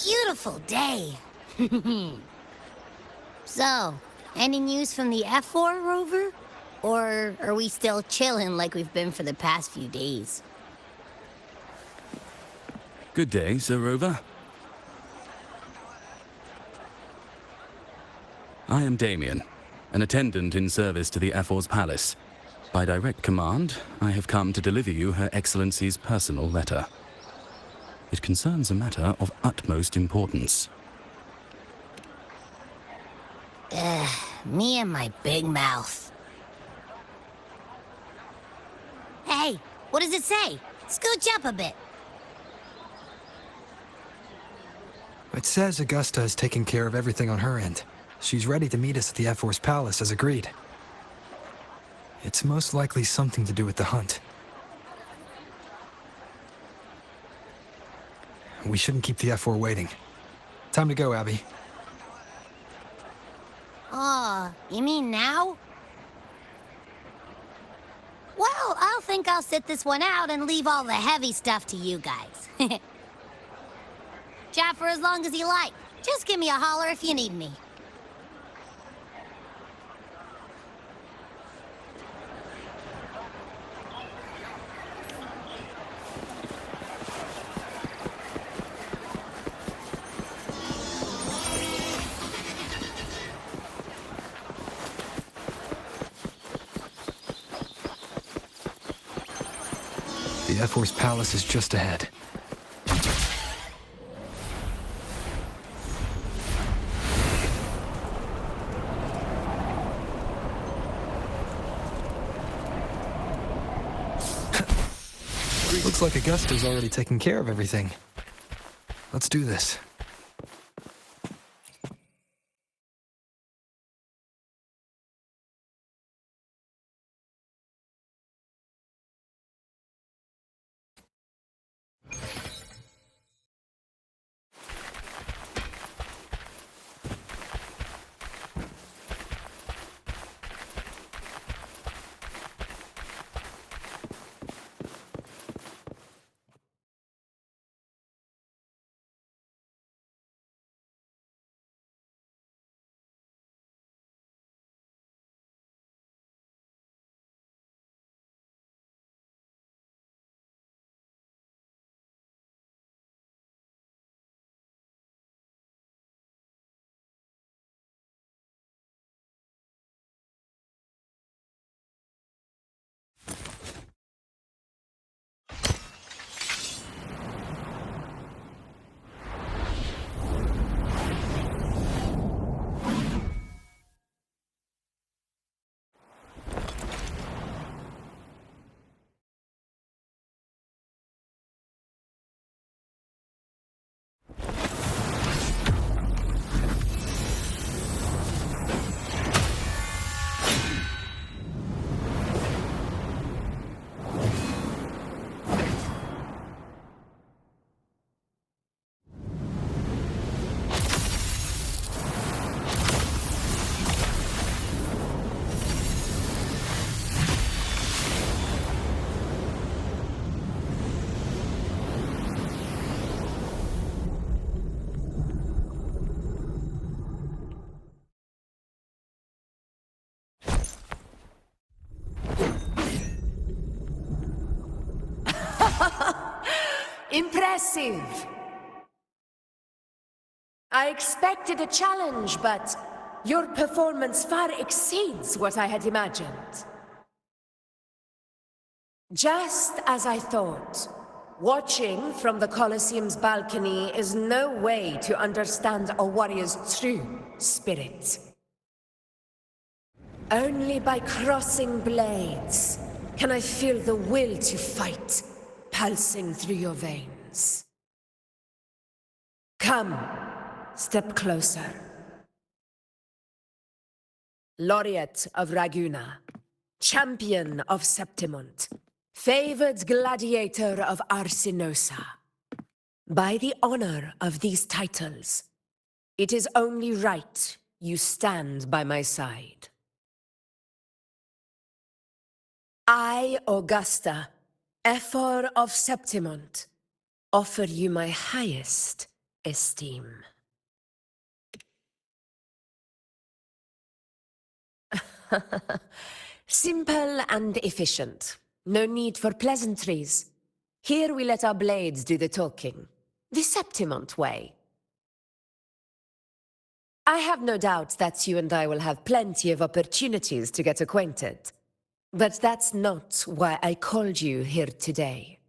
beautiful day. So, any news from the F4 rover? Or are we still chilling like we've been for the past few days? Good day, Sir Rover. I am Damien, an attendant in service to the F4's palace. By direct command, I have come to deliver you Her Excellency's personal letter. It concerns a matter of utmost importance. Me and my big mouth. Hey, what does it say? Scooch up a bit. It says Augusta is taking care of everything on her end. She's ready to meet us at the F4's palace as agreed. It's most likely something to do with the hunt. We shouldn't keep the F4 waiting. Time to go, Abby. Oh, you mean now? Well, I'll think I'll sit this one out and leave all the heavy stuff to you guys. Chat for as long as you like. Just give me a holler if you need me. The F4's palace is just ahead. Looks like Augusta's already taken care of everything. Let's do this. Impressive! I expected a challenge, but your performance far exceeds what I had imagined. Just as I thought, watching from the Colosseum's balcony is no way to understand a warrior's true spirit. Only by crossing blades can I feel the will to fight pulsing through your veins. Come, step closer. Laureate of Raguna, champion of Septimont, favored gladiator of Arsinosa. By the honor of these titles, it is only right you stand by my side. I, Augusta, Ephor of Septimont, offer you my highest esteem. Simple and efficient. No need for pleasantries. Here we let our blades do the talking. The Septimont way. I have no doubt that you and I will have plenty of opportunities to get acquainted. But that's not why I called you here today.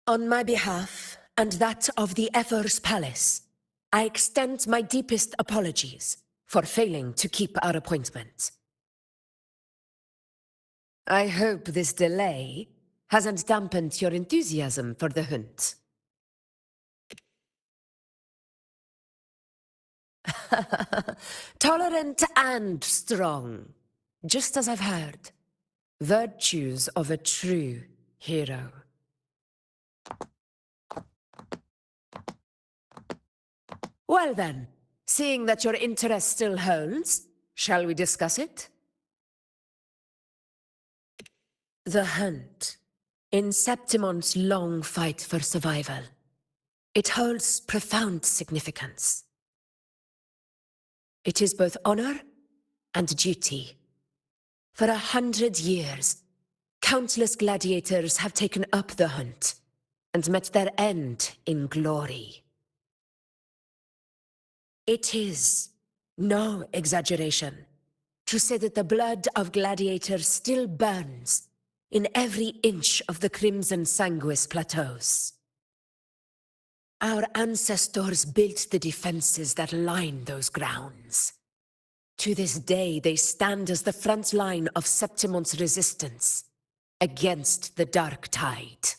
On my behalf, and that of the Ephor's Palace, I extend my deepest apologies for failing to keep our appointment. I hope this delay hasn't dampened your enthusiasm for the hunt. Tolerant and strong, just as I've heard. Virtues of a true hero. Well then, seeing that your interest still holds, shall we discuss it? The hunt. In Septimon's long fight for survival. It holds profound significance. It is both honor and duty. For 100 years, countless gladiators have taken up the hunt and met their end in glory. It is no exaggeration to say that the blood of gladiators still burns in every inch of the Crimson Sanguis plateaus. Our ancestors built the defenses that line those grounds. To this day, they stand as the front line of Septimon's resistance against the Dark Tide.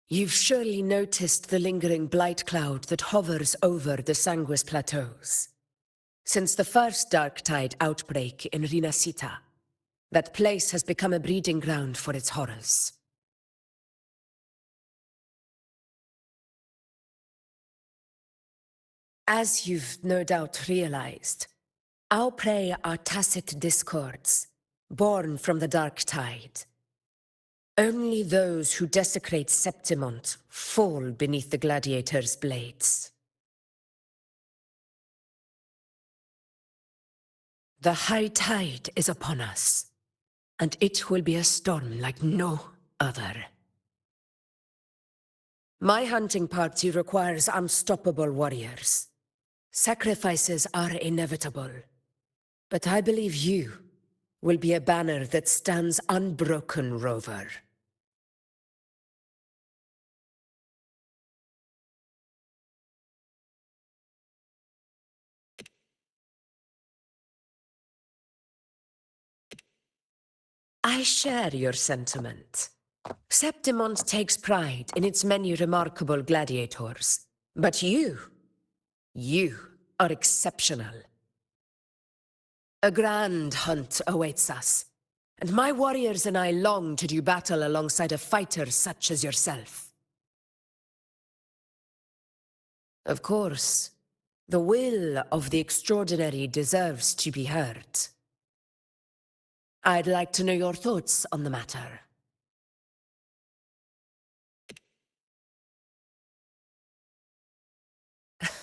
You've surely noticed the lingering blight cloud that hovers over the Sanguis plateaus. Since the first Dark Tide outbreak in Rinasita, that place has become a breeding ground for its horrors. As you've no doubt realized, our prey are tacit discords, born from the Dark Tide. Only those who desecrate Septimont fall beneath the gladiators' blades. The high tide is upon us, and it will be a storm like no other. My hunting party requires unstoppable warriors. Sacrifices are inevitable, but I believe you will be a banner that stands unbroken, Rover. I share your sentiment. Septimont takes pride in its many remarkable gladiators, but you are exceptional. A grand hunt awaits us, and my warriors and I long to do battle alongside a fighter such as yourself. Of course, the will of the extraordinary deserves to be heard. I'd like to know your thoughts on the matter.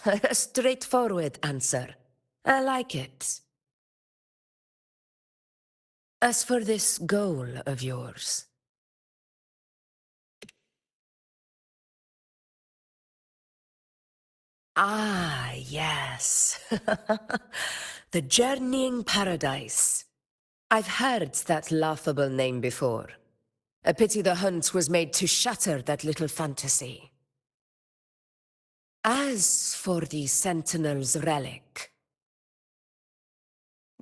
A straightforward answer. I like it. As for this goal of yours... Ah, yes. The Journeying Paradise. I've heard that laughable name before. A pity the hunt was made to shatter that little fantasy. As for the Sentinel's relic,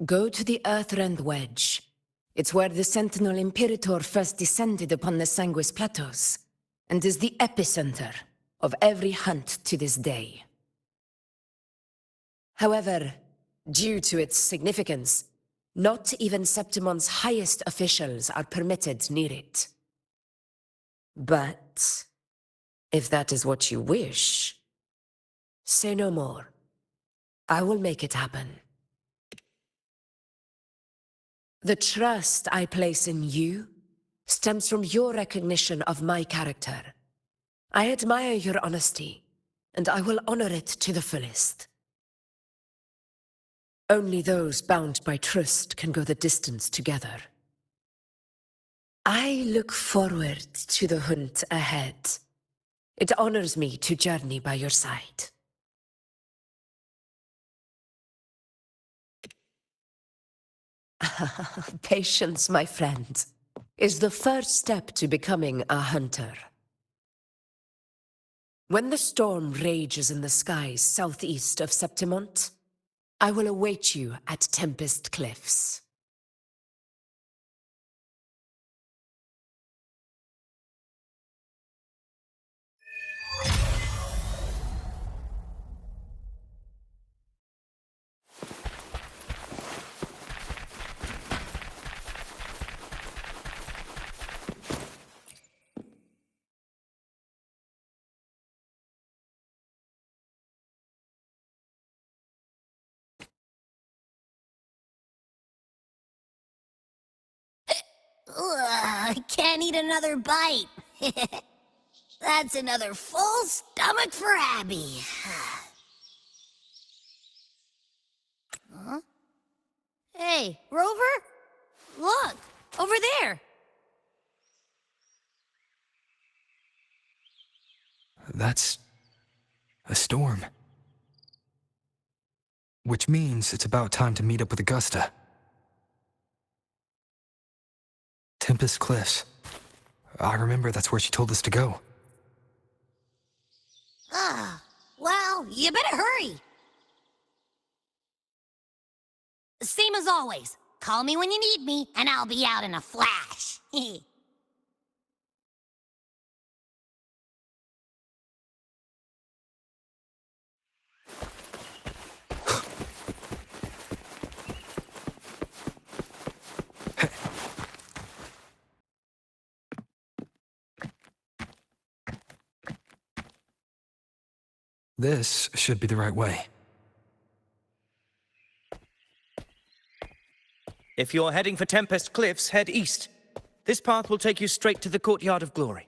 go to the Earthrend Wedge. It's where the Sentinel Imperator first descended upon the Sanguis Plateaus, and is the epicenter of every hunt to this day. However, due to its significance, not even Septimon's highest officials are permitted near it. But if that is what you wish, say no more. I will make it happen. The trust I place in you stems from your recognition of my character. I admire your honesty, and I will honor it to the fullest. Only those bound by trust can go the distance together. I look forward to the hunt ahead. It honors me to journey by your side. Patience, my friend, is the first step to becoming a hunter. When the storm rages in the skies southeast of Septimont, I will await you at Tempest Cliffs. Ugh, I can't eat another bite. That's another full stomach for Abby. Huh? Hey, Rover? Look, over there. That's a storm. Which means it's about time to meet up with Augusta. Tempest Cliffs. I remember that's where she told us to go. Well, you better hurry. Same as always. Call me when you need me, and I'll be out in a flash. This should be the right way. If you're heading for Tempest Cliffs, head east. This path will take you straight to the Courtyard of Glory.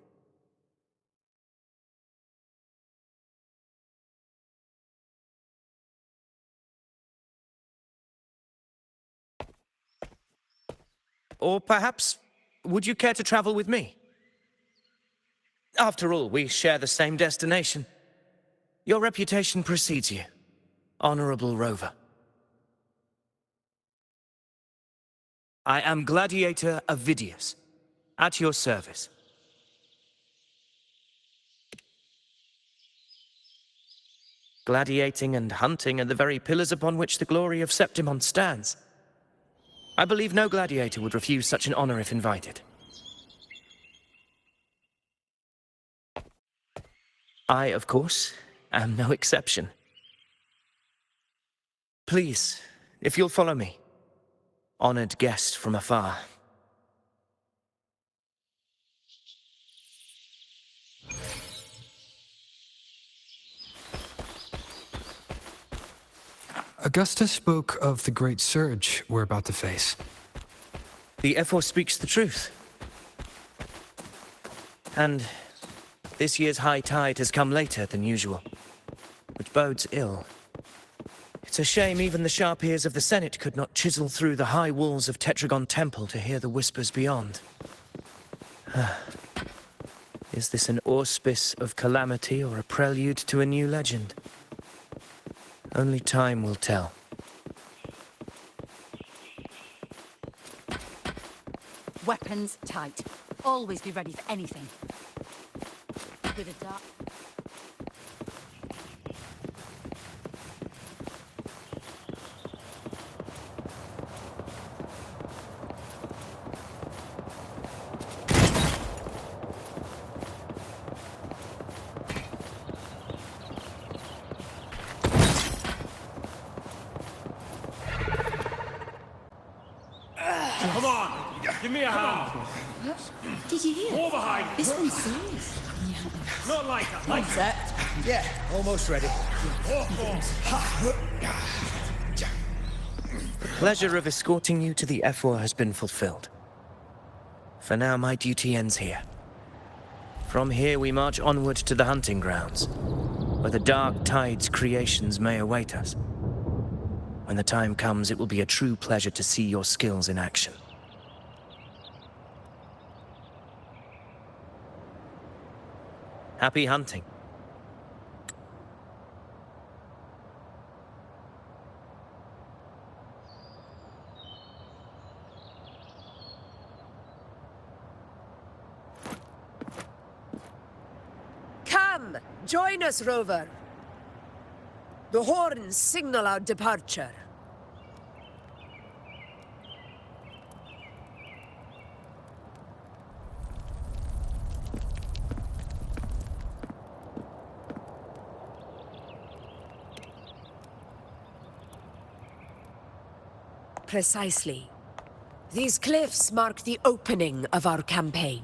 Or perhaps, would you care to travel with me? After all, we share the same destination. Your reputation precedes you, Honorable Rover. I am Gladiator Avidius, at your service. Gladiating and hunting are the very pillars upon which the glory of Septimont stands. I believe no gladiator would refuse such an honor if invited. I, of course, am no exception. Please, if you'll follow me. Honored guest from afar. Augusta spoke of the great surge we're about to face. The Ephor speaks the truth. And this year's high tide has come later than usual, which bodes ill. It's a shame even the sharp ears of the Senate could not chisel through the high walls of Tetragon Temple to hear the whispers beyond. Is this an auspice of calamity or a prelude to a new legend? Only time will tell. Weapons tight. Always be ready for anything. With a dart. Come on! Give me a hand! Did you hear? More behind! This one's serious. Not like that! Like that! Yeah, almost ready. The pleasure of escorting you to the F4 has been fulfilled. For now, my duty ends here. From here, we march onward to the hunting grounds, where the Dark Tide's creations may await us. When the time comes, it will be a true pleasure to see your skills in action. Happy hunting. Come, join us, Rover. The horns signal our departure. Precisely. These cliffs mark the opening of our campaign.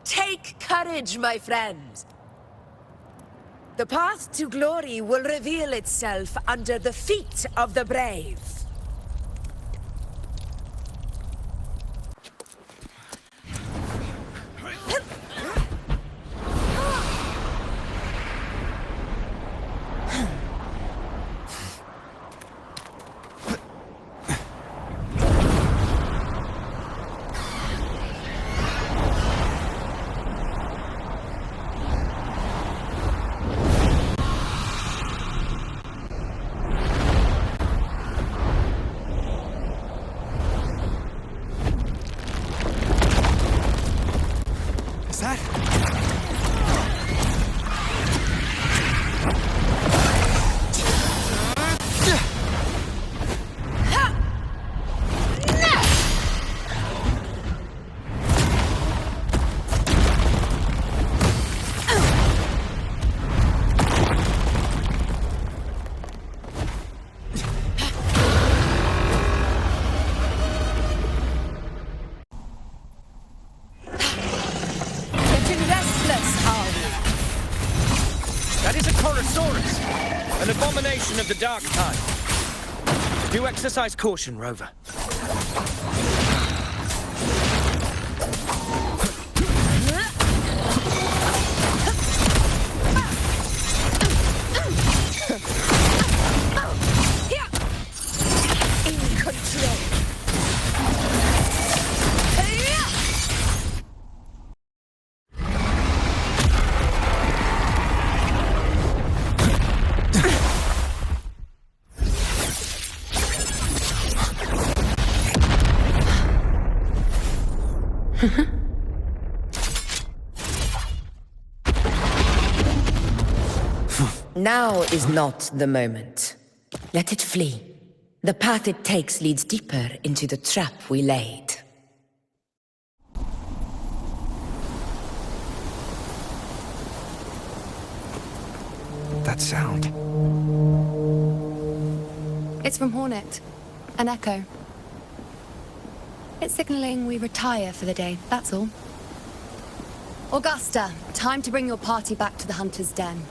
Take courage, my friends. The path to glory will reveal itself under the feet of the brave. Is that? That is a Chorosaurus, an abomination of the Dark Tide. Do exercise caution, Rover. In control. Now is not the moment. Let it flee. The path it takes leads deeper into the trap we laid. That sound. It's from Hornet. An echo. It's signaling we retire for the day, that's all. Augusta, time to bring your party back to the Hunter's Den.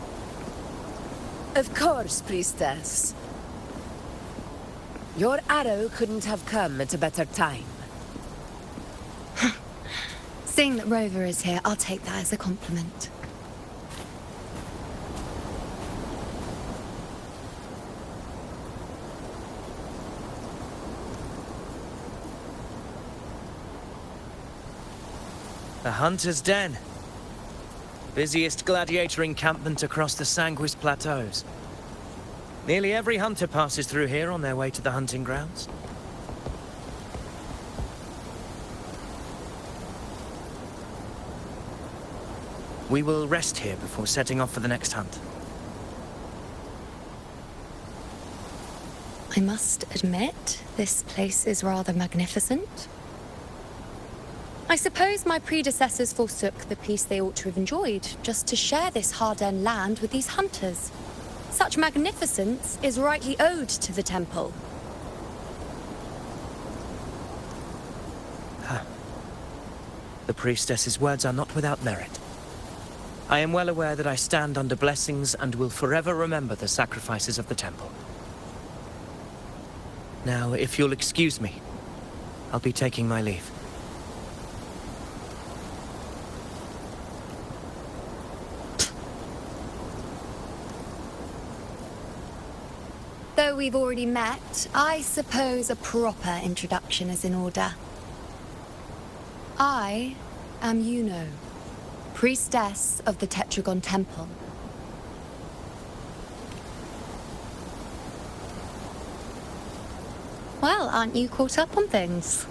Of course, Priestess. Your arrow couldn't have come at a better time. Seeing that Rover is here, I'll take that as a compliment. The Hunter's Den. Busiest gladiator encampment across the Sanguis Plateaus. Nearly every hunter passes through here on their way to the hunting grounds. We will rest here before setting off for the next hunt. I must admit, this place is rather magnificent. I suppose my predecessors forsook the peace they ought to have enjoyed, just to share this hard-earned land with these hunters. Such magnificence is rightly owed to the temple. The priestess's words are not without merit. I am well aware that I stand under blessings and will forever remember the sacrifices of the temple. Now, if you'll excuse me, I'll be taking my leave. Though we've already met, I suppose a proper introduction is in order. I am Yuno, priestess of the Tetragon Temple. Well, aren't you caught up on things?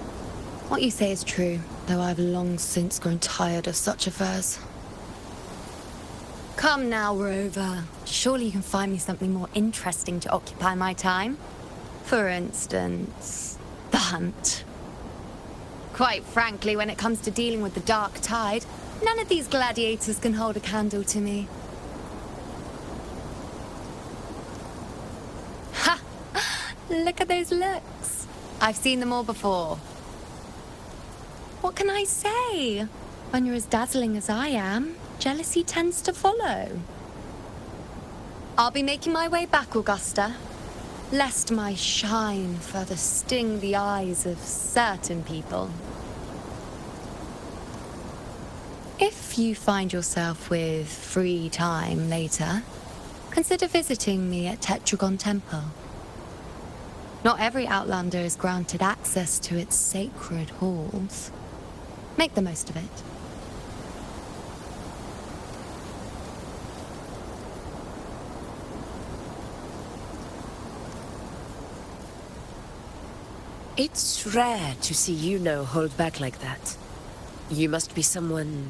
What you say is true, though I've long since grown tired of such affairs. Come now, Rover. Surely you can find me something more interesting to occupy my time. For instance, the hunt. Quite frankly, when it comes to dealing with the dark tide, none of these gladiators can hold a candle to me. Ha! Look at those looks. I've seen them all before. What can I say? When you're as dazzling as I am, jealousy tends to follow. I'll be making my way back, Augusta, lest my shine further sting the eyes of certain people. If you find yourself with free time later, consider visiting me at Tetragon Temple. Not every Outlander is granted access to its sacred halls. Make the most of it. It's rare to see Yuno hold back like that. You must be someone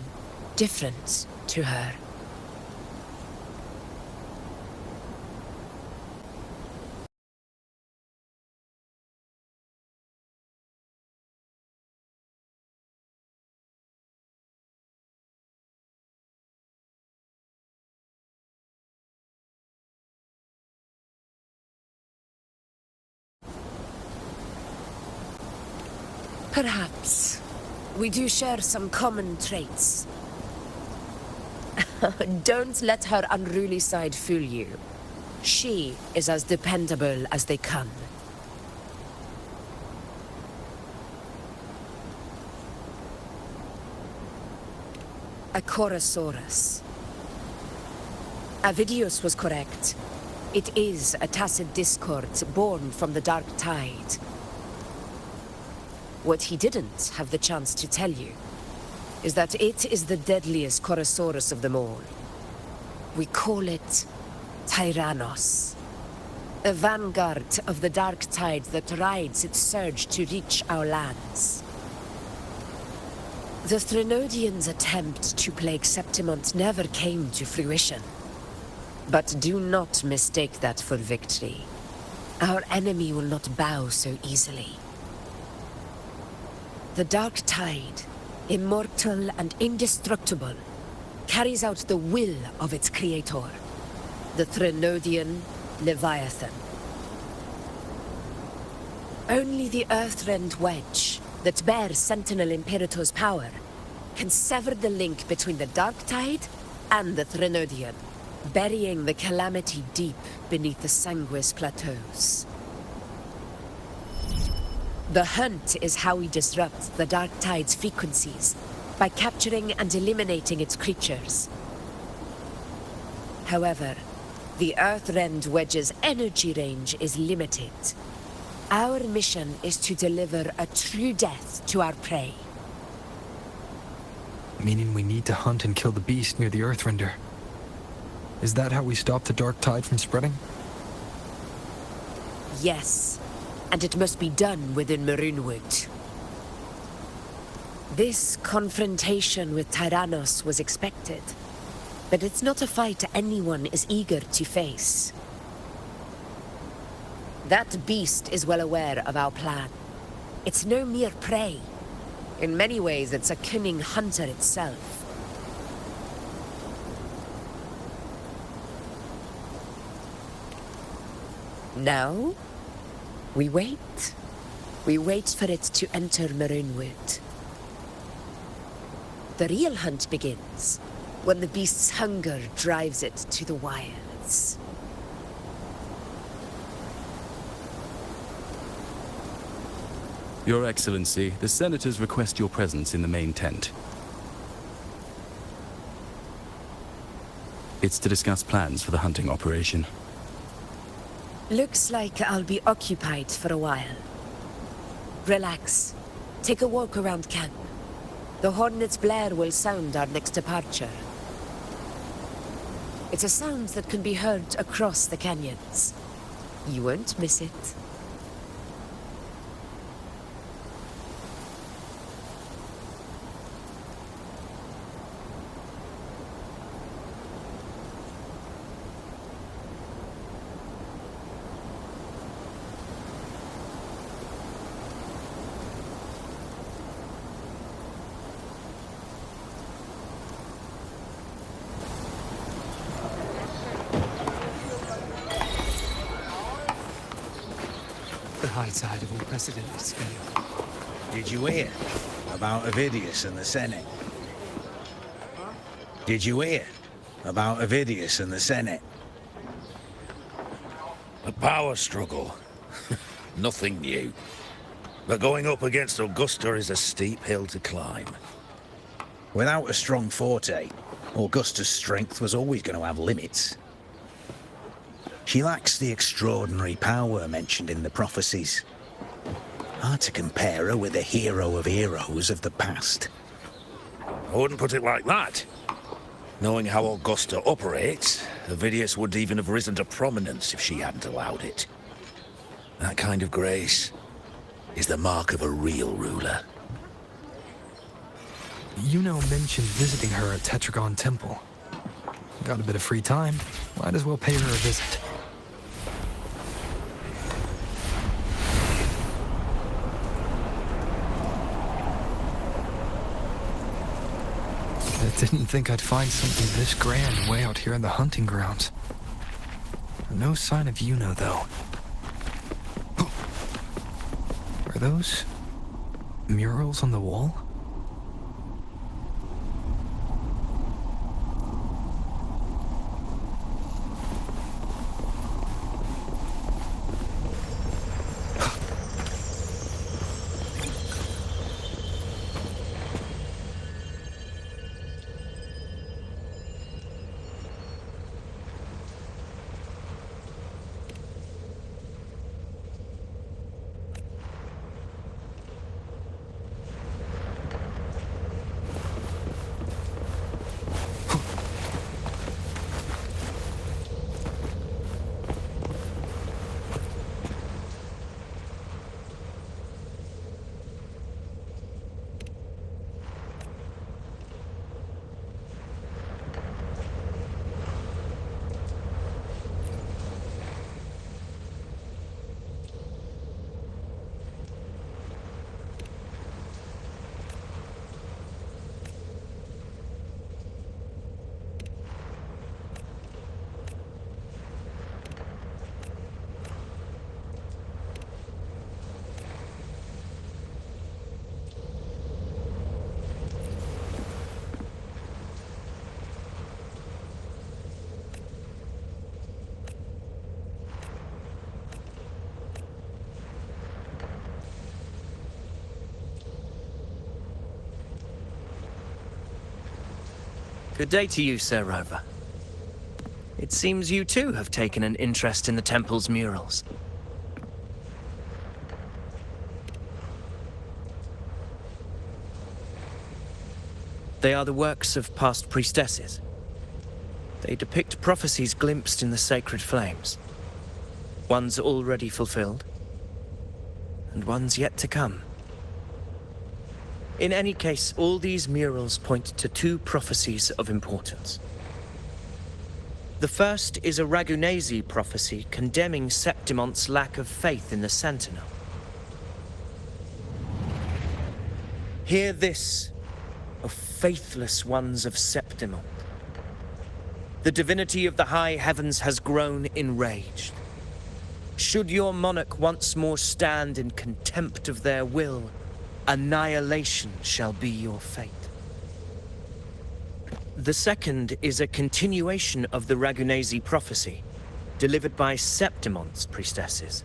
different to her. Perhaps. We do share some common traits. Don't let her unruly side fool you. She is as dependable as they come. A Chorosaurus. Avidius was correct. It is a tacit discord born from the dark tide. What he didn't have the chance to tell you is that it is the deadliest Chorosaurus of them all. We call it Tyrannos, a vanguard of the dark tide that rides its surge to reach our lands. The Threnodians' attempt to plague Septimont never came to fruition. But do not mistake that for victory. Our enemy will not bow so easily. The dark tide, immortal and indestructible, carries out the will of its creator, the Threnodian Leviathan. Only the Earthrend Wedge, that bears Sentinel Imperator's power, can sever the link between the dark tide and the Threnodian, burying the calamity deep beneath the Sanguis plateaus. The hunt is how we disrupt the dark tide's frequencies, by capturing and eliminating its creatures. However, the Earthrend Wedge's energy range is limited. Our mission is to deliver a true death to our prey. Meaning we need to hunt and kill the beast near the Earthrender. Is that how we stop the dark tide from spreading? Yes, and it must be done within Maroonwood. This confrontation with Tyrannos was expected, but it's not a fight anyone is eager to face. That beast is well aware of our plan. It's no mere prey. In many ways, it's a cunning hunter itself. Now, we wait. We wait for it to enter Maroonwood. The real hunt begins when the beast's hunger drives it to the wilds. Your Excellency, the senators request your presence in the main tent. It's to discuss plans for the hunting operation. Looks like I'll be occupied for a while. Relax. Take a walk around camp. The hornet's blare will sound our next departure. It's a sound that can be heard across the canyons. You won't miss it. The high tide of all precedent is failed. Did you hear about Avidius and the Senate? Did you hear about Avidius and the Senate? A power struggle. Nothing new. But going up against Augusta is a steep hill to climb. Without a strong forte, Augusta's strength was always going to have limits. She lacks the extraordinary power mentioned in the prophecies. Hard to compare her with the hero of heroes of the past. I wouldn't put it like that. Knowing how Augusta operates, Avidius would even have risen to prominence if she hadn't allowed it. That kind of grace is the mark of a real ruler. Yuno mentioned visiting her at Tetragon Temple. Got a bit of free time. Might as well pay her a visit. I didn't think I'd find something this grand way out here in the hunting grounds. No sign of Yuno, though. Are those murals on the wall? Good day to you, Sir Rover. It seems you too have taken an interest in the temple's murals. They are the works of past priestesses. They depict prophecies glimpsed in the sacred flames. Ones already fulfilled, and ones yet to come. In any case, all these murals point to two prophecies of importance. The first is a Ragunesi prophecy condemning Septimonte's lack of faith in the Sentinel. Hear this, O faithless ones of Septimont. The divinity of the high heavens has grown enraged. Should your monarch once more stand in contempt of their will, annihilation shall be your fate. The second is a continuation of the Ragunesi prophecy, delivered by Septimon's priestesses.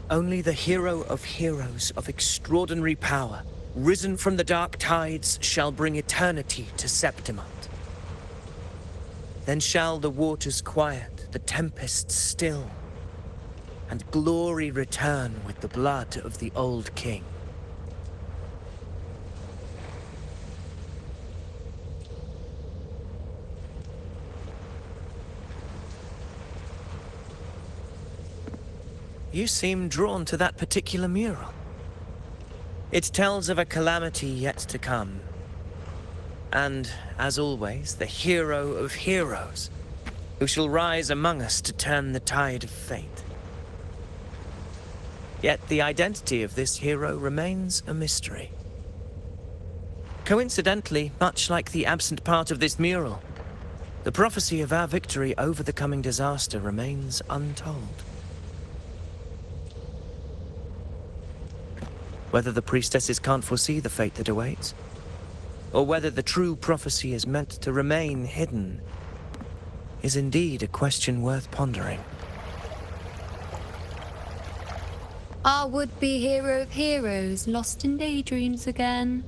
Only the hero of heroes of extraordinary power, risen from the dark tides, shall bring eternity to Septimont. Then shall the waters quiet, the tempests still, and glory return with the blood of the old king. You seem drawn to that particular mural. It tells of a calamity yet to come. And, as always, the hero of heroes, who shall rise among us to turn the tide of fate. Yet the identity of this hero remains a mystery. Coincidentally, much like the absent part of this mural, the prophecy of our victory over the coming disaster remains untold. Whether the priestesses can't foresee the fate that awaits, or whether the true prophecy is meant to remain hidden, is indeed a question worth pondering. Our would-be hero of heroes, lost in daydreams again.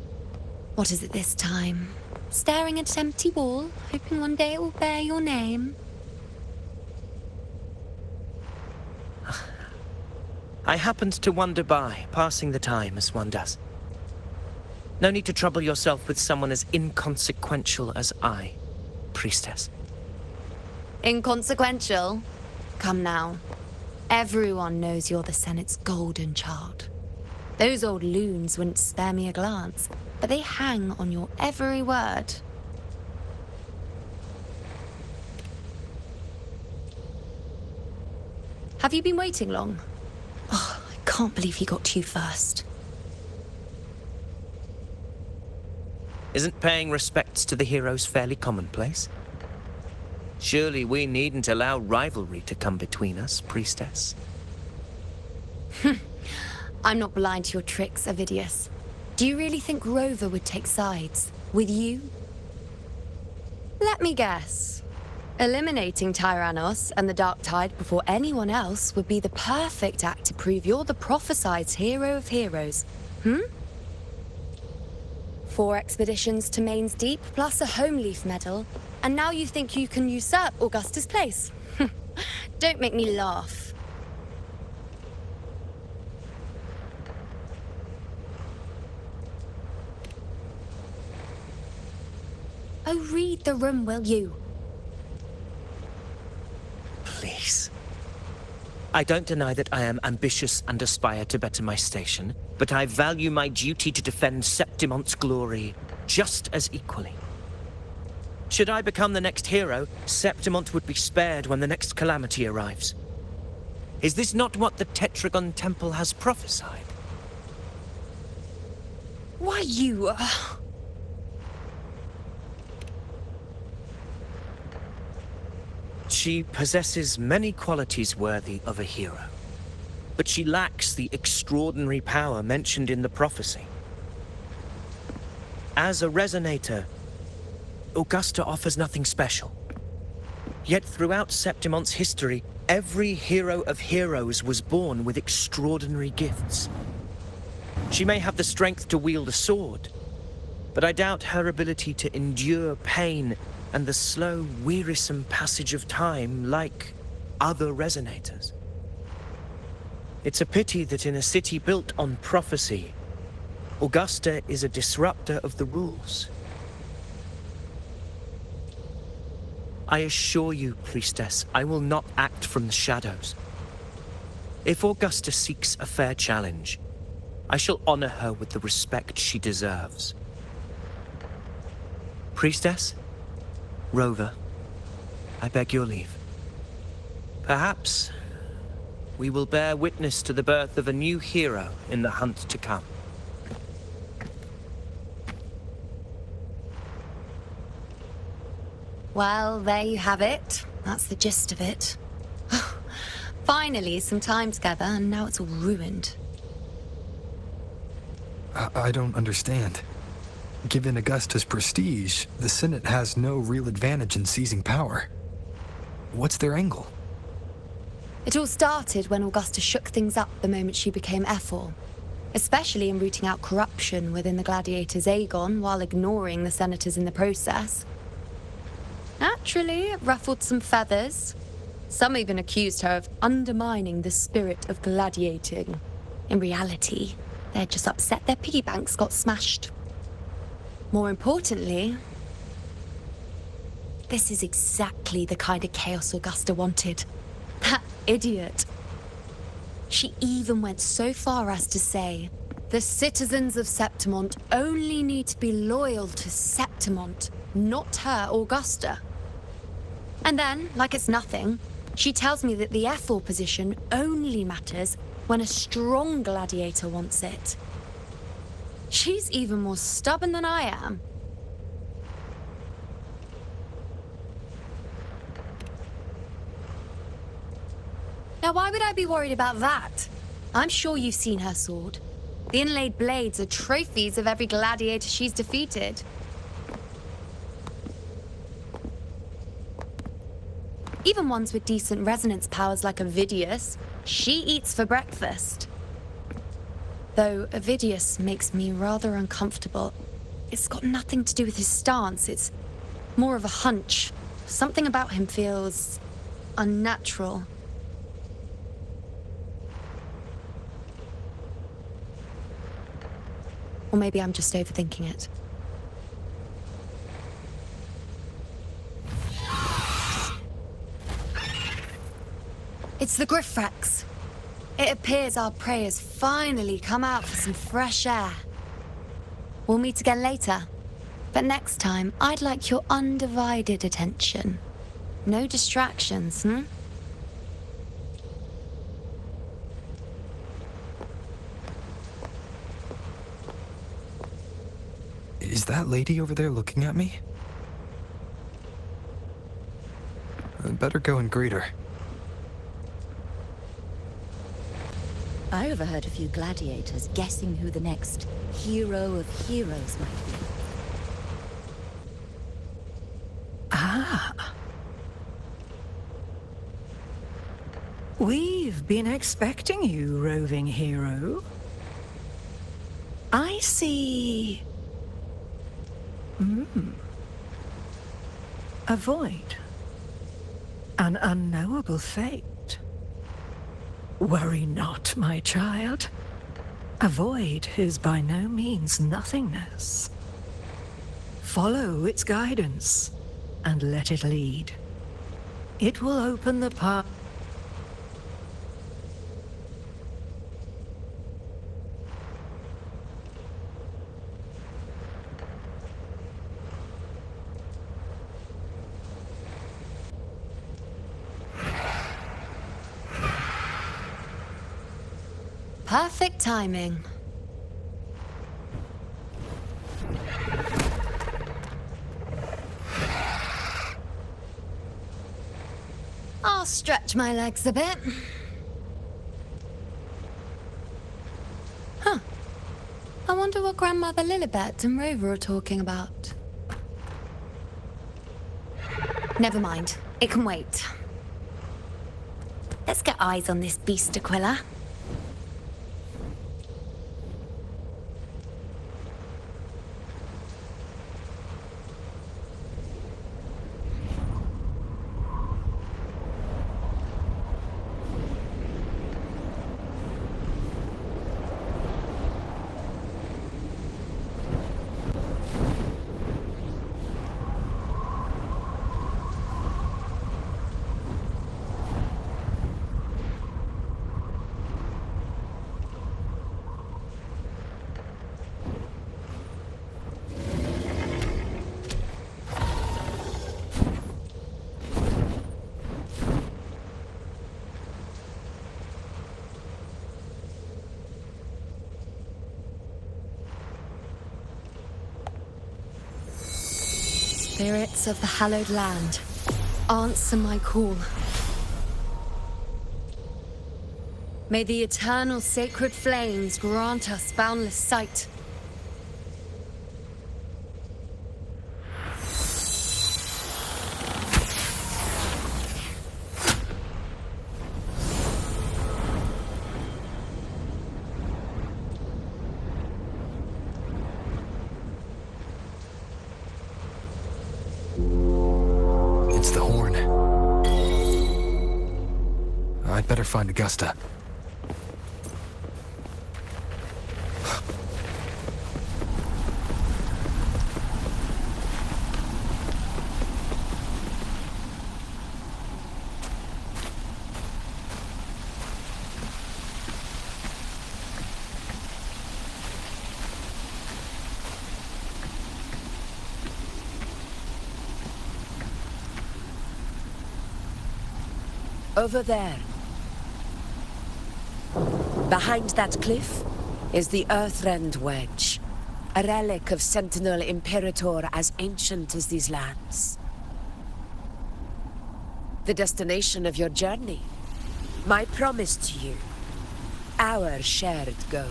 What is it this time? Staring at an empty wall, hoping one day it will bear your name? I happened to wander by, passing the time as one does. No need to trouble yourself with someone as inconsequential as I, priestess. Inconsequential? Come now. Everyone knows you're the Senate's golden child. Those old loons wouldn't spare me a glance, but they hang on your every word. Have you been waiting long? Oh, I can't believe he got to you first. Isn't paying respects to the heroes fairly commonplace? Surely we needn't allow rivalry to come between us, priestess. I'm not blind to your tricks, Avidius. Do you really think Rover would take sides? With you? Let me guess. Eliminating Tyrannos and the Dark Tide before anyone else would be the perfect act to prove you're the prophesied hero of heroes. 4 expeditions to Main's Deep, plus a Homeleaf medal, and now you think you can usurp Augusta's place. Don't make me laugh. Oh, read the room, will you? Please. I don't deny that I am ambitious and aspire to better my station, but I value my duty to defend Septimont's glory just as equally. Should I become the next hero, Septimont would be spared when the next calamity arrives. Is this not what the Tetragon Temple has prophesied? Why, you... She possesses many qualities worthy of a hero, but she lacks the extraordinary power mentioned in the prophecy. As a resonator, Augusta offers nothing special. Yet throughout Septimont's history, every hero of heroes was born with extraordinary gifts. She may have the strength to wield a sword, but I doubt her ability to endure pain and the slow, wearisome passage of time like other resonators. It's a pity that in a city built on prophecy, Augusta is a disruptor of the rules. I assure you, priestess, I will not act from the shadows. If Augusta seeks a fair challenge, I shall honor her with the respect she deserves. Priestess? Rover, I beg your leave. Perhaps we will bear witness to the birth of a new hero in the hunt to come. Well, there you have it. That's the gist of it. Finally, some time together, and now it's all ruined. I don't understand. Given Augusta's prestige, the Senate has no real advantage in seizing power. What's their angle? It all started when Augusta shook things up the moment she became Ephor, especially in rooting out corruption within the gladiators Aegon while ignoring the senators in the process. Naturally, it ruffled some feathers. Some even accused her of undermining the spirit of gladiating. In reality, they're just upset their piggy banks got smashed. More importantly, this is exactly the kind of chaos Augusta wanted. That idiot. She even went so far as to say, the citizens of Septimont only need to be loyal to Septimont, not her, Augusta. And then, like it's nothing, she tells me that the Ephor position only matters when a strong gladiator wants it. She's even more stubborn than I am. Now, why would I be worried about that? I'm sure you've seen her sword. The inlaid blades are trophies of every gladiator she's defeated. Even ones with decent resonance powers like Avidius, she eats for breakfast. Though Avidius makes me rather uncomfortable. It's got nothing to do with his stance, it's more of a hunch. Something about him feels unnatural. Or maybe I'm just overthinking it. It's the Griffrex. It appears our prey has finally come out for some fresh air. We'll meet again later. But next time, I'd like your undivided attention. No distractions, Is that lady over there looking at me? I'd better go and greet her. I overheard a few gladiators guessing who the next hero of heroes might be. Ah. We've been expecting you, roving hero. I see... A void. An unknowable fate. Worry not, my child. A void is by no means nothingness. Follow its guidance, and let it lead. It will open the path. Perfect timing. I'll stretch my legs a bit. Huh. I wonder what Grandmother Lilibet and Rover are talking about. Never mind. It can wait. Let's get eyes on this beast, Aquila. Spirits of the hallowed land, answer my call. May the eternal sacred flames grant us boundless sight. It's the horn. I'd better find Augusta. Over there. Behind that cliff is the Earthrend Wedge, a relic of Sentinel Imperator as ancient as these lands. The destination of your journey, my promise to you, our shared goal.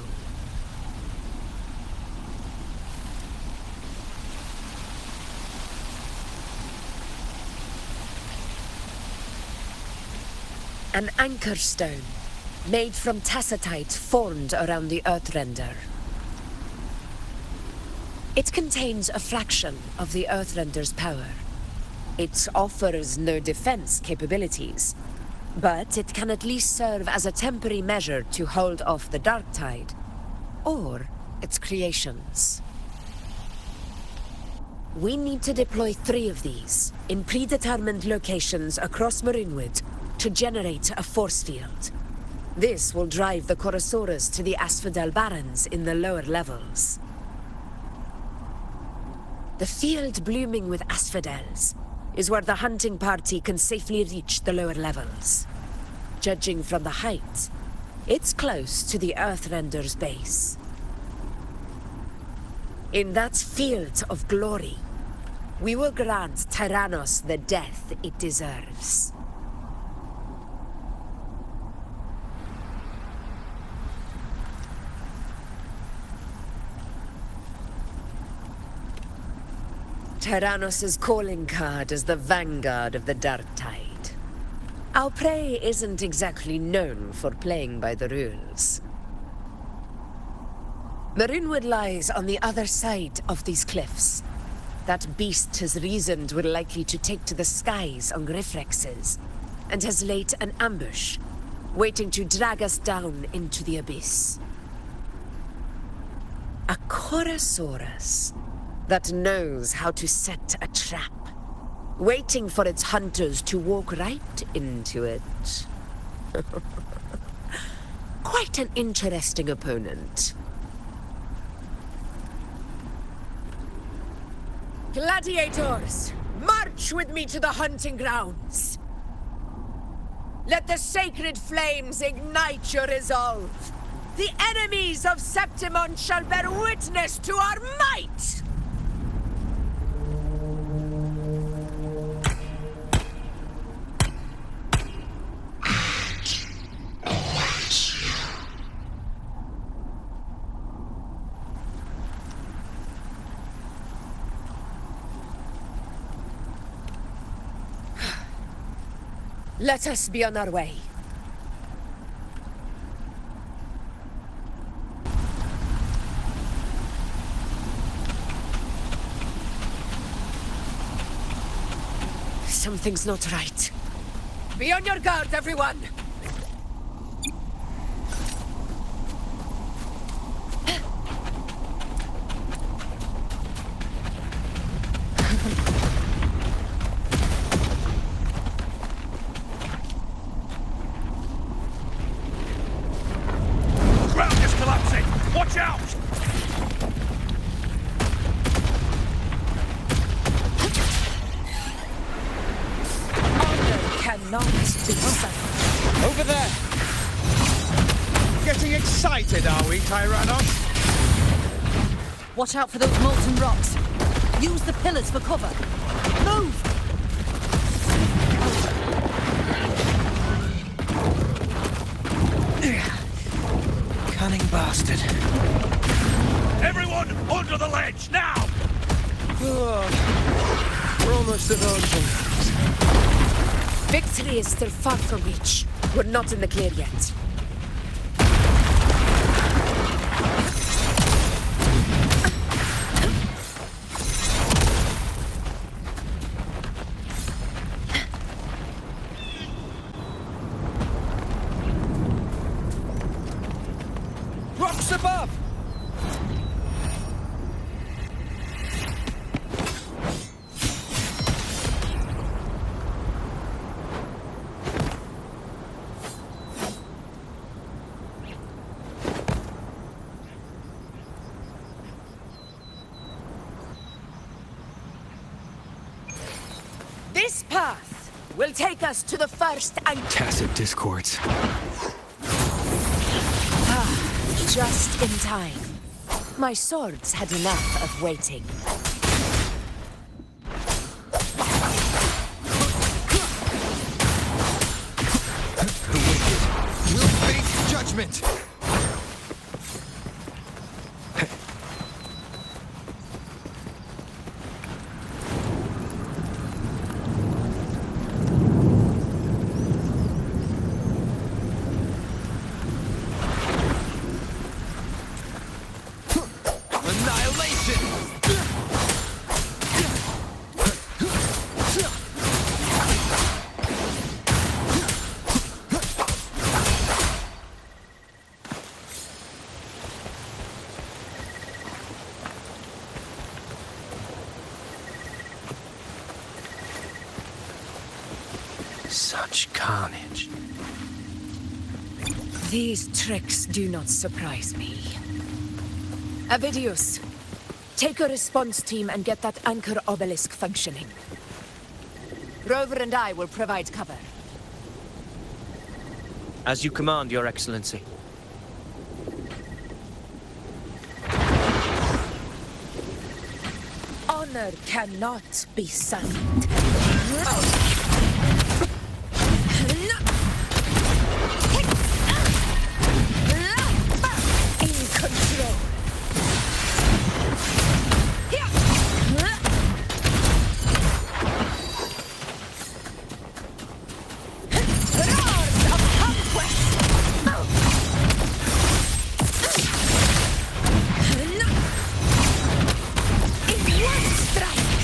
An anchor stone, made from tacitite formed around the Earthrender. It contains a fraction of the Earthrender's power. It offers no defense capabilities, but it can at least serve as a temporary measure to hold off the dark tide, or its creations. We need to deploy 3 of these in predetermined locations across Marinewood to generate a force field. This will drive the Chorosaurus to the Asphodel Barrens in the lower levels. The field blooming with asphodels is where the hunting party can safely reach the lower levels. Judging from the height, it's close to the Earthrender's base. In that field of glory, we will grant Tyrannos the death it deserves. Tyrannos' calling card is the vanguard of the dark tide. Our prey isn't exactly known for playing by the rules. Marinewood lies on the other side of these cliffs. That beast has reasoned we're likely to take to the skies on Griffrexes, and has laid an ambush, waiting to drag us down into the abyss. A Chorosaurus that knows how to set a trap, waiting for its hunters to walk right into it. Quite an interesting opponent. Gladiators, march with me to the hunting grounds. Let the sacred flames ignite your resolve. The enemies of Septimon shall bear witness to our might! Let us be on our way. Something's not right. Be on your guard, everyone! Watch out! Honor cannot be silent. Over there! Getting excited, are we, Tyrannos? Watch out for those molten rocks. Use the pillars for cover. Move! Bastard. Everyone under the ledge, now! We're almost at Origin. Victory is still far from reach. We're not in the clear yet. Rocks above! This path will take us to the first anchor. Tacit discords. Just in time. My swords had enough of waiting. The wicked will face judgment! Such carnage. These tricks do not surprise me. Avidius, take a response team and get that anchor obelisk functioning. Rover and I will provide cover. As you command, Your Excellency. Honor cannot be sullied. In control. Roars of conquest. In one strike.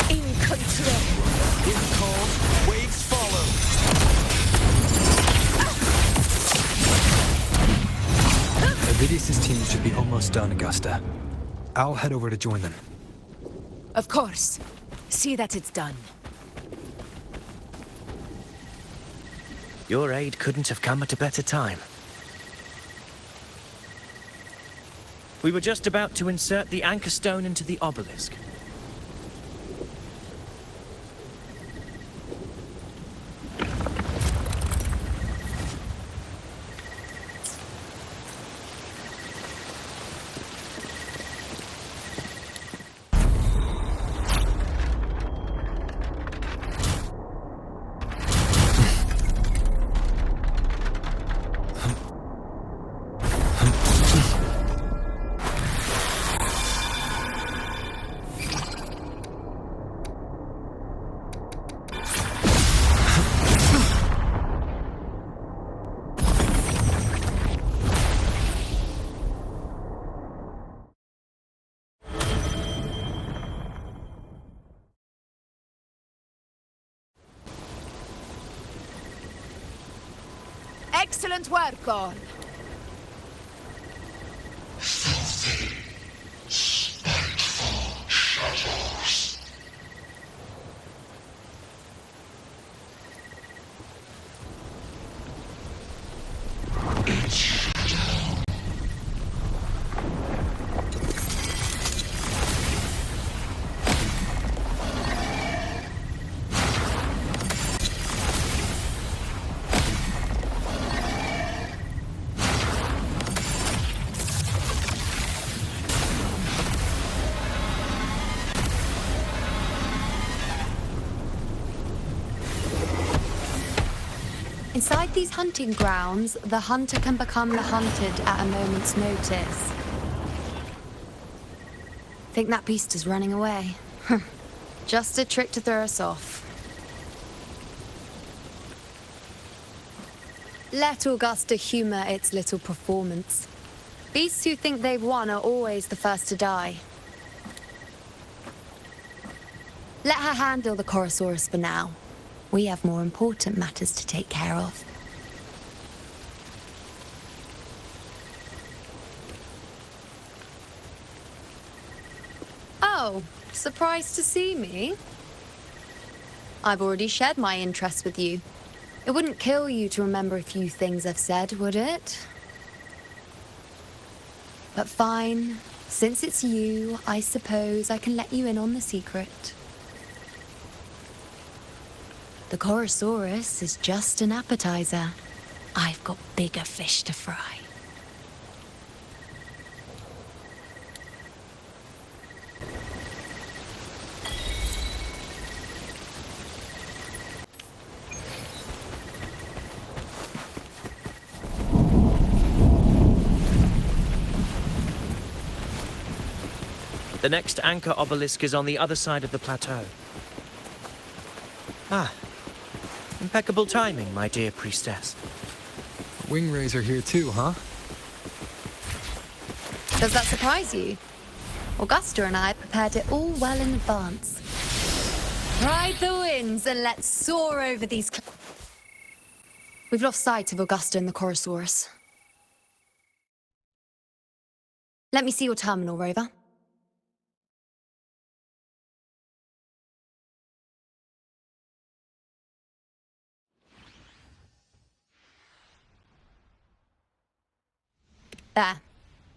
In control. In calm, waves follow. Avidius' team should be almost done, Augusta. I'll head over to join them. Of course. See that it's done. Your aid couldn't have come at a better time. We were just about to insert the anchor stone into the obelisk. Excellent work, all. Filthy, spiteful shadows. Its shadow. Inside these hunting grounds, the hunter can become the hunted at a moment's notice. Think that beast is running away? Just a trick to throw us off. Let Augusta humor its little performance. Beasts who think they've won are always the first to die. Let her handle the Chorosaurus for now. We have more important matters to take care of. Oh, surprised to see me? I've already shared my interest with you. It wouldn't kill you to remember a few things I've said, would it? But fine. Since it's you, I suppose I can let you in on the secret. The Chorosaurus is just an appetizer. I've got bigger fish to fry. The next anchor obelisk is on the other side of the plateau. Ah, impeccable timing, my dear priestess. Wing are here too, huh? Does that surprise you? Augusta and I prepared it all well in advance. Ride the winds and let's soar over these We've lost sight of Augusta and the Chorosaurus. Let me see your terminal, Rover. There.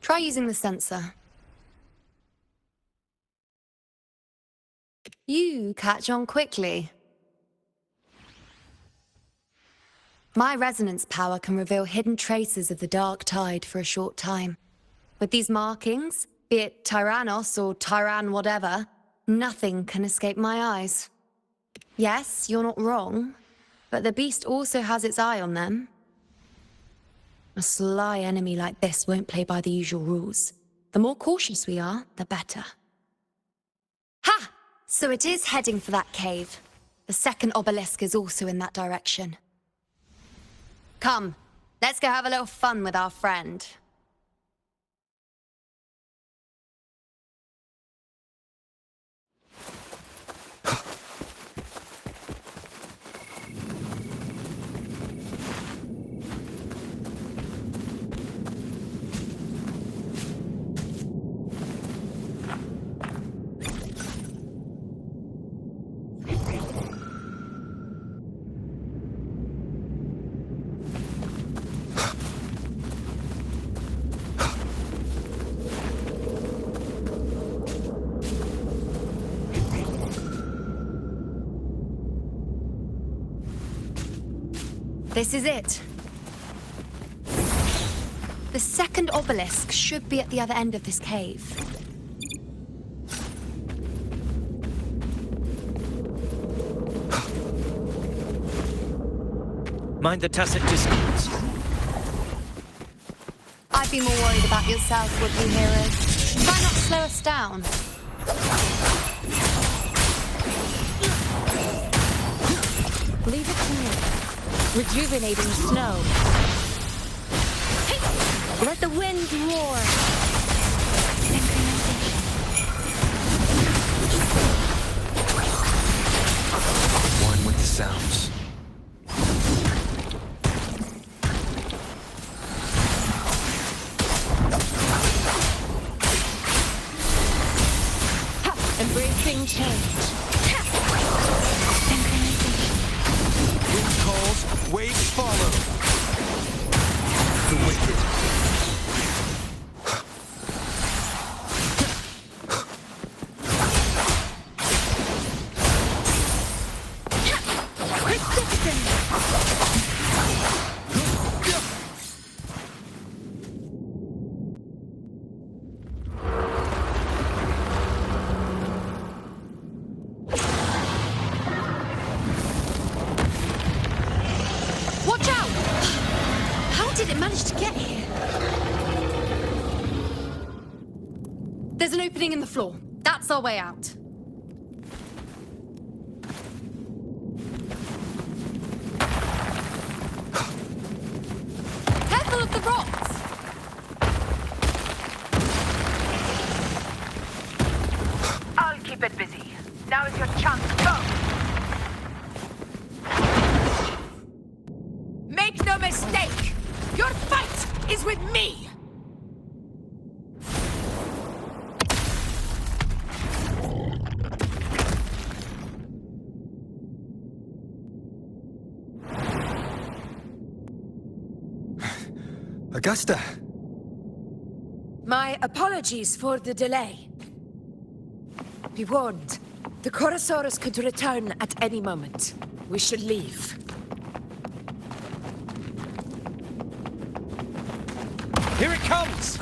Try using the sensor. You catch on quickly. My resonance power can reveal hidden traces of the dark tide for a short time. With these markings, be it Tyrannos or Tyran whatever, nothing can escape my eyes. Yes, you're not wrong, but the beast also has its eye on them. A sly enemy like this won't play by the usual rules. The more cautious we are, the better. Ha! So it is heading for that cave. The second obelisk is also in that direction. Come, let's go have a little fun with our friend. This is it. The second obelisk should be at the other end of this cave. Mind the tacit distance. I'd be more worried about yourself, would-be heroes. Try not to slow us down. Leave it to me. Rejuvenating snow. Let the wind roar. One with the sounds. Embracing change. Wind calls, waves follow. The wicked. Watch out! opening in the floor. That's our way out. Careful of the rocks! I'll keep it busy. Now is your chance. Go! Make no mistake! Your fight is with me! Augusta! My apologies for the delay. Be warned, the Chorosaurus could return at any moment. We should leave. Here it comes!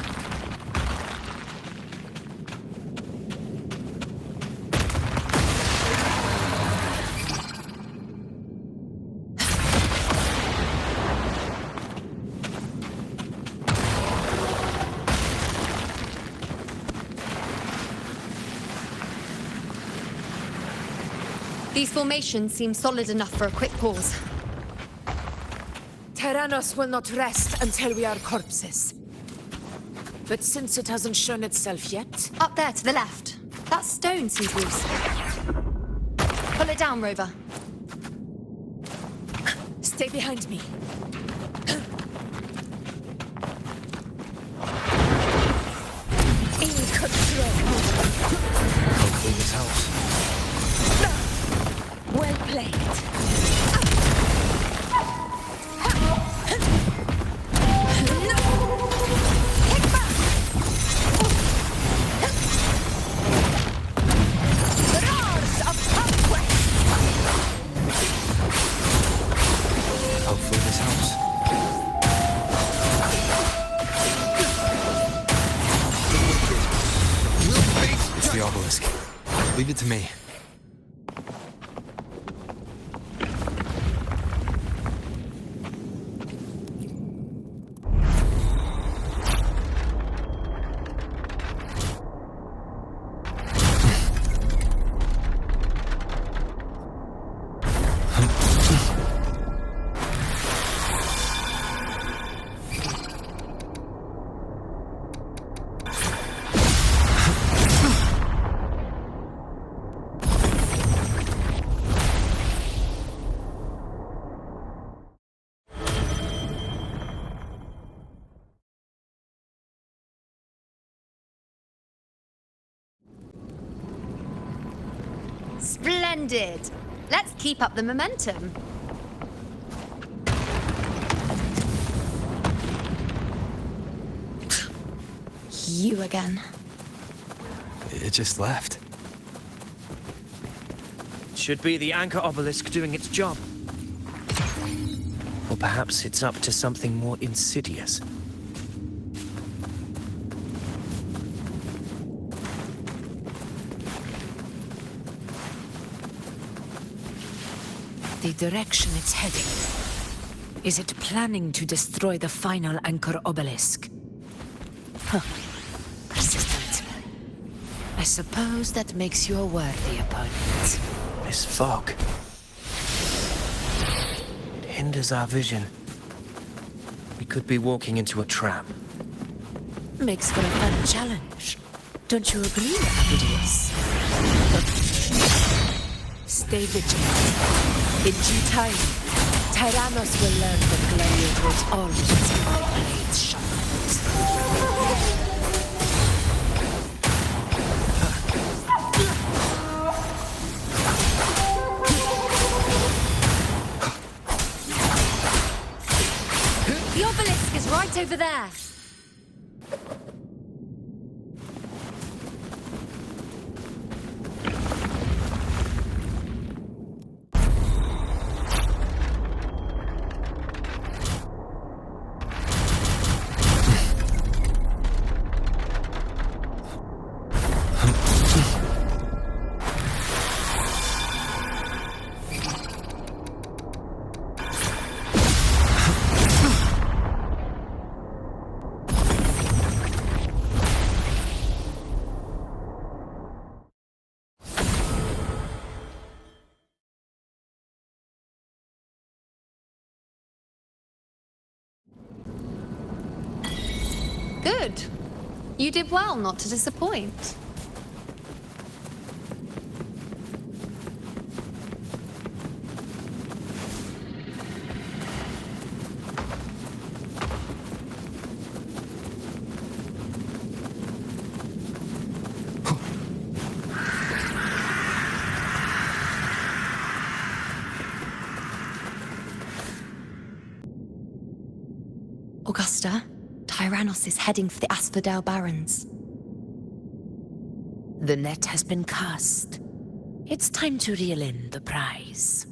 These formations seem solid enough for a quick pause. Tyrannos will not rest until we are corpses. But since it hasn't shown itself yet... Up there to the left. That stone seems loose. Pull it down, Rover. Stay behind me. In control. Hopefully this helps. Well played. Hopefully this helps. It's the obelisk. Leave it to me. Splendid! Let's keep up the momentum. You again. It just left. Should be the anchor obelisk doing its job. Or perhaps it's up to something more insidious. The direction it's heading. Is it planning to destroy the final anchor obelisk? Huh. Persistent. I suppose that makes you a worthy opponent. This fog. It hinders our vision. We could be walking into a trap. Makes for a fun challenge. Don't you agree, Abidius? Stay vigilant. In due time, Tyrannos will learn that gladiators always have their blades sharpened. The obelisk is right over there. Good. You did well not to disappoint. Augusta, Tyrannos is heading for the Asphodel Barrens. The net has been cast. It's time to reel in the prize.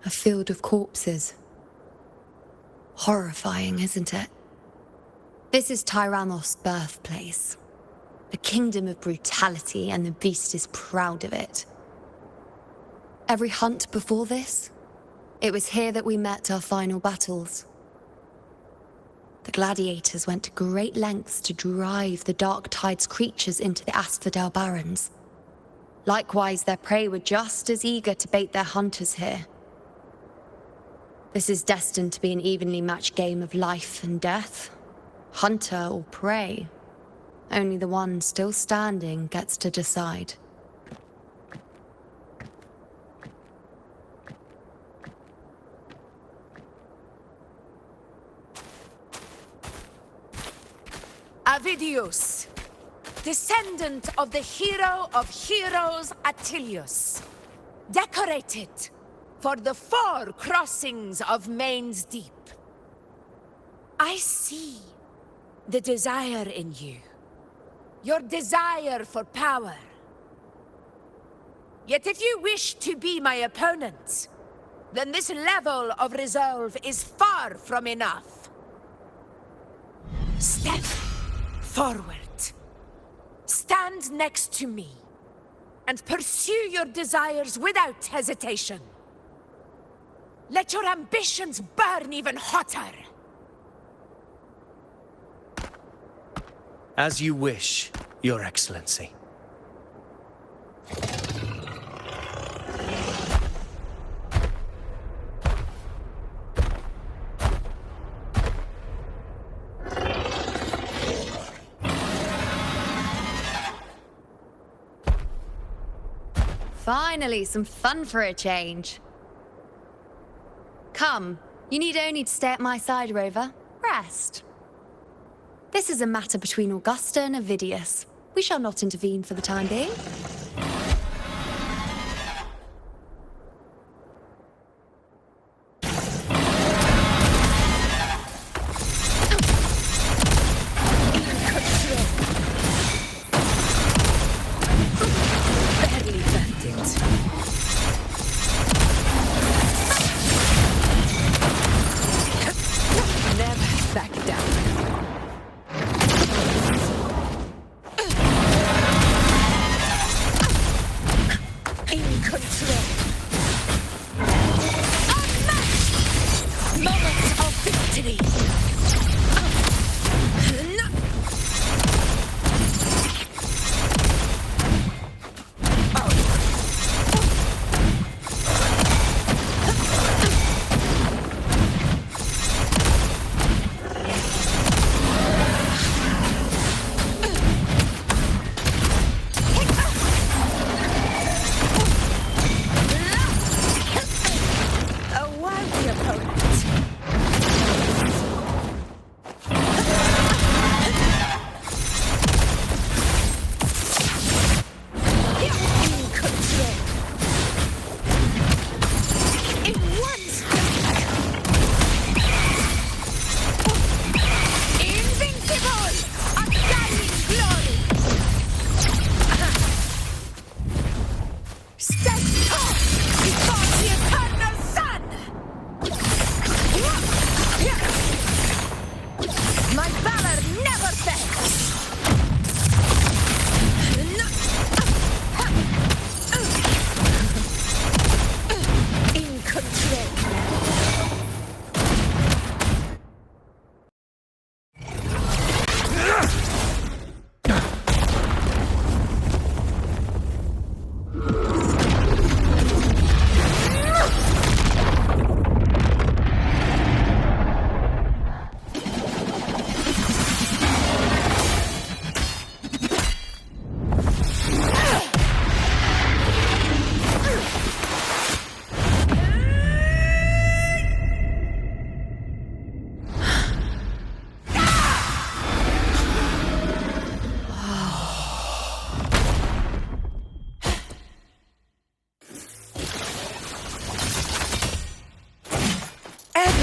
A field of corpses. Horrifying, isn't it? This is Tyrannos' birthplace. A kingdom of brutality, and the beast is proud of it. Every hunt before this, it was here that we met our final battles. The gladiators went to great lengths to drive the Dark Tide's creatures into the Asphodel Barrens. Likewise, their prey were just as eager to bait their hunters here. This is destined to be an evenly matched game of life and death. Hunter or prey. Only the one still standing gets to decide. Avidius, descendant of the hero of heroes Attilius, decorated for the 4 crossings of Main's Deep. I see the desire in you, your desire for power. Yet if you wish to be my opponent, then this level of resolve is far from enough. Step forward. Stand next to me, and pursue your desires without hesitation. Let your ambitions burn even hotter. As you wish, Your Excellency. Finally, some fun for a change. Come, you need only to stay at my side, Rover. Rest. This is a matter between Augusta and Avidius. We shall not intervene for the time being.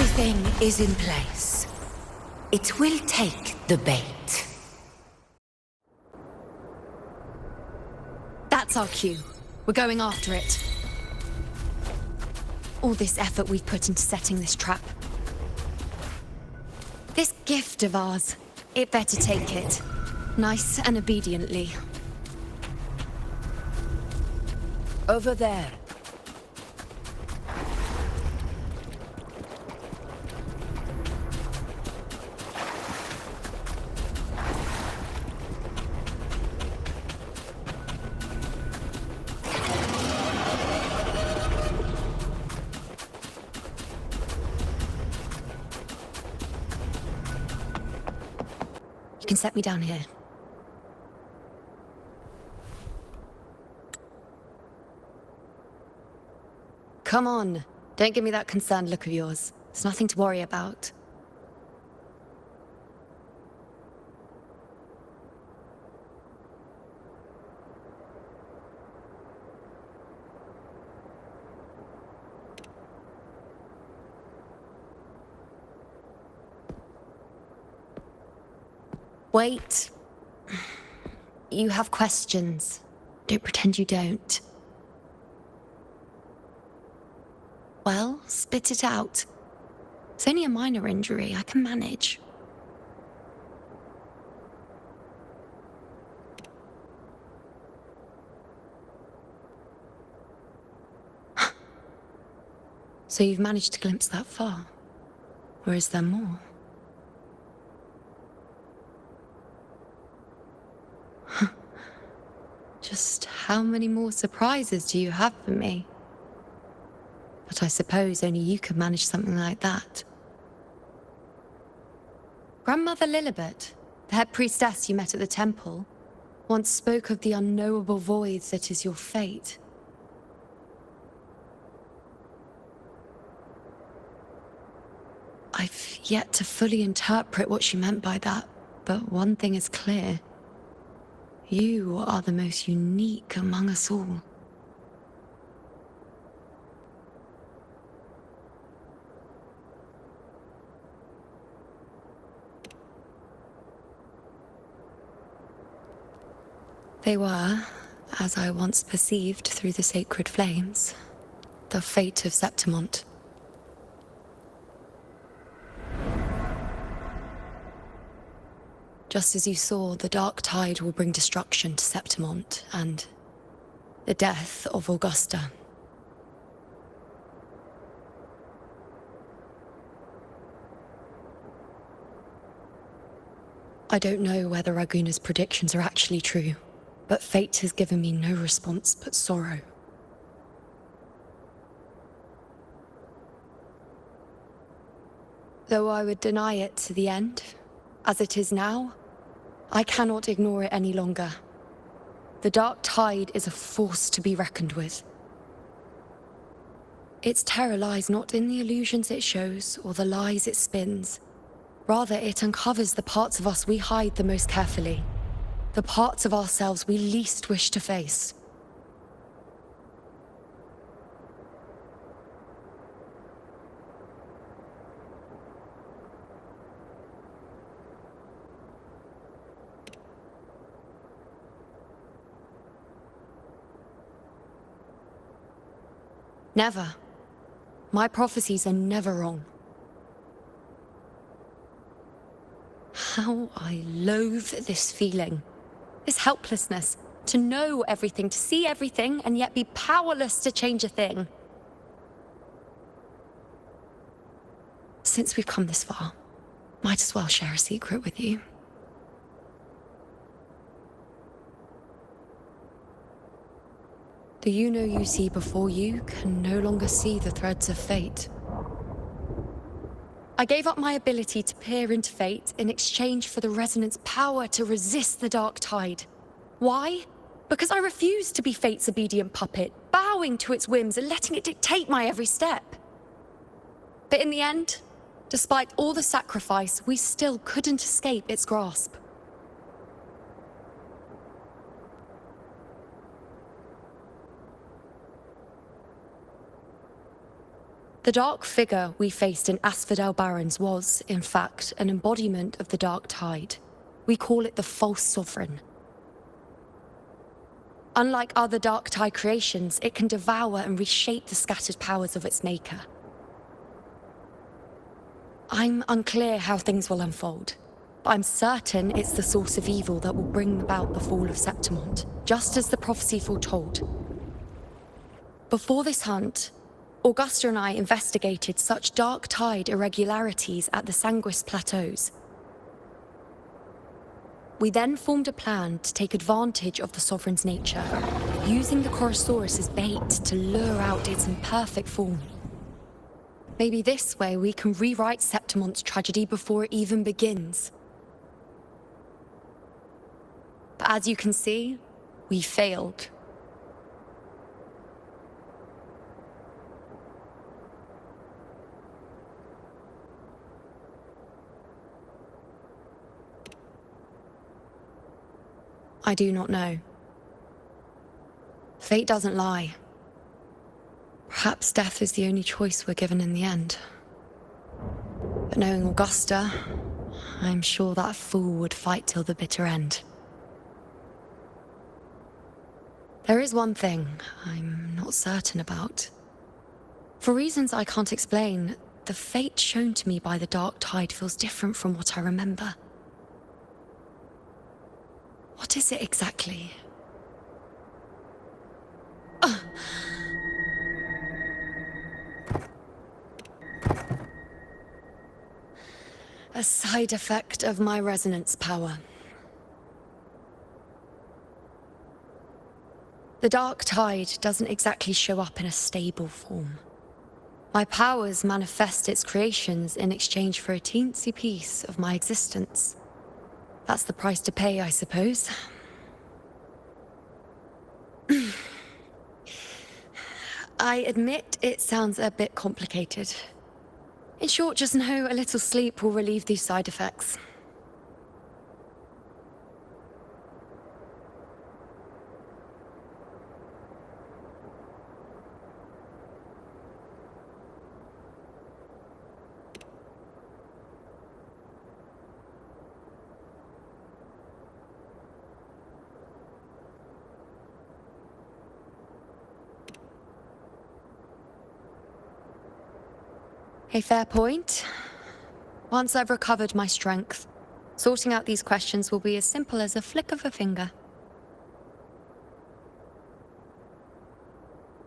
Everything is in place. It will take the bait. That's our cue. We're going after it. All this effort we've put into setting this trap. This gift of ours, it better take it. Nice and obediently. Over there. You can set me down here. Come on. Don't give me that concerned look of yours. It's nothing to worry about. Wait. You have questions. Don't pretend you don't. Well, spit it out. It's only a minor injury. I can manage. So you've managed to glimpse that far? Or is there more? Just how many more surprises do you have for me? But I suppose only you could manage something like that. Grandmother Lilibet, the head priestess you met at the temple, once spoke of the unknowable void that is your fate. I've yet to fully interpret what she meant by that, but one thing is clear. You are the most unique among us all. They were, as I once perceived through the sacred flames, the fate of Septimont. Just as you saw, the dark tide will bring destruction to Septimont and the death of Augusta. I don't know whether Raguna's predictions are actually true, but fate has given me no response but sorrow. Though I would deny it to the end, as it is now, I cannot ignore it any longer. The dark tide is a force to be reckoned with. Its terror lies not in the illusions it shows or the lies it spins. Rather, it uncovers the parts of us we hide the most carefully. The parts of ourselves we least wish to face. Never. My prophecies are never wrong. How I loathe this feeling. This helplessness. To know everything, to see everything, and yet be powerless to change a thing. Since we've come this far, might as well share a secret with you. The you see before you can no longer see the threads of fate. I gave up my ability to peer into fate in exchange for the resonance power to resist the dark tide. Why? Because I refused to be fate's obedient puppet, bowing to its whims and letting it dictate my every step. But in the end, despite all the sacrifice, we still couldn't escape its grasp. The dark figure we faced in Asphodel Barrens was, in fact, an embodiment of the Dark Tide. We call it the False Sovereign. Unlike other Dark Tide creations, it can devour and reshape the scattered powers of its maker. I'm unclear how things will unfold, but I'm certain it's the source of evil that will bring about the fall of Septimont, just as the prophecy foretold. Before this hunt, Augusta and I investigated such Dark Tide irregularities at the Sanguis Plateaus. We then formed a plan to take advantage of the Sovereign's nature, using the Chorosaurus as bait to lure out its imperfect form. Maybe this way we can rewrite Septimont's tragedy before it even begins. But as you can see, we failed. I do not know. Fate doesn't lie. Perhaps death is the only choice we're given in the end. But knowing Augusta, I'm sure that fool would fight till the bitter end. There is one thing I'm not certain about. For reasons I can't explain, the fate shown to me by the Dark Tide feels different from what I remember. What is it exactly? A side effect of my resonance power. The Dark Tide doesn't exactly show up in a stable form. My powers manifest its creations in exchange for a teensy piece of my existence. That's the price to pay, I suppose. I admit it sounds a bit complicated. In short, just know a little sleep will relieve these side effects. A fair point. Once I've recovered my strength, sorting out these questions will be as simple as a flick of a finger.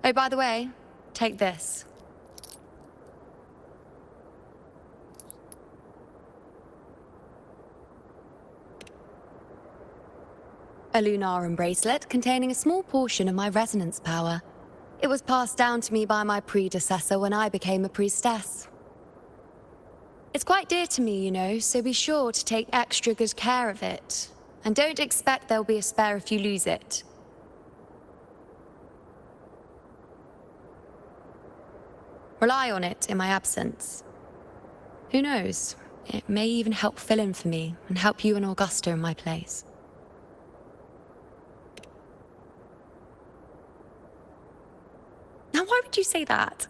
Oh, by the way, take this. A Lunarum bracelet containing a small portion of my resonance power. It was passed down to me by my predecessor when I became a priestess. It's quite dear to me, you know, so be sure to take extra good care of it. And don't expect there'll be a spare if you lose it. Rely on it in my absence. Who knows? It may even help fill in for me and help you and Augusta in my place. Now, why would you say that?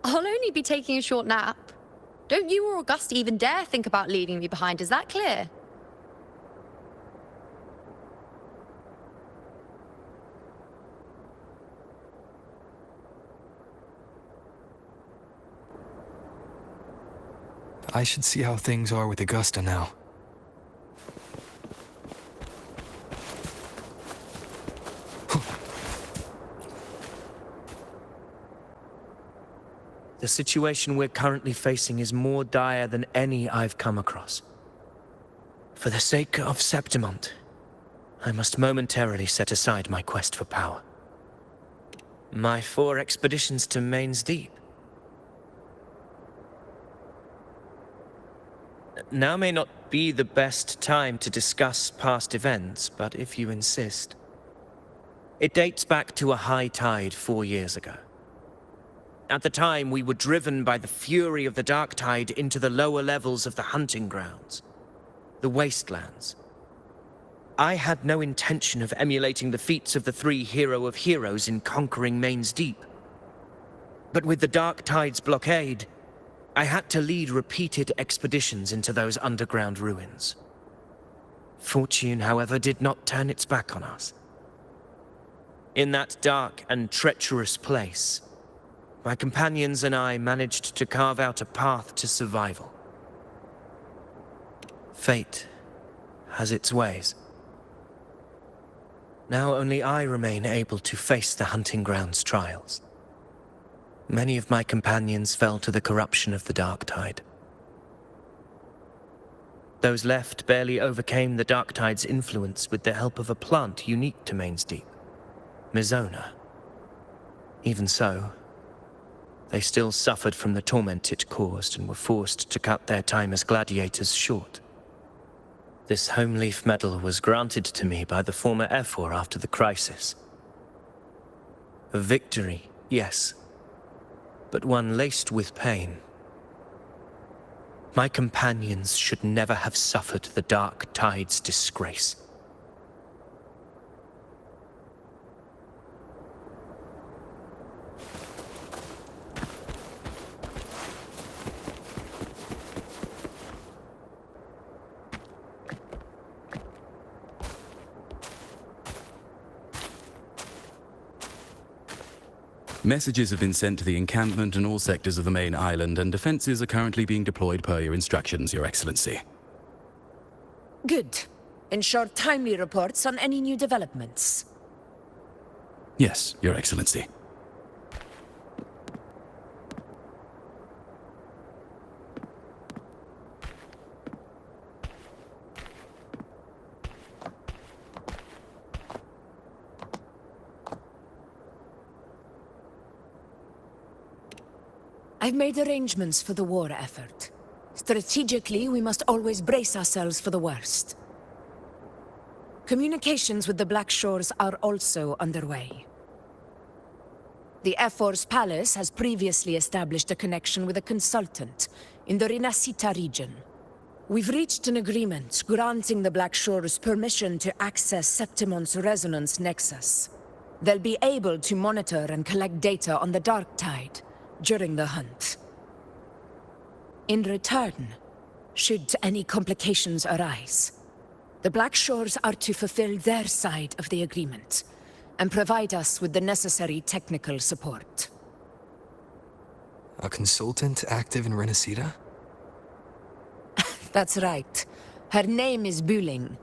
I'll only be taking a short nap. Don't you or Augusta even dare think about leaving me behind, is that clear? I should see how things are with Augusta now. The situation we're currently facing is more dire than any I've come across. For the sake of Septimont, I must momentarily set aside my quest for power. My 4 expeditions to Main's Deep. Now may not be the best time to discuss past events, but if you insist. It dates back to a high tide 4 years ago. At the time, we were driven by the fury of the Dark Tide into the lower levels of the hunting grounds, the wastelands. I had no intention of emulating the feats of the 3 hero of heroes in conquering Main's Deep. But with the Dark Tide's blockade, I had to lead repeated expeditions into those underground ruins. Fortune, however, did not turn its back on us. In that dark and treacherous place, my companions and I managed to carve out a path to survival. Fate has its ways. Now only I remain able to face the hunting ground's trials. Many of my companions fell to the corruption of the Dark Tide. Those left barely overcame the Dark Tide's influence with the help of a plant unique to Main's Deep, Mizona. Even so, they still suffered from the torment it caused and were forced to cut their time as gladiators short. This home leaf medal was granted to me by the former Ephor after the crisis. A victory, yes, but one laced with pain. My companions should never have suffered the Dark Tide's disgrace. Messages have been sent to the encampment and all sectors of the main island, and defenses are currently being deployed per your instructions, Your Excellency. Good. Ensure timely reports on any new developments. Yes, Your Excellency. I've made arrangements for the war effort. Strategically, we must always brace ourselves for the worst. Communications with the Black Shores are also underway. The Ephor's palace has previously established a connection with a consultant in the Rinascita region. We've reached an agreement granting the Black Shores permission to access Septimon's resonance nexus. They'll be able to monitor and collect data on the Dark Tide during the hunt. In return, should any complications arise, the Black Shores are to fulfill their side of the agreement and provide us with the necessary technical support. A consultant active in Rinascita? That's right. Her name is Buling.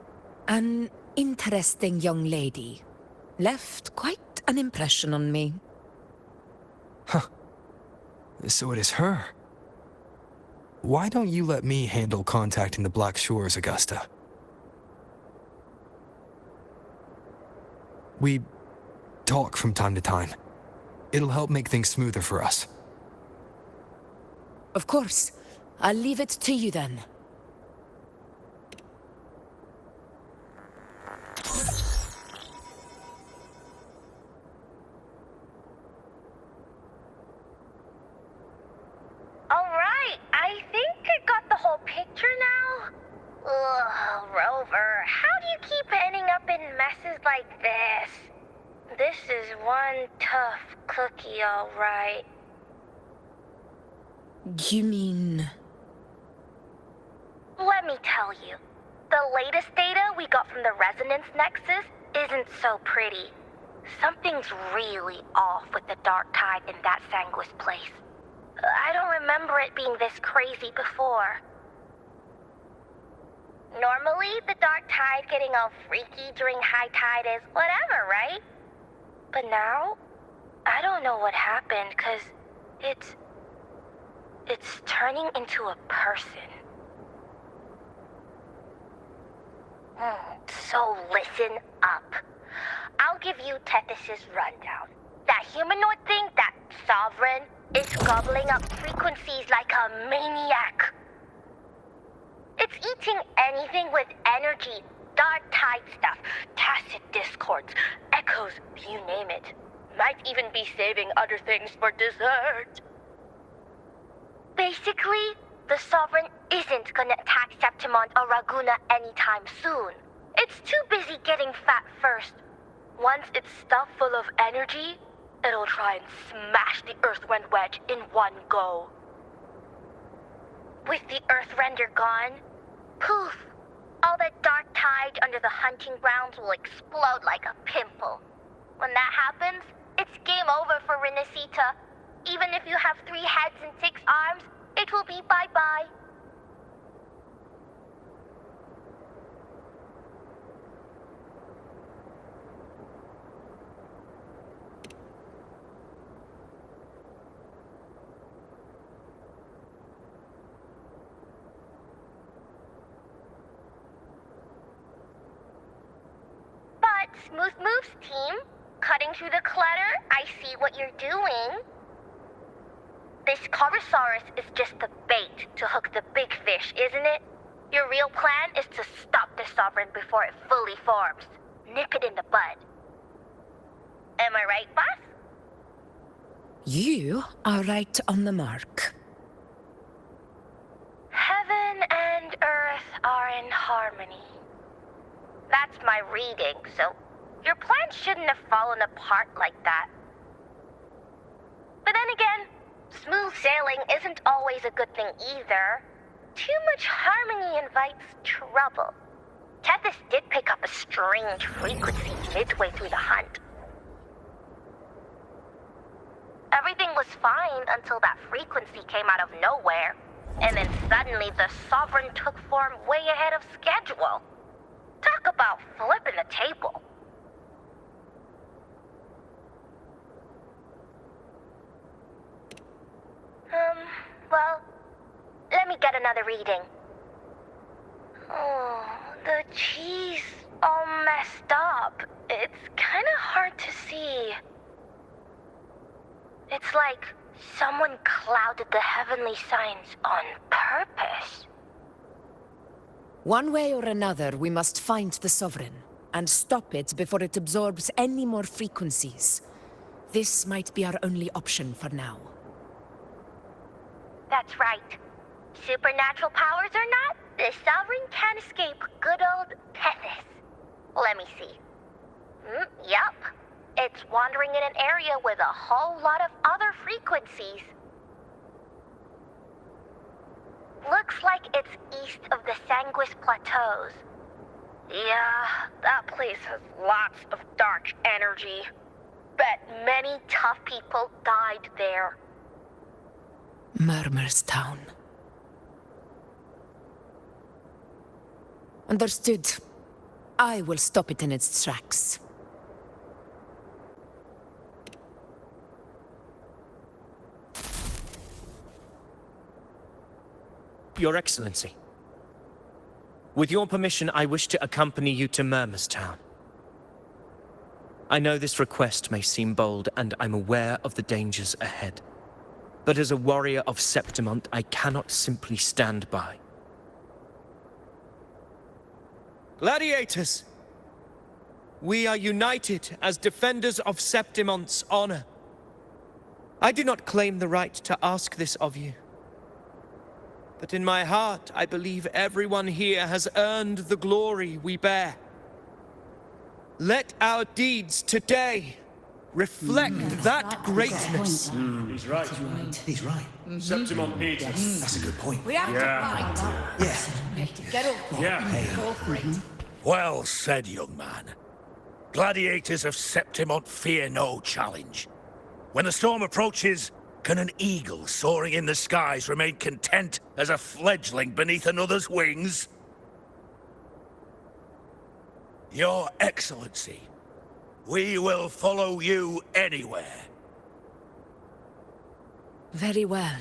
An interesting young lady. Left quite an impression on me. Huh. So it is her. Why don't you let me handle contacting the Black Shores, Augusta? We talk from time to time. It'll help make things smoother for us. Of course. I'll leave it to you then. All right. You mean... Let me tell you. The latest data we got from the resonance nexus isn't so pretty. Something's really off with the Dark Tide in that Sanguis place. I don't remember it being this crazy before. Normally, the Dark Tide getting all freaky during high tide is whatever, right? But now, I don't know what happened, 'cause it's turning into a person. So listen up. I'll give you Tethys' rundown. That humanoid thing, that Sovereign, is gobbling up frequencies like a maniac. It's eating anything with energy, Dark Tide stuff, tacit discords, echoes, you name it. Might even be saving other things for dessert. Basically, the Sovereign isn't gonna attack Septimon or Raguna anytime soon. It's too busy getting fat first. Once it's stuffed full of energy, it'll try and smash the Earthrend wedge in one go. With the Earthrender gone, poof, all that dark tide under the hunting grounds will explode like a pimple. When that happens, it's game over for Renacita. Even if you have 3 heads and 6 arms, it will be bye-bye. Smooth moves, team. Cutting through the clutter, I see what you're doing. This Corosaurus is just the bait to hook the big fish, isn't it? Your real plan is to stop the Sovereign before it fully forms. Nip it in the bud. Am I right, boss? You are right on the mark. Heaven and Earth are in harmony. That's my reading, so your plan shouldn't have fallen apart like that. But then again, smooth sailing isn't always a good thing either. Too much harmony invites trouble. Tethys did pick up a strange frequency midway through the hunt. Everything was fine until that frequency came out of nowhere, and then suddenly the Sovereign took form way ahead of schedule. Talk about flipping the table. Well, let me get another reading. Oh, the cheese all messed up. It's kind of hard to see. It's like someone clouded the heavenly signs on purpose. One way or another, we must find the Sovereign and stop it before it absorbs any more frequencies. This might be our only option for now. That's right. Supernatural powers or not, the Sovereign can't escape good old Tethys. Let me see. Yup. It's wandering in an area with a whole lot of other frequencies. Looks like it's east of the Sanguis Plateaus. Yeah, that place has lots of dark energy. Bet many tough people died there. Murmur's Town. Understood. I will stop it in its tracks. Your Excellency. With your permission, I wish to accompany you to Murmur's Town. I know this request may seem bold, and I'm aware of the dangers ahead. But as a warrior of Septimont, I cannot simply stand by. Gladiators! We are united as defenders of Septimont's honor. I do not claim the right to ask this of you. But in my heart, I believe everyone here has earned the glory we bear. Let our deeds today reflect that greatness. He's right. He's right. Septimont needs us. That's a good point. We have to fight. Yeah. Get up. Yeah. Go for it. Well said, young man. Gladiators of Septimont fear no challenge. When the storm approaches, can an eagle soaring in the skies remain content as a fledgling beneath another's wings? Your Excellency, we will follow you anywhere. Very well.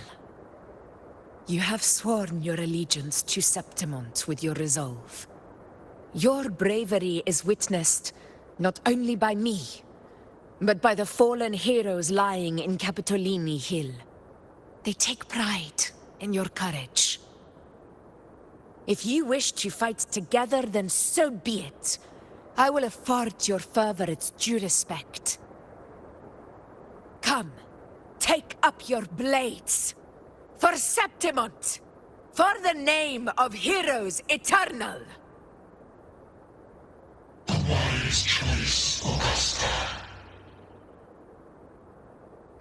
You have sworn your allegiance to Septimont with your resolve. Your bravery is witnessed not only by me, but by the fallen heroes lying in Capitolini Hill. They take pride in your courage. If you wish to fight together, then so be it. I will afford your fervor its due respect. Come, take up your blades. For Septimont! For the name of heroes eternal! A wise choice, Augusta.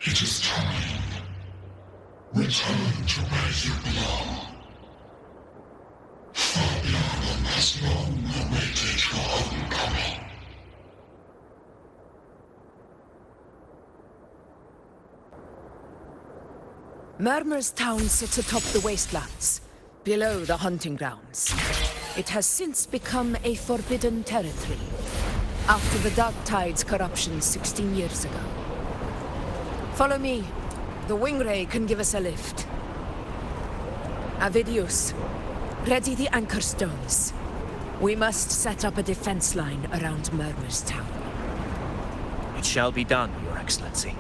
It is time. Return to where you belong. Fabian has long awaited your homecoming. Murmur's town sits atop the wastelands, below the hunting grounds. It has since become a forbidden territory, after the Dark Tide's corruption 16 years ago. Follow me. The Wingray can give us a lift. Avidius, ready the anchor stones. We must set up a defense line around Murmur's town. It shall be done, Your Excellency.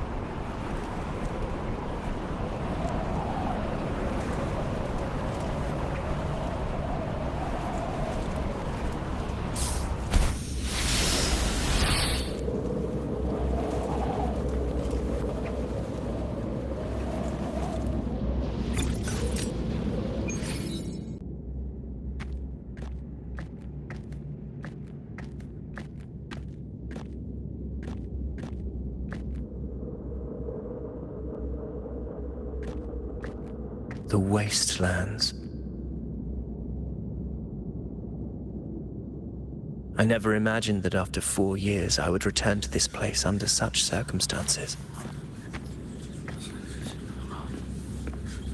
The wastelands. I never imagined that after 4 years I would return to this place under such circumstances.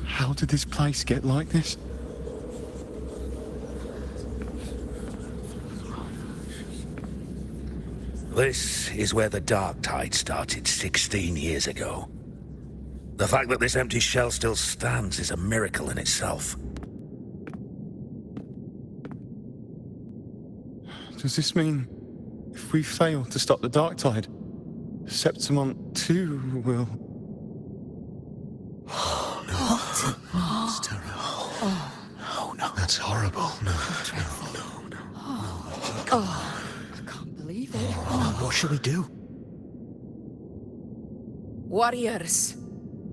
How did this place get like this? This is where the Dark Tide started 16 years ago. The fact that this empty shell still stands is a miracle in itself. Does this mean if we fail to stop the Dark Tide, Septimont too will... Oh, no. It's terrible. Oh, no. That's horrible. No. I can't believe it. What should we do? Warriors,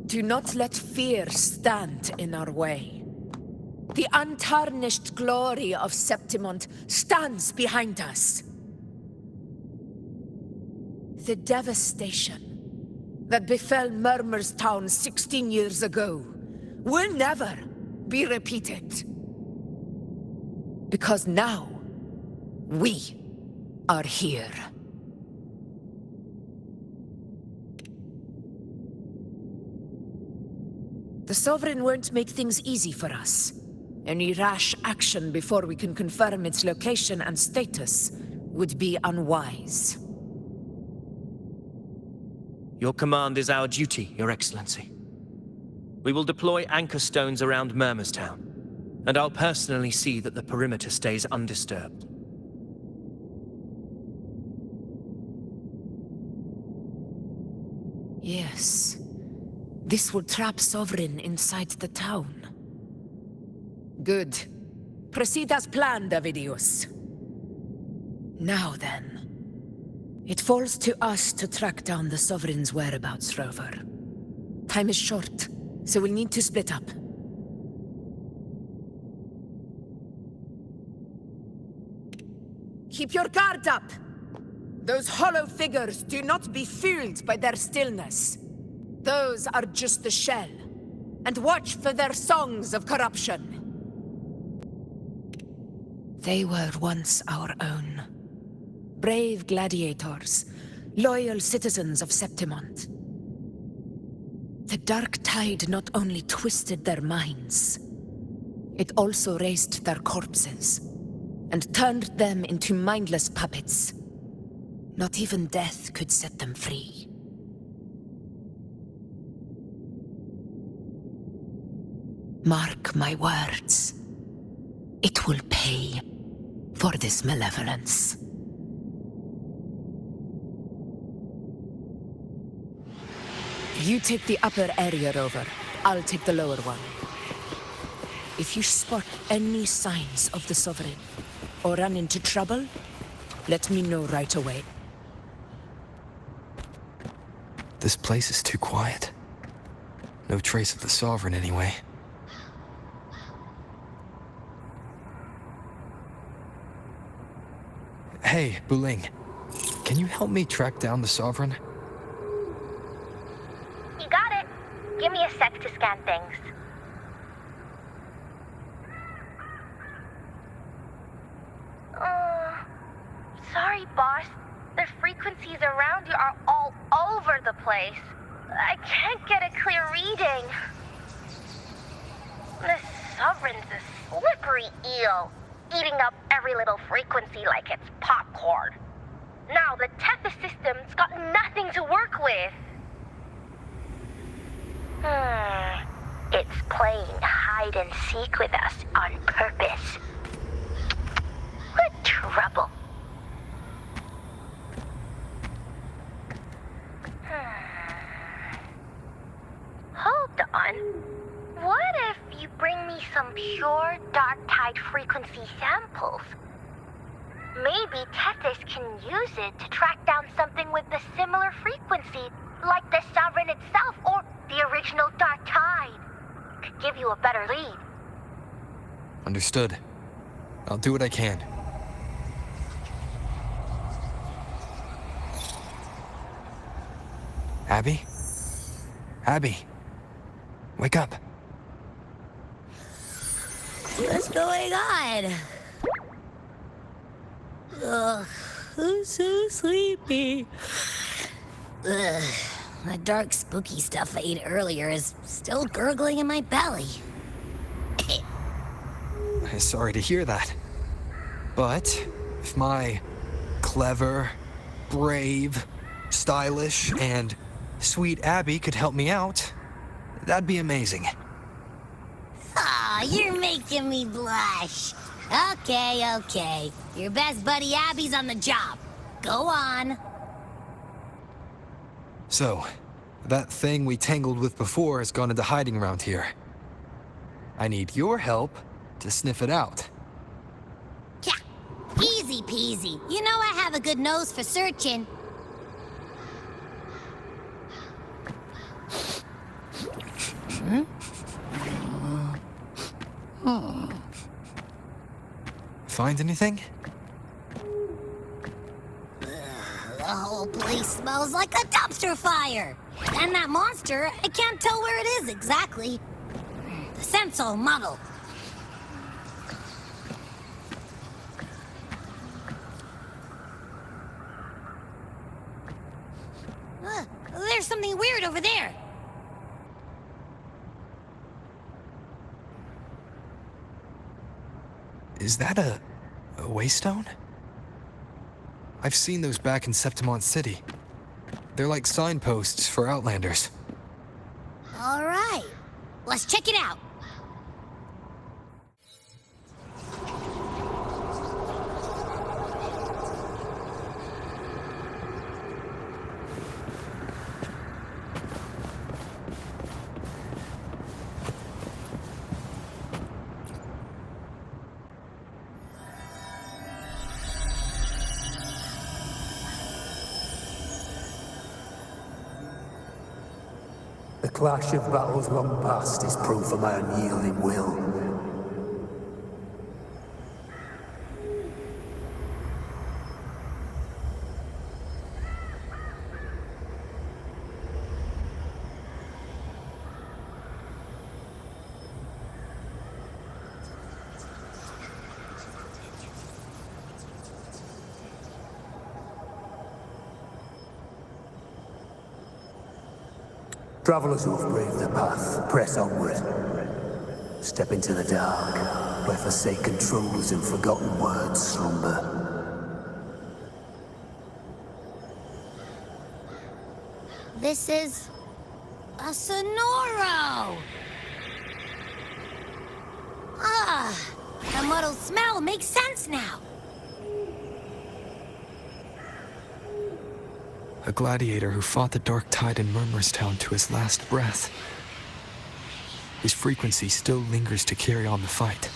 do not let fear stand in our way. The untarnished glory of Septimont stands behind us. The devastation that befell Murmur's town 16 years ago will never be repeated. Because now, we are here. The Sovereign won't make things easy for us. Any rash action before we can confirm its location and status would be unwise. Your command is our duty, Your Excellency. We will deploy anchor stones around Murmur's town, and I'll personally see that the perimeter stays undisturbed. Yes. This will trap Sovereign inside the town. Good. Proceed as planned, Avidius. Now then. It falls to us to track down the Sovereign's whereabouts, Rover. Time is short, so we'll need to split up. Keep your guard up! Those hollow figures do not be fooled by their stillness. Those are just the shell. And watch for their songs of corruption. They were once our own. Brave gladiators, loyal citizens of Septimont. The Dark Tide not only twisted their minds, it also raised their corpses, and turned them into mindless puppets. Not even death could set them free. Mark my words. It will pay for this malevolence. You take the upper area, Rover. I'll take the lower one. If you spot any signs of the Sovereign, or run into trouble, let me know right away. This place is too quiet. No trace of the Sovereign anyway. Hey, Buling. Can you help me track down the Sovereign? He Give me a sec to scan things. Sorry, boss. The frequencies around you are all over the place. I can't get a clear reading. The Sovereign's a slippery eel, eating up every little frequency like it's popcorn. Now the Tethys system's got nothing to work with. It's playing hide and seek with us on purpose. What trouble. Hold on. What if you bring me some pure dark tide frequency samples? Maybe Tethys can use it to track down something with a similar frequency, like the Sovereign itself or the original dark tide. Could give you a better lead. Understood. I'll do what I can. Abby? Abby? Wake up. What's going on? Ugh, I'm so sleepy. Ugh, that dark, spooky stuff I ate earlier is still gurgling in my belly. Sorry to hear that. But if my clever, brave, stylish, and sweet Abby could help me out, that'd be amazing. Aw, you're making me blush. Okay. Your best buddy Abby's on the job. Go on. So, that thing we tangled with before has gone into hiding around here. I need your help to sniff it out. Yeah, easy peasy. You know I have a good nose for searching. Find anything? The whole place smells like a dumpster fire. And that monster, I can't tell where it is exactly. The scent's all muddled. There's something weird over there. Is that a waystone? I've seen those back in Septimont City. They're like signposts for Outlanders. All right, let's check it out. The clash of battles long past is proof of my unyielding will. Travelers who have braved the path, press onward. Step into the dark, where forsaken truths and forgotten words slumber. This is a Sonoro! The muddled smell makes sense now. A gladiator who fought the dark tide in Murmurstown to his last breath. His frequency still lingers to carry on the fight.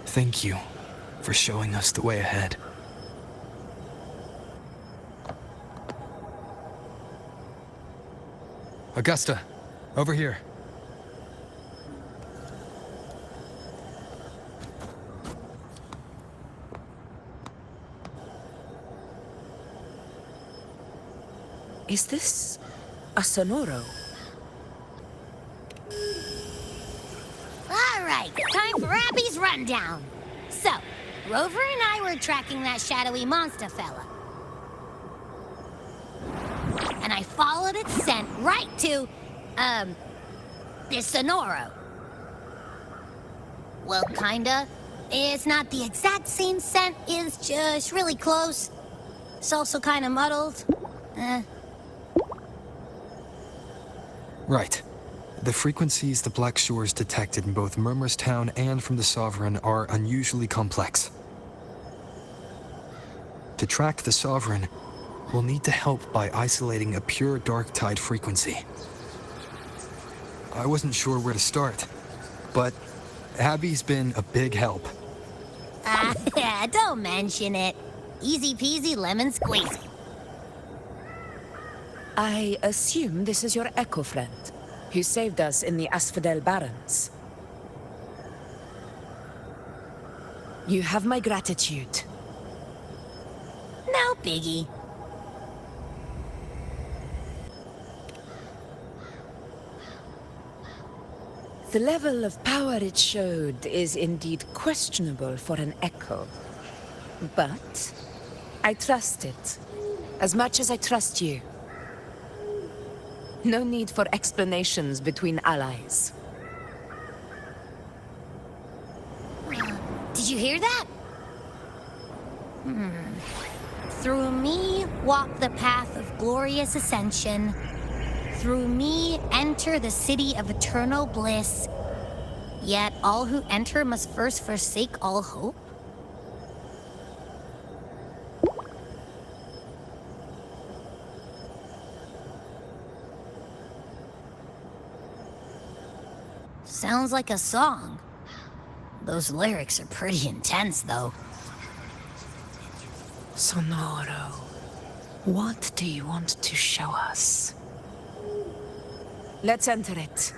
Thank you for showing us the way ahead. Augusta, over here. Is this a Sonoro. All right, time for Abby's rundown. So, Rover and I were tracking that shadowy monster fella. And I followed its scent right to, this Sonoro. Well, kinda. It's not the exact same scent, it's just really close. It's also kinda muddled. Right. The frequencies the Black Shores detected in both Murmurstown and from the Sovereign are unusually complex. To track the Sovereign, we'll need to help by isolating a pure dark tide frequency. I wasn't sure where to start, but Abby's been a big help. Don't mention it. Easy peasy lemon squeezy. I assume this is your Echo friend, who saved us in the Asphodel Barrens. You have my gratitude. No biggie. The level of power it showed is indeed questionable for an Echo. But I trust it, as much as I trust you. No need for explanations between allies. Did you hear that? Through me walk the path of glorious ascension. Through me enter the city of eternal bliss. Yet all who enter must first forsake all hope. Sounds like a song. Those lyrics are pretty intense, though. Sonoro, what do you want to show us? Let's enter it.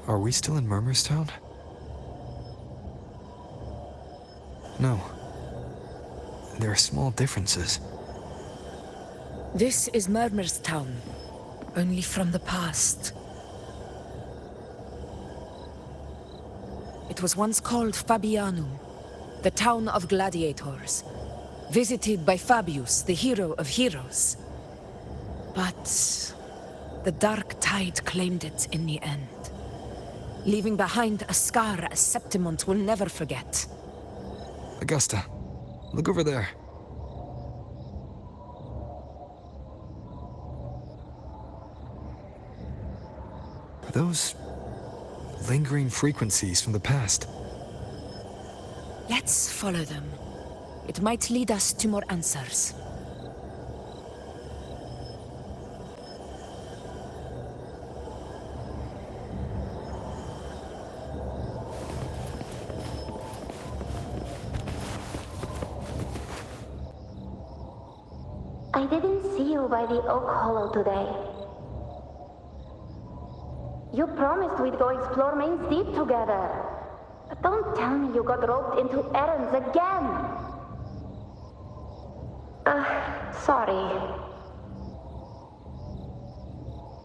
Are we still in Murmurstown? No. There are small differences. This is Murmurstown, only from the past. It was once called Fabianum, the town of gladiators, visited by Fabius, the hero of heroes. But the dark tide claimed it in the end, leaving behind a scar Septimont will never forget. Augusta, look over there. Are those lingering frequencies from the past? Let's follow them. It might lead us to more answers. I didn't see you by the Oak Hollow today. You promised we'd go explore Main's Deep together. But don't tell me you got roped into errands again. Sorry.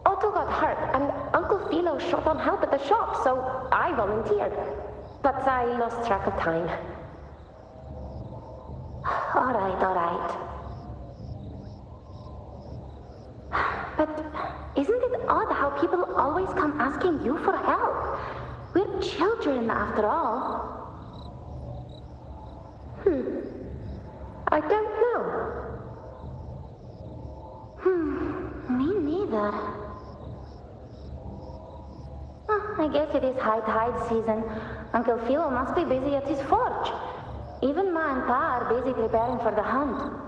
Otto got hurt, and Uncle Philo short on help at the shop, so I volunteered. But I lost track of time. All right. But isn't it odd how people always come asking you for help? We're children, after all. I don't know. Me neither. I guess it is high tide season. Uncle Philo must be busy at his forge. Even Ma and Pa are busy preparing for the hunt.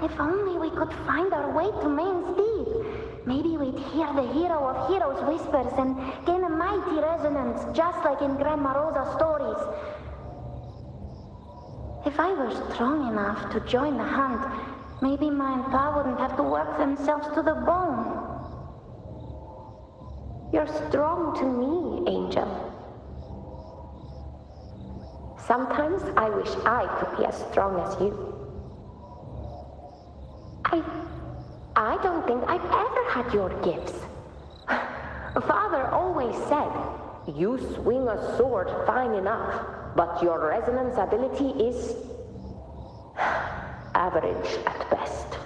If only we could find our way to Main's Deep. Maybe we'd hear the hero of heroes whispers and gain a mighty resonance, just like in Grandma Rosa's stories. If I were strong enough to join the hunt, maybe Ma and Pa wouldn't have to work themselves to the bone. You're strong to me, Angel. Sometimes I wish I could be as strong as you. I don't think I've ever had your gifts. Father always said, you swing a sword fine enough, but your resonance ability is average at best.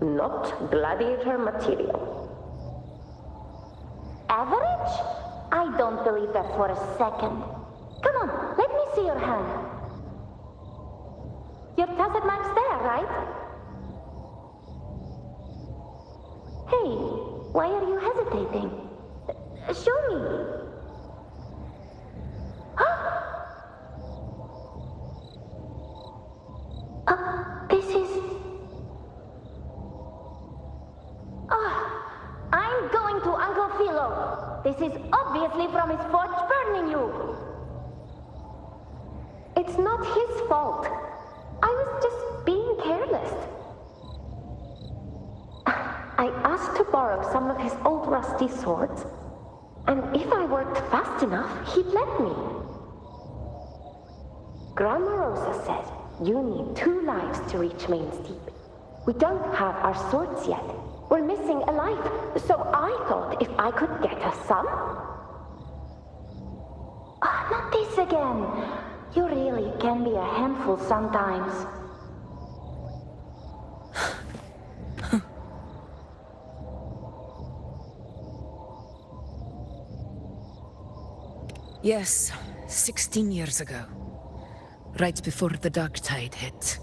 Not gladiator material. Average? I don't believe that for a second. Come on, let me see your hand. Your tacit mark's there, right? Hey, why are you hesitating? Show me. This is... I'm going to Uncle Philo. This is obviously from his forge burning you. It's not his fault. I was just being careless. I asked to borrow some of his old rusty swords, and if I worked fast enough, he'd let me. Grandma Rosa said you need 2 lives to reach Main's Deep. We don't have our swords yet. We're missing a life, so I thought if I could get us some... not this again. You really can be a handful sometimes. Yes, 16 years ago. Right before the dark tide hit.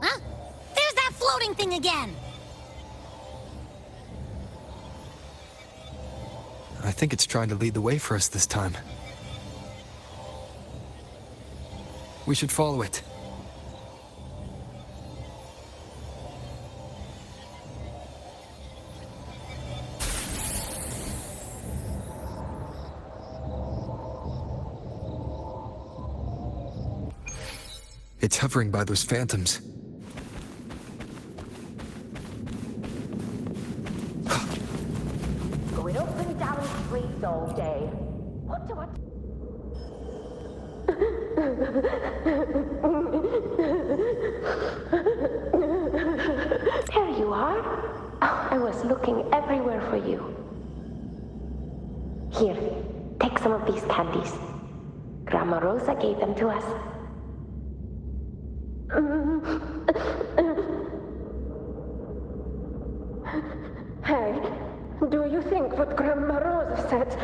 Huh? There's that floating thing again! I think it's trying to lead the way for us this time. We should follow it. It's hovering by those phantoms. Going up and down streets all day. What do I... There you are. Oh, I was looking everywhere for you. Here, take some of these candies. Grandma Rosa gave them to us. Hey, do you think what Grandma Rosa said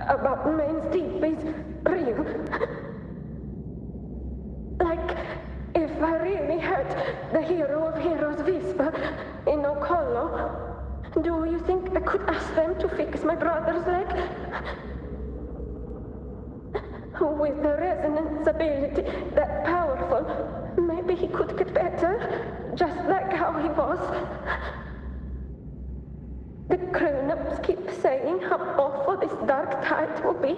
about Main's Deep is real? Like, if I really had the hero of heroes whisper in Oak Hollow, do you think I could ask them to fix my brother's leg? With the resonance ability that powerful, maybe he could get better, just like how he was. The grown-ups keep saying how awful this dark tide will be.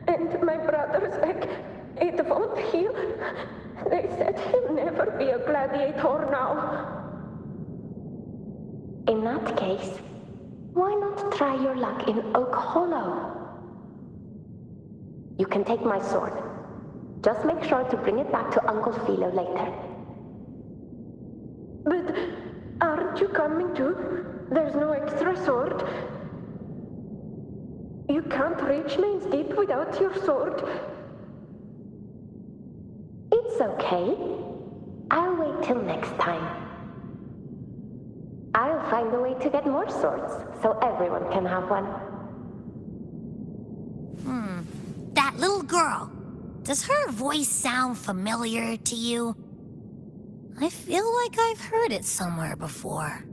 And my brother's leg, it won't heal. They said he'll never be a gladiator now. In that case, why not try your luck in Oak Hollow? You can take my sword. Just make sure to bring it back to Uncle Philo later. But aren't you coming too? There's no extra sword. You can't reach Main's Deep without your sword. It's okay. I'll wait till next time. I'll find a way to get more swords, so everyone can have one. That little girl. Does her voice sound familiar to you? I feel like I've heard it somewhere before.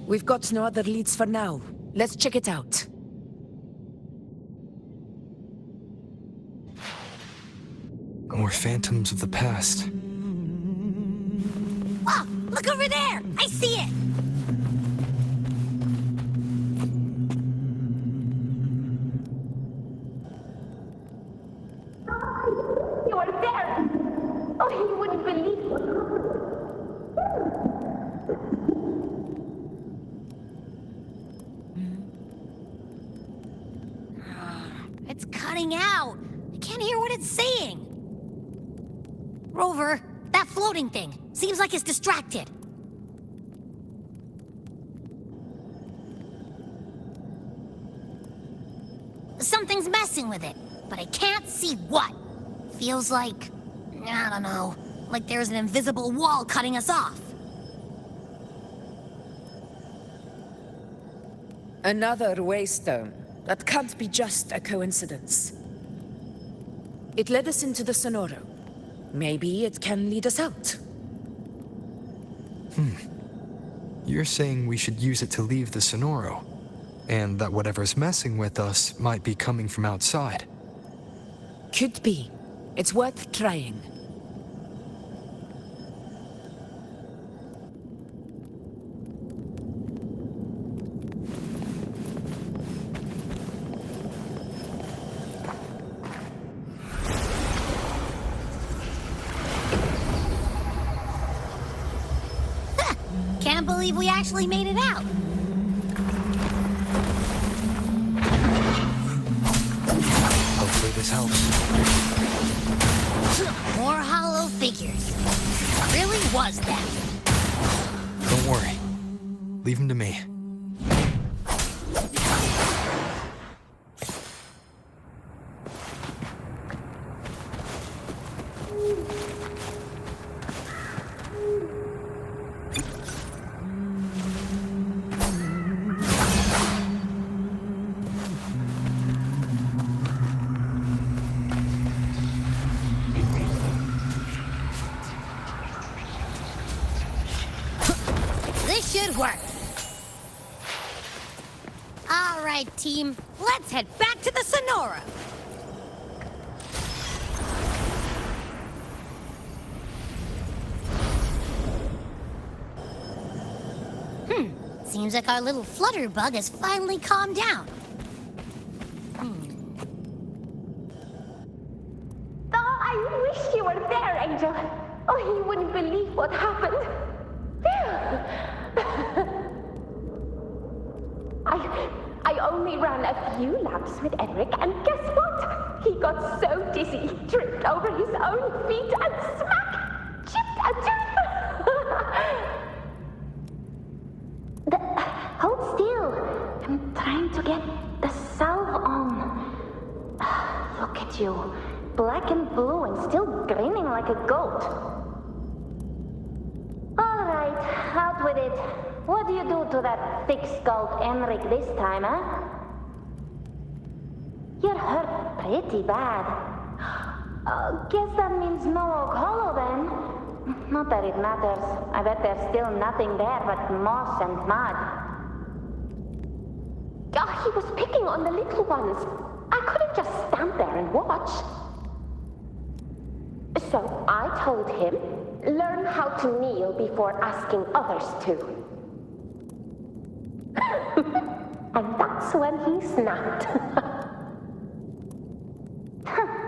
We've got no other leads for now. Let's check it out. More phantoms of the past. Oh, look over there! I see it! You are there! Oh, you wouldn't believe what happened. It's cutting out. I can't hear what it's saying. Rover, that floating thing. Seems like it's distracted. Something's messing with it, but I can't see what. Feels like, I don't know, like there's an invisible wall cutting us off. Another waystone. That can't be just a coincidence. It led us into the Sonoro. Maybe it can lead us out. You're saying we should use it to leave the Sonoro, and that whatever's messing with us might be coming from outside. Could be. It's worth trying. Can't believe we actually made it out. Hopefully this helps. More hollow figures. Really was them. Don't worry. Leave them to me. This should work. All right, team. Let's head back to the Sonora. Seems like our little flutter bug has finally calmed down. Oh, I wish you were there, Angel. Oh, you wouldn't believe what happened. I only ran a few laps with Eric, and guess what? He got so dizzy, he tripped over his own feet and smack! Chipped a tooth! Hold still. I'm trying to get the salve on. Look at you. Black and blue and still grinning like a goat. All right, out with it. What do you do to that thick-skulled Enric this time, huh? You're hurt pretty bad. Guess that means no Oak Hollow then. Not that it matters. I bet there's still nothing there but moss and mud. He was picking on the little ones. I couldn't just stand there and watch. So I told him, learn how to kneel before asking others to. And that's when he snapped.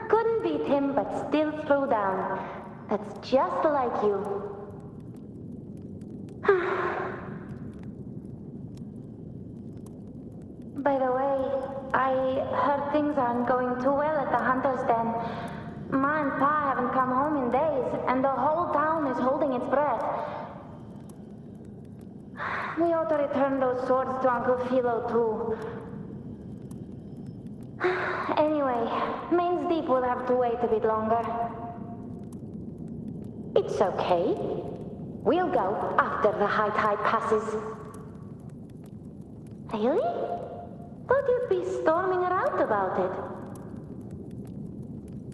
Couldn't beat him, but still threw down. That's just like you. By the way, I heard things aren't going too well at the Hunter's Den. Ma and Pa haven't come home in days, and the whole town is holding its breath. We ought to return those swords to Uncle Philo, too. Anyway, Main's Deep will have to wait a bit longer. It's okay. We'll go after the high tide passes. Really? Thought you'd be storming around about it.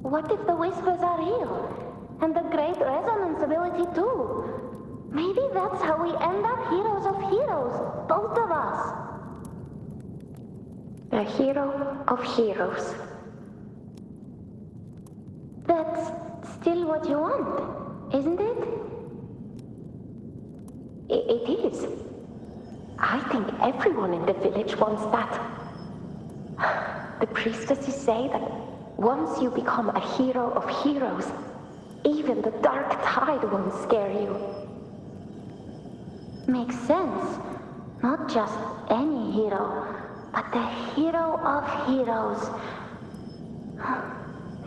What if the whispers are real? And the great resonance ability, too? Maybe that's how we end up heroes of heroes, both us. A hero of heroes. That's still what you want, isn't it? It is. I think everyone in the village wants that. The priestesses say that once you become a hero of heroes, even the dark tide won't scare you. Makes sense. Not just any hero, but the hero of heroes.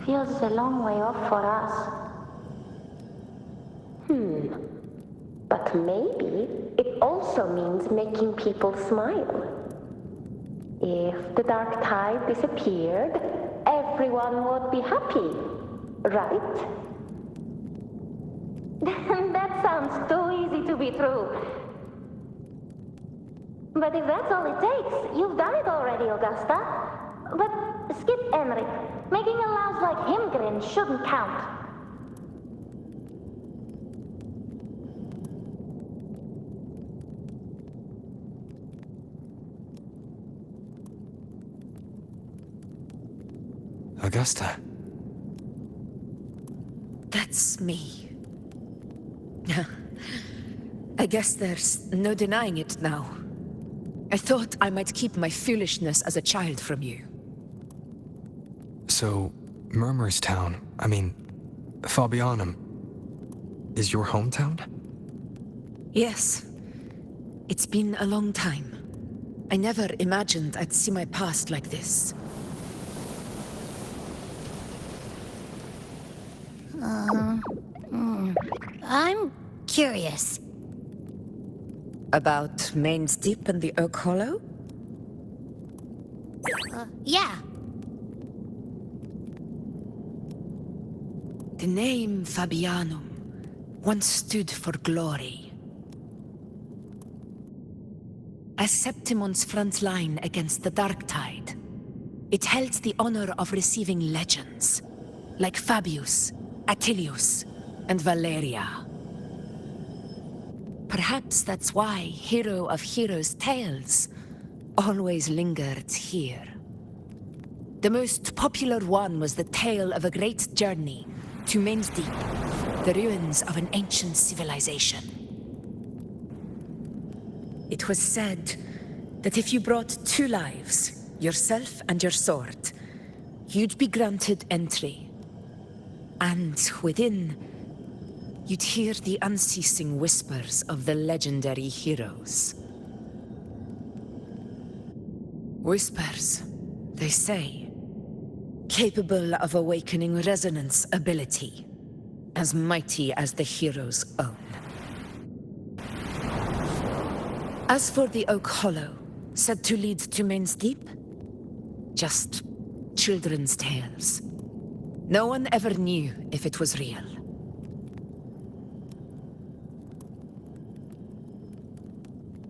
Feels a long way off for us. But maybe it also means making people smile. If the dark tide disappeared, everyone would be happy, right? That sounds too easy to be true. But if that's all it takes, you've done it already, Augusta. But skip Emmerich. Making a louse like him grin shouldn't count. Augusta. That's me. I guess there's no denying it now. I thought I might keep my foolishness as a child from you. So, Murmurstown, Fabianum, is your hometown? Yes. It's been a long time. I never imagined I'd see my past like this. I'm curious. About Main's Deep and the Oak Hollow? Yeah. The name Fabianum once stood for glory. As Septimon's front line against the Dark Tide, it held the honor of receiving legends, like Fabius, Attilius, and Valeria. Perhaps that's why Hero of Heroes' tales always lingered here. The most popular one was the tale of a great journey to Main's Deep, the ruins of an ancient civilization. It was said that if you brought 2 lives, yourself and your sword, you'd be granted entry. And within, you'd hear the unceasing whispers of the legendary heroes. Whispers, they say, capable of awakening resonance ability, as mighty as the hero's own. As for the Oak Hollow, said to lead to Main's Deep, just children's tales. No one ever knew if it was real.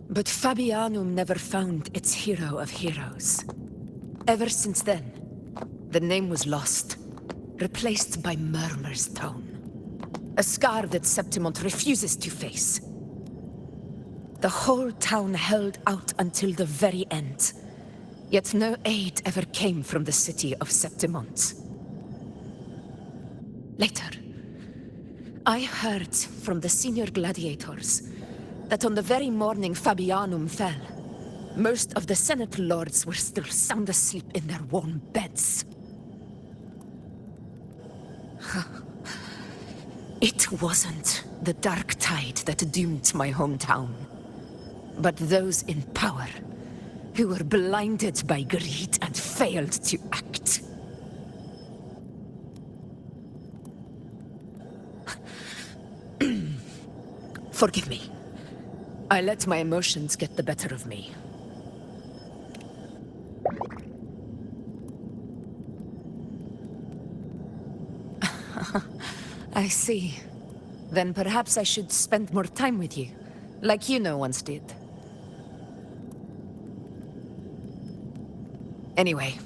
But Fabianum never found its hero of heroes. Ever since then, the name was lost, replaced by Murmur's Tone. A scar that Septimont refuses to face. The whole town held out until the very end, yet no aid ever came from the city of Septimont. Later, I heard from the senior gladiators that on the very morning Fabianum fell, most of the Senate lords were still sound asleep in their warm beds. It wasn't the Dark Tide that doomed my hometown, but those in power who were blinded by greed and failed to act. Forgive me. I let my emotions get the better of me. I see. Then perhaps I should spend more time with you, like you once did. Anyway,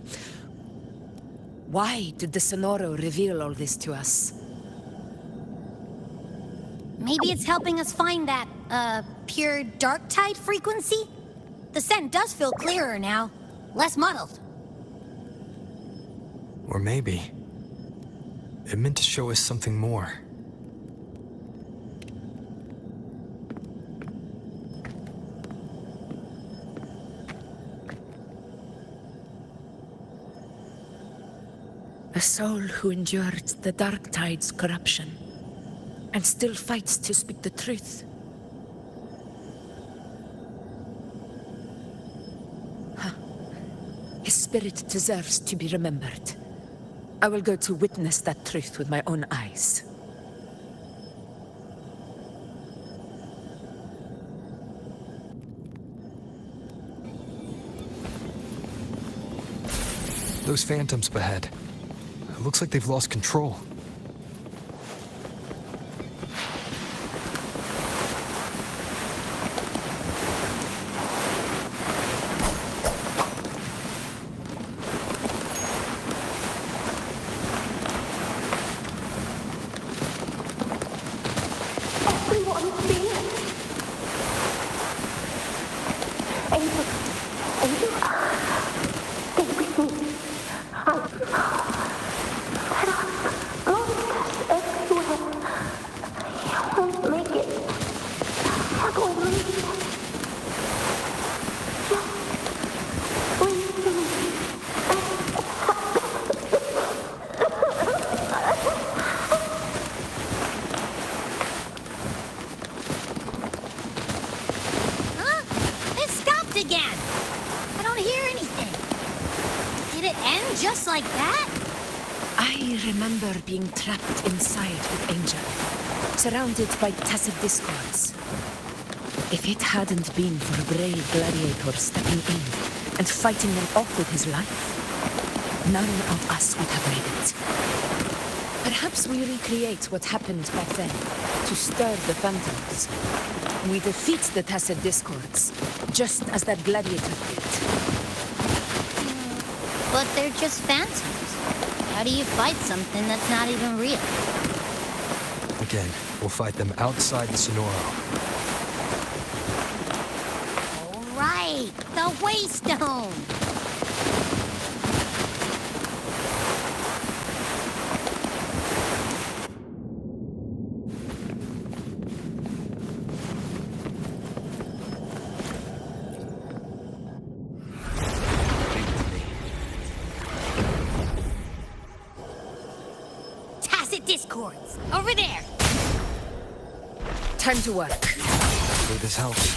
why did the Sonoro reveal all this to us? Maybe it's helping us find that, pure dark tide frequency? The scent does feel clearer now. Less muddled. Or maybe it meant to show us something more. A soul who endured the Dark Tide's corruption and still fights to speak the truth. Huh. His spirit deserves to be remembered. I will go to witness that truth with my own eyes. Those phantoms ahead. It looks like they've lost control. Everyone's here. Angel. Angel. Stay with me. Huh? It stopped again. I don't hear anything. Did it end just like that? I remember being trapped inside with Angel, surrounded by tacit discords. If it hadn't been for a brave gladiator stepping in and fighting them off with his life, none of us would have made it. Perhaps we recreate what happened back then to stir the phantoms. We defeat the tacit discords, just as that gladiator did. But they're just phantoms. How do you fight something that's not even real? Again, we'll fight them outside the Sonoro. All right, the Waystone. Tacit discords, over there. Time to work. Hopefully this helps.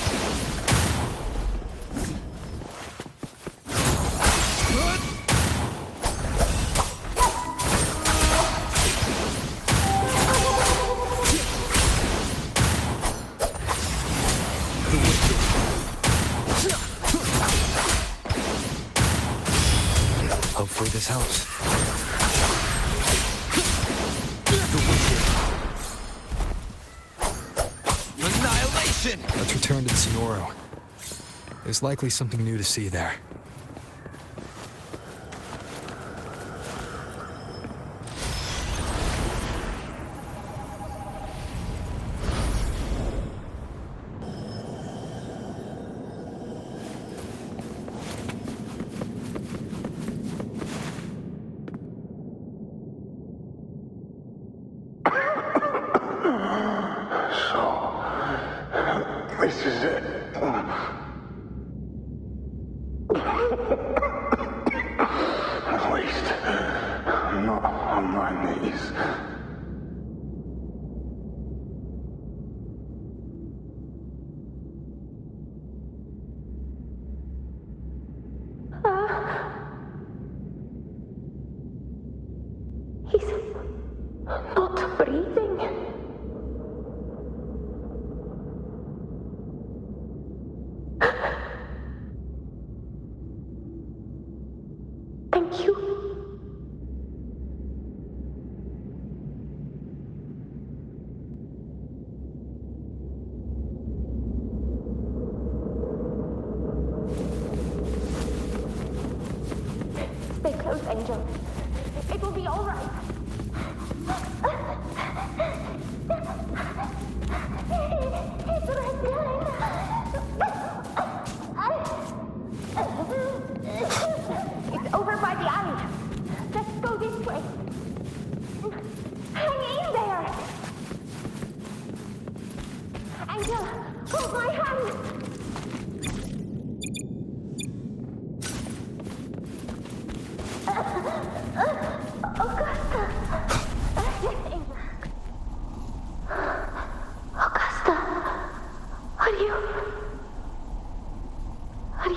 Hopefully this helps. Annihilation! Let's return to the Sonoro. There's likely something new to see there. This is it. At least, I'm not on my knees. He's not breathing. Thank you. Stay close, Angel. It will be all right. It's wrestling.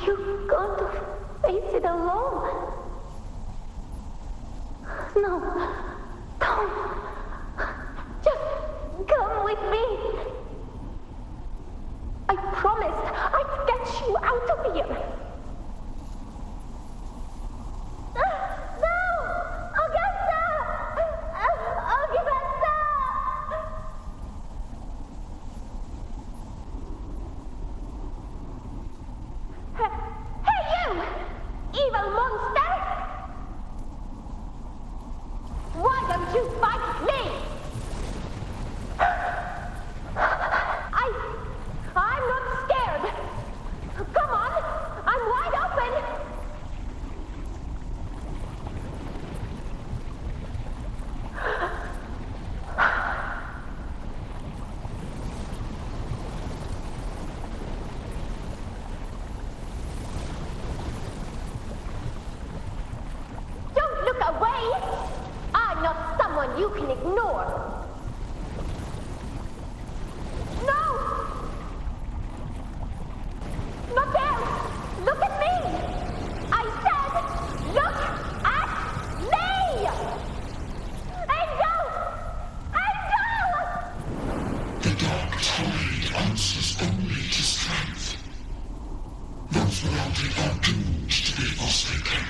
you going to face it alone? No, don't. Just come with me. I promised I'd get you out of here. No! Augusta! Augusta! Hey, you! Evil monster! Why don't you fight me? I'm not scared. Come on, I'm wide open. Don't look away. I'm not someone you can ignore. No! Not there! Look at me! I said, look at me! Angel! Angel! The dark tide answers only to strength. Those without it are doomed to be forsaken.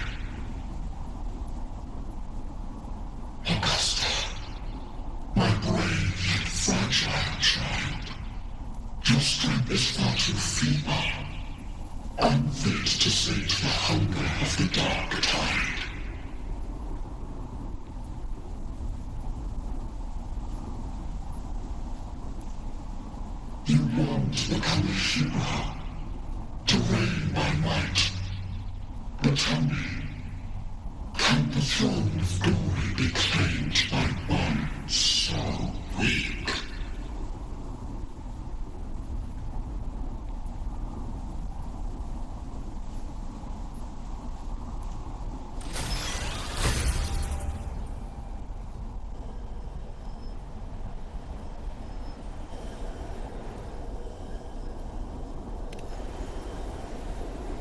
Augusta, my brave yet fragile child, your strength is far too feeble, unfit to sate the hunger of the dark tide. You want to become a hero, to reign by might. But tell me, can the throne of glory be claimed by one so weak?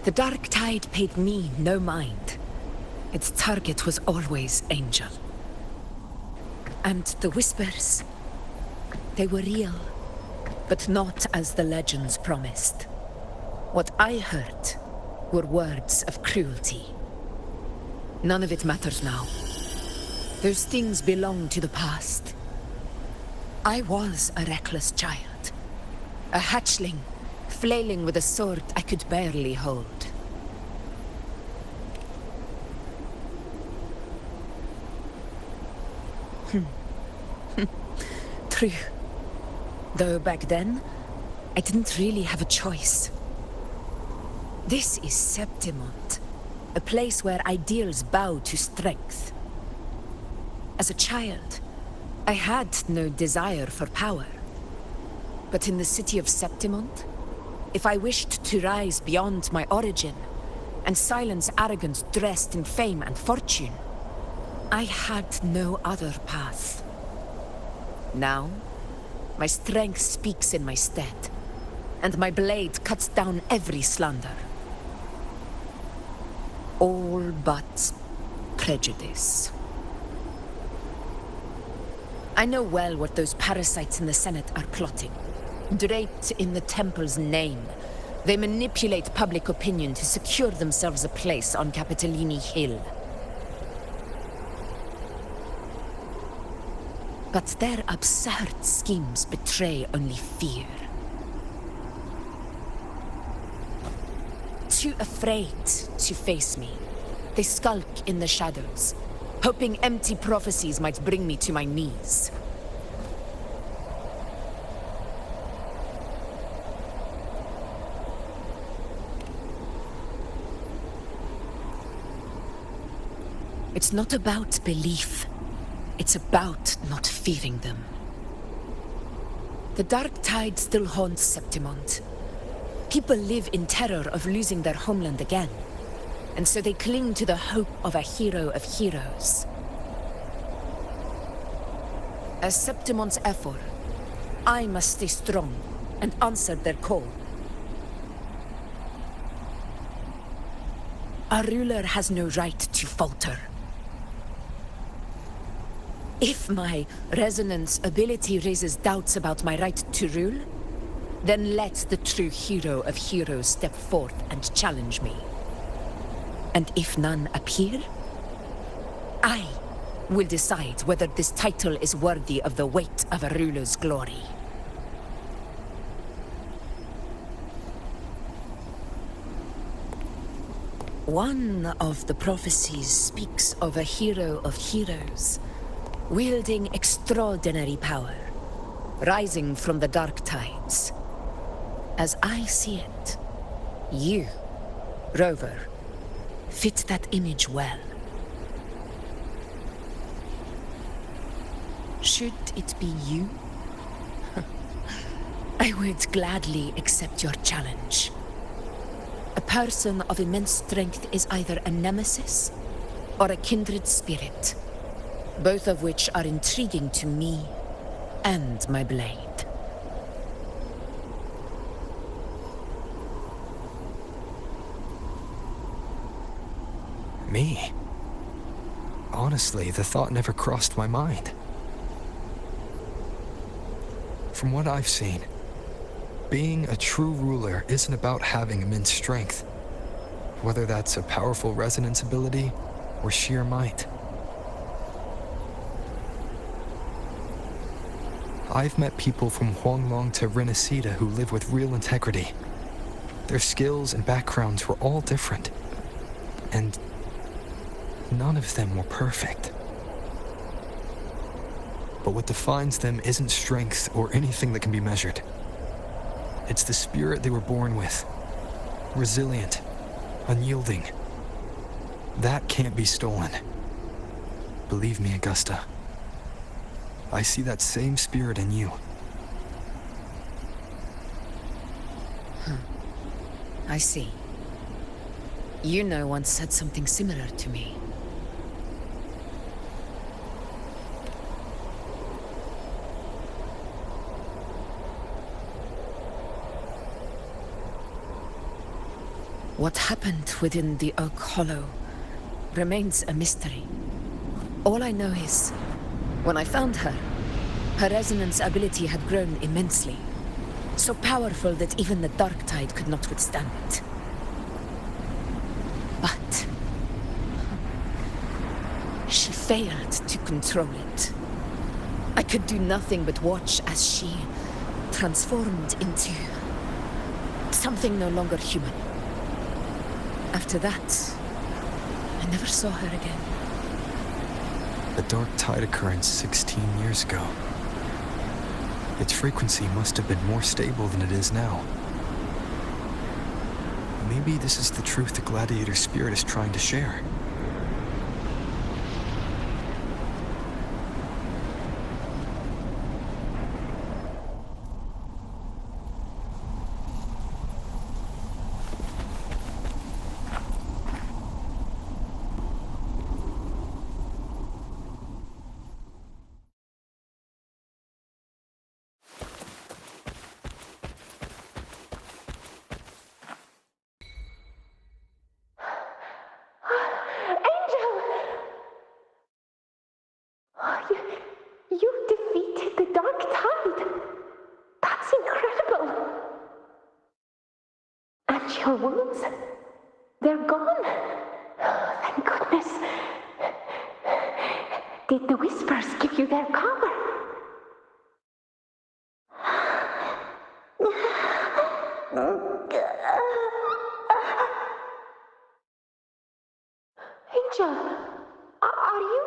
The dark tide paid me no mind. Its target was always Angel. And the whispers, they were real, but not as the legends promised. What I heard were words of cruelty. None of it matters now. Those things belong to the past. I was a reckless child, a hatchling, flailing with a sword I could barely hold. True. Though back then, I didn't really have a choice. This is Septimont, a place where ideals bow to strength. As a child, I had no desire for power. But in the city of Septimont, if I wished to rise beyond my origin and silence arrogance dressed in fame and fortune, I had no other path. Now, my strength speaks in my stead, and my blade cuts down every slander. All but prejudice. I know well what those parasites in the Senate are plotting. Draped in the Temple's name, they manipulate public opinion to secure themselves a place on Capitolini Hill. But their absurd schemes betray only fear. Too afraid to face me, they skulk in the shadows, hoping empty prophecies might bring me to my knees. It's not about belief. It's about not fearing them. The dark tide still haunts Septimont. People live in terror of losing their homeland again, and so they cling to the hope of a hero of heroes. As Septimont's effort, I must stay strong and answer their call. a ruler has no right to falter. If my resonance ability raises doubts about my right to rule, then let the true hero of heroes step forth and challenge me. And if none appear, I will decide whether this title is worthy of the weight of a ruler's glory. One of the prophecies speaks of a hero of heroes, wielding extraordinary power, rising from the dark tides. As I see it, you, Rover, fit that image well. Should it be you? I would gladly accept your challenge. A person of immense strength is either a nemesis or a kindred spirit, both of which are intriguing to me and my blade. Me? Honestly, the thought never crossed my mind. From what I've seen, being a true ruler isn't about having immense strength, whether that's a powerful resonance ability or sheer might. I've met people from Huanglong to Renacida who live with real integrity. Their skills and backgrounds were all different, and none of them were perfect. But what defines them isn't strength or anything that can be measured. It's the spirit they were born with. Resilient, unyielding. That can't be stolen. Believe me, Augusta. I see that same spirit in you. I see. You once said something similar to me. What happened within the Oak Hollow remains a mystery. All I know is, when I found her, her resonance ability had grown immensely. So powerful that even the Dark Tide could not withstand it. But she failed to control it. I could do nothing but watch as she transformed into something no longer human. After that, I never saw her again. The Dark Tide occurrence 16 years ago. Its frequency must have been more stable than it is now. Maybe this is the truth the Gladiator spirit is trying to share. You defeated the Dark Tide. That's incredible. And your wounds? They're gone. Oh, thank goodness. Did the Whispers give you their power? Angel, are you...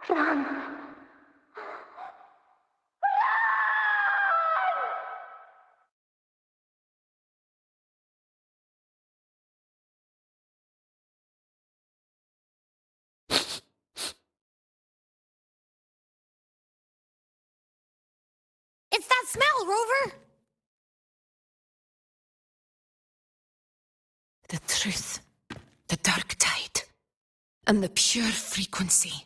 Run. It's that smell, Rover! The truth, the Dark Tide, and the pure frequency.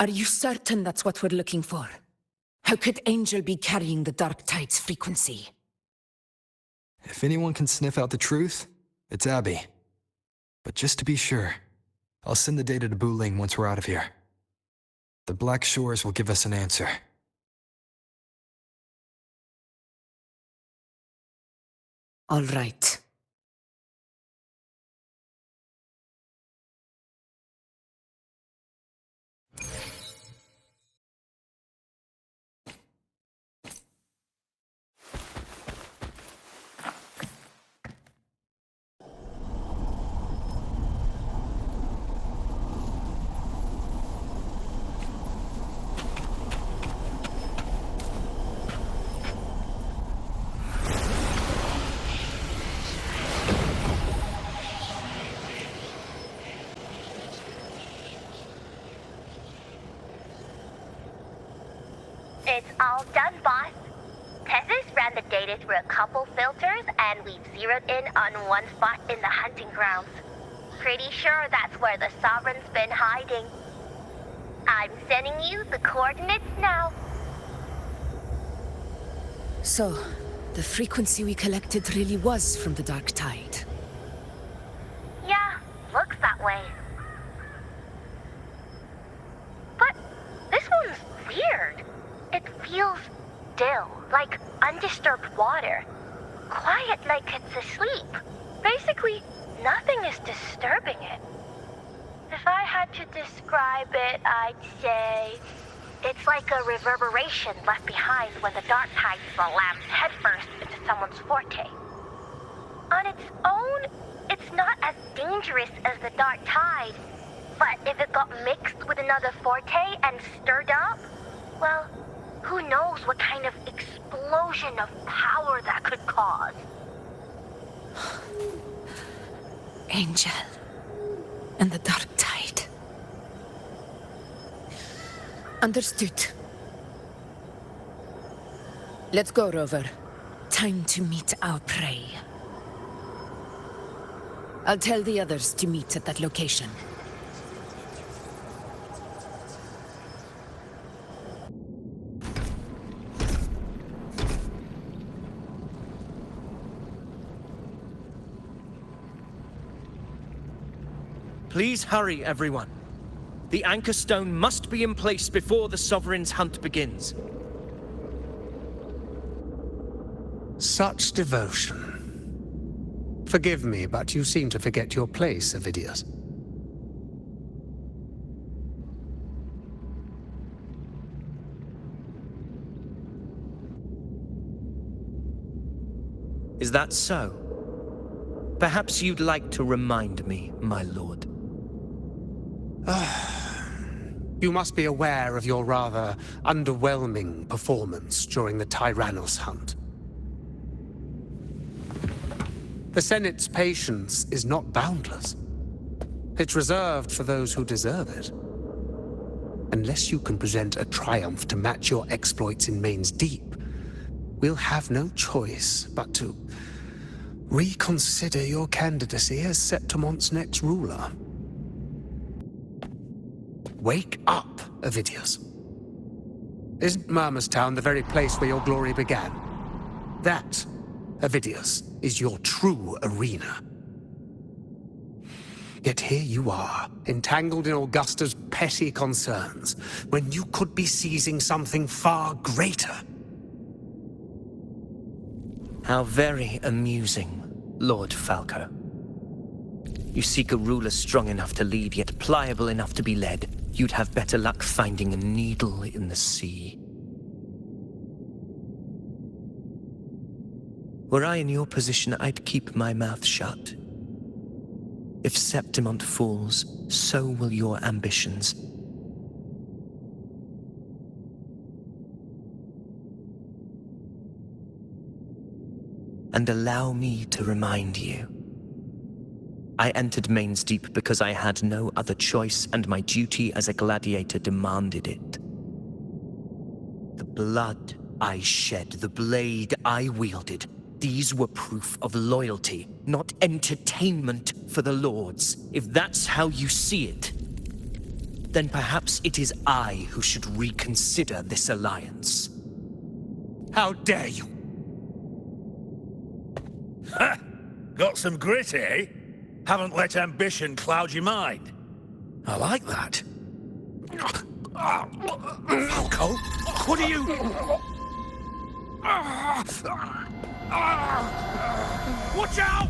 Are you certain that's what we're looking for? How could Angel be carrying the Dark Tide's frequency? If anyone can sniff out the truth, it's Abby. But just to be sure, I'll send the data to Buling once we're out of here. The Black Shores will give us an answer. All right. It's all done, boss. Tessus ran the data through a couple filters, and we've zeroed in on one spot in the hunting grounds. Pretty sure that's where the Sovereign's been hiding. I'm sending you the coordinates now. So, the frequency we collected really was from the Dark Tide. Yeah, looks that way. But this one's weird. It feels still, like undisturbed water. Quiet like it's asleep. Basically, nothing is disturbing it. If I had to describe it, I'd say it's like a reverberation left behind when the Dark Tide slams headfirst into someone's forte. On its own, it's not as dangerous as the Dark Tide, but if it got mixed with another forte and stirred up, well, who knows what kind of explosion of power that could cause. Angel and the Dark Tide. Understood. Let's go, Rover. Time to meet our prey. I'll tell the others to meet at that location. Please hurry, everyone. The anchor stone must be in place before the Sovereign's hunt begins. Such devotion. Forgive me, but you seem to forget your place, Avidius. Is that so? Perhaps you'd like to remind me, my lord. You must be aware of your rather underwhelming performance during the Tyrannos hunt. The Senate's patience is not boundless. It's reserved for those who deserve it. Unless you can present a triumph to match your exploits in Main's Deep, we'll have no choice but to reconsider your candidacy as Septimont's next ruler. Wake up, Avidius. Isn't Murmustown the very place where your glory began? That, Avidius, is your true arena. Yet here you are, entangled in Augusta's petty concerns, when you could be seizing something far greater. How very amusing, Lord Falco. You seek a ruler strong enough to lead, yet pliable enough to be led. You'd have better luck finding a needle in the sea. Were I in your position, I'd keep my mouth shut. If Septimont falls, so will your ambitions. And allow me to remind you. I entered Main's Deep because I had no other choice, and my duty as a gladiator demanded it. The blood I shed, the blade I wielded, these were proof of loyalty, not entertainment for the Lords, if that's how you see it. then perhaps it is I who should reconsider this alliance. How dare you! Ha! Got some grit, eh? Haven't let ambition cloud your mind. I like that. Falco, what are you... Watch out!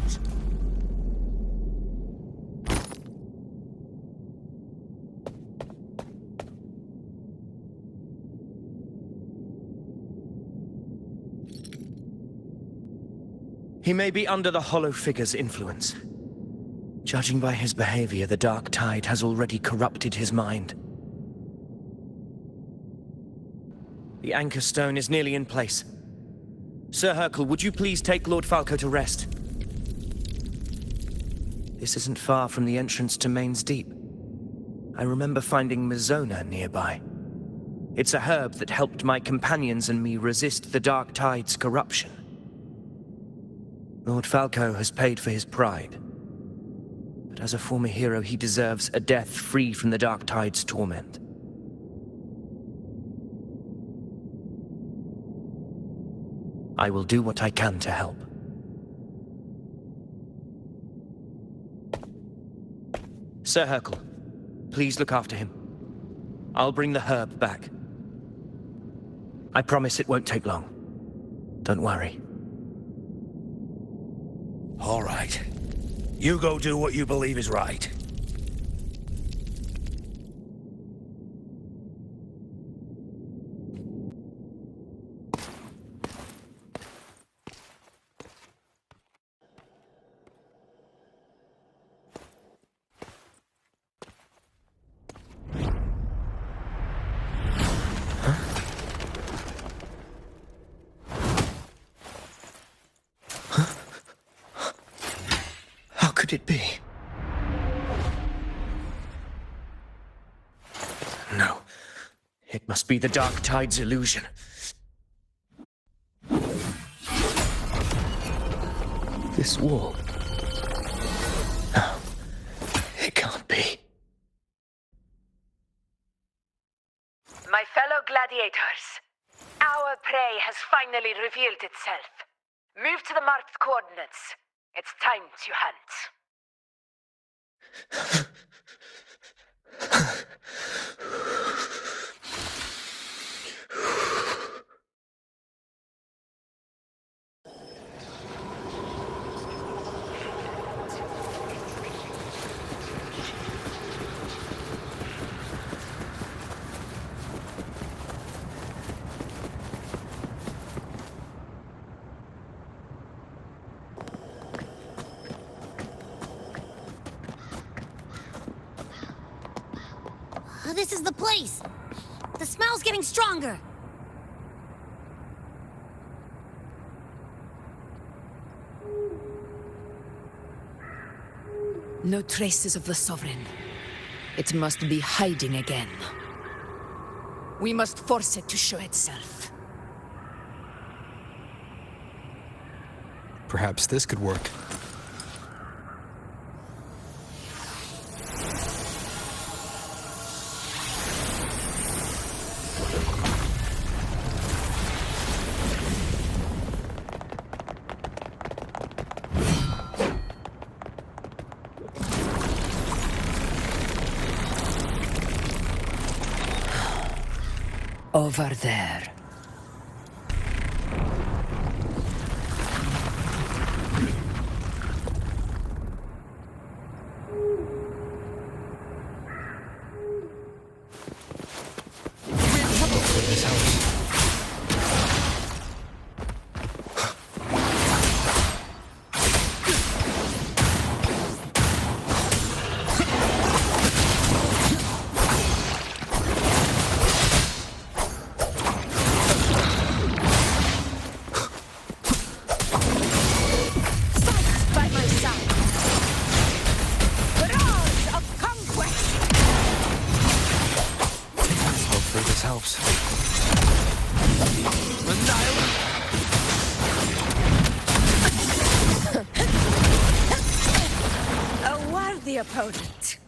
He may be under the Hollow Figure's influence. Judging by his behavior, the Dark Tide has already corrupted his mind. The Anchor Stone is nearly in place. Sir Hercule, would you please take Lord Falco to rest? This isn't far from the entrance to Main's Deep. I remember finding Mizona nearby. It's a herb that helped my companions and me resist the Dark Tide's corruption. Lord Falco has paid for his pride. But as a former hero, he deserves a death free from the Dark Tide's torment. I will do what I can to help. Sir Hercule, please look after him. I'll bring the herb back. I promise it won't take long. Don't worry. All right. You go do what you believe is right. How could it be? No. It must be the Dark Tide's illusion. This wall. No. It can't be. My fellow gladiators, our prey has finally revealed itself. Move to the marked coordinates. It's time to hunt. This is the place. The smell's getting stronger. No traces of the Sovereign. It must be hiding again. We must force it to show itself. Perhaps this could work. Over there. This helps. By my side. Roars of conquest. Hopefully this helps. A worthy opponent.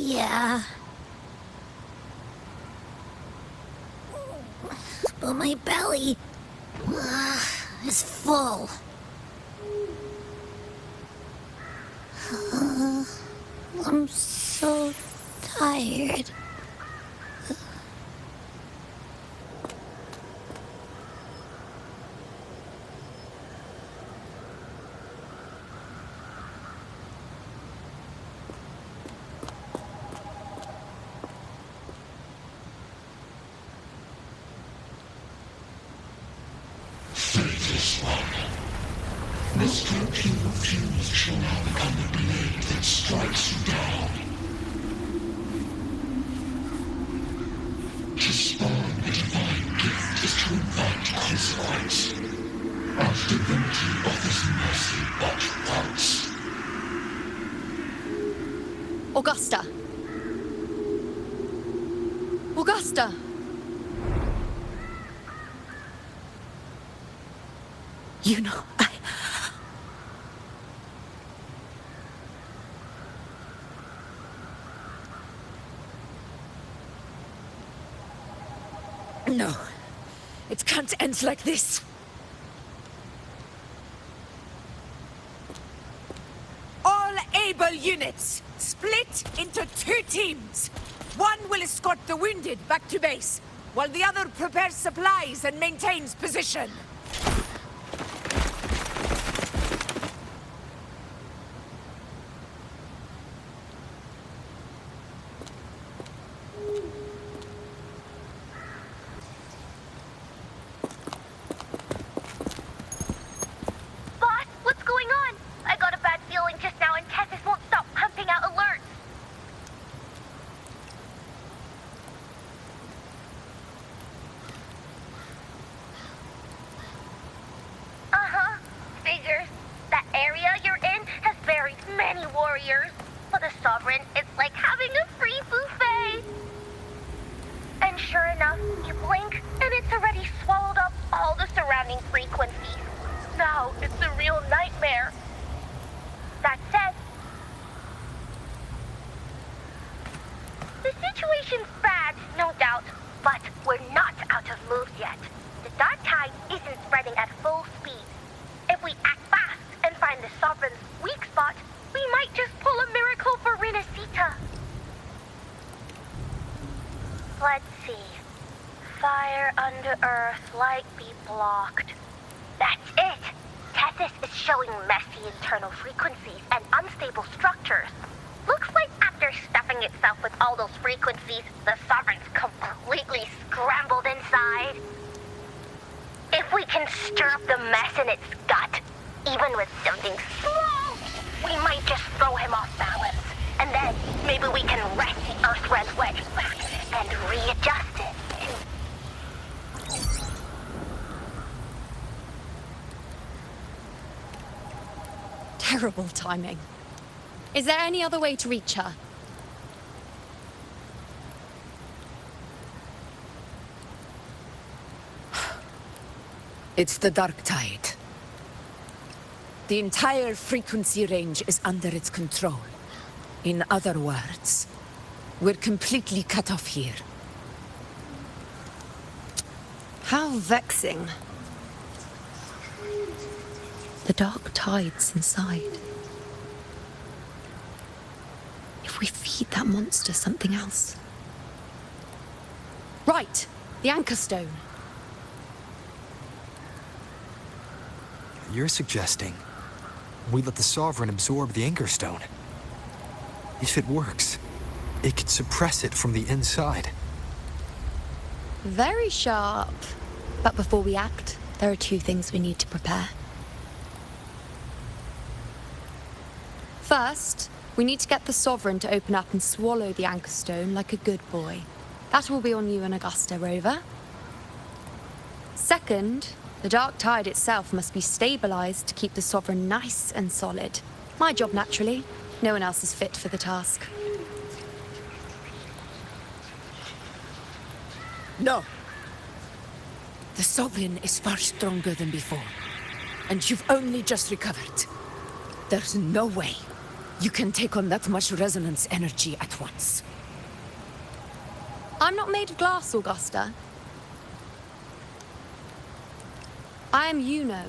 Yeah. But my belly is full. I'm so tired. This one. This European fuse shall now become the blade that strikes you down. To spawn the divine gift is to invite consequence. And divinity offers mercy but once. Augusta! Augusta! You know, No. It can't end like this. All able units, split into 2 teams. One will escort the wounded back to base, while the other prepares supplies and maintains position. Boss, what's going on? I got a bad feeling just now and Tessus won't stop pumping out alerts. Uh-huh. Figures. That area you're in has buried many warriors. For the Sovereign, it's like having a free buffet. And sure enough, you blink, and it's already swallowed up all the surrounding frequencies. Now it's a real nightmare. That said, the situation's bad, no doubt, but we're not out of moves yet. The dark tide isn't spreading at full speed. If we act fast and find the Sovereign's weak spot, we might just pull a miracle for Renacita. Let's see. Fire under earth, light be blocked. That's it! Tessus is showing messy internal frequencies and unstable structures. Looks like after stuffing itself with all those frequencies, the Sovereign's completely scrambled inside. If we can stir up the mess in its gut, even with something small, we might just throw him off balance. And then maybe we can wreck the Earth-Red Wedge back and readjust it. Terrible timing. Is there any other way to reach her? It's the dark tide. The entire frequency range is under its control. In other words, we're completely cut off here. How vexing. The dark tide's inside. If we feed that monster something else. Right, the Anchor Stone. You're suggesting we let the Sovereign absorb the Anchor Stone. If it works, it could suppress it from the inside. Very sharp. But before we act, there are 2 things we need to prepare. First, we need to get the Sovereign to open up and swallow the Anchor Stone like a good boy. That will be on you and Augusta, Rover. Second, the dark tide itself must be stabilized to keep the Sovereign nice and solid. My job, naturally. No one else is fit for the task. No. The Sovereign is far stronger than before. And you've only just recovered. There's no way you can take on that much resonance energy at once. I'm not made of glass, Augusta. I am Juno,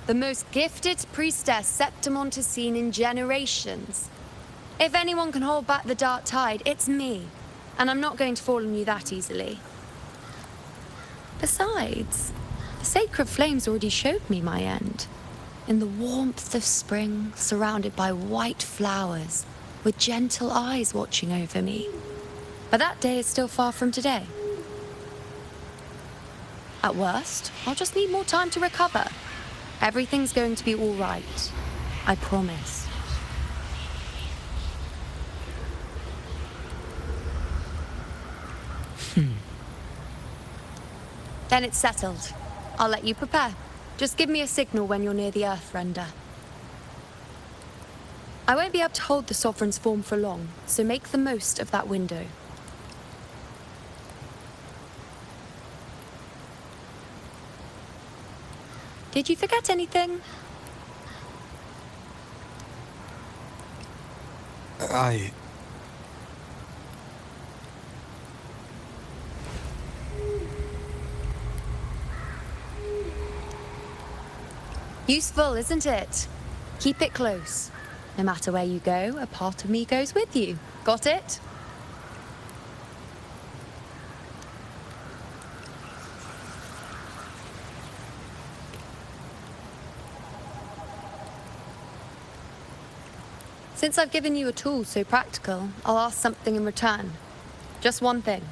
the most gifted priestess Septimont has seen in generations. If anyone can hold back the dark tide, it's me. And I'm not going to fall on you that easily. Besides, the sacred flames already showed me my end. In the warmth of spring, surrounded by white flowers, with gentle eyes watching over me. But that day is still far from today. At worst, I'll just need more time to recover. Everything's going to be all right. I promise. Then it's settled. I'll let you prepare. Just give me a signal when you're near the Earth Render. I won't be able to hold the Sovereign's form for long, so make the most of that window. Did you forget anything? Useful, isn't it? Keep it close. No matter where you go, a part of me goes with you. Got it? Since I've given you a tool so practical, I'll ask something in return. Just one thing.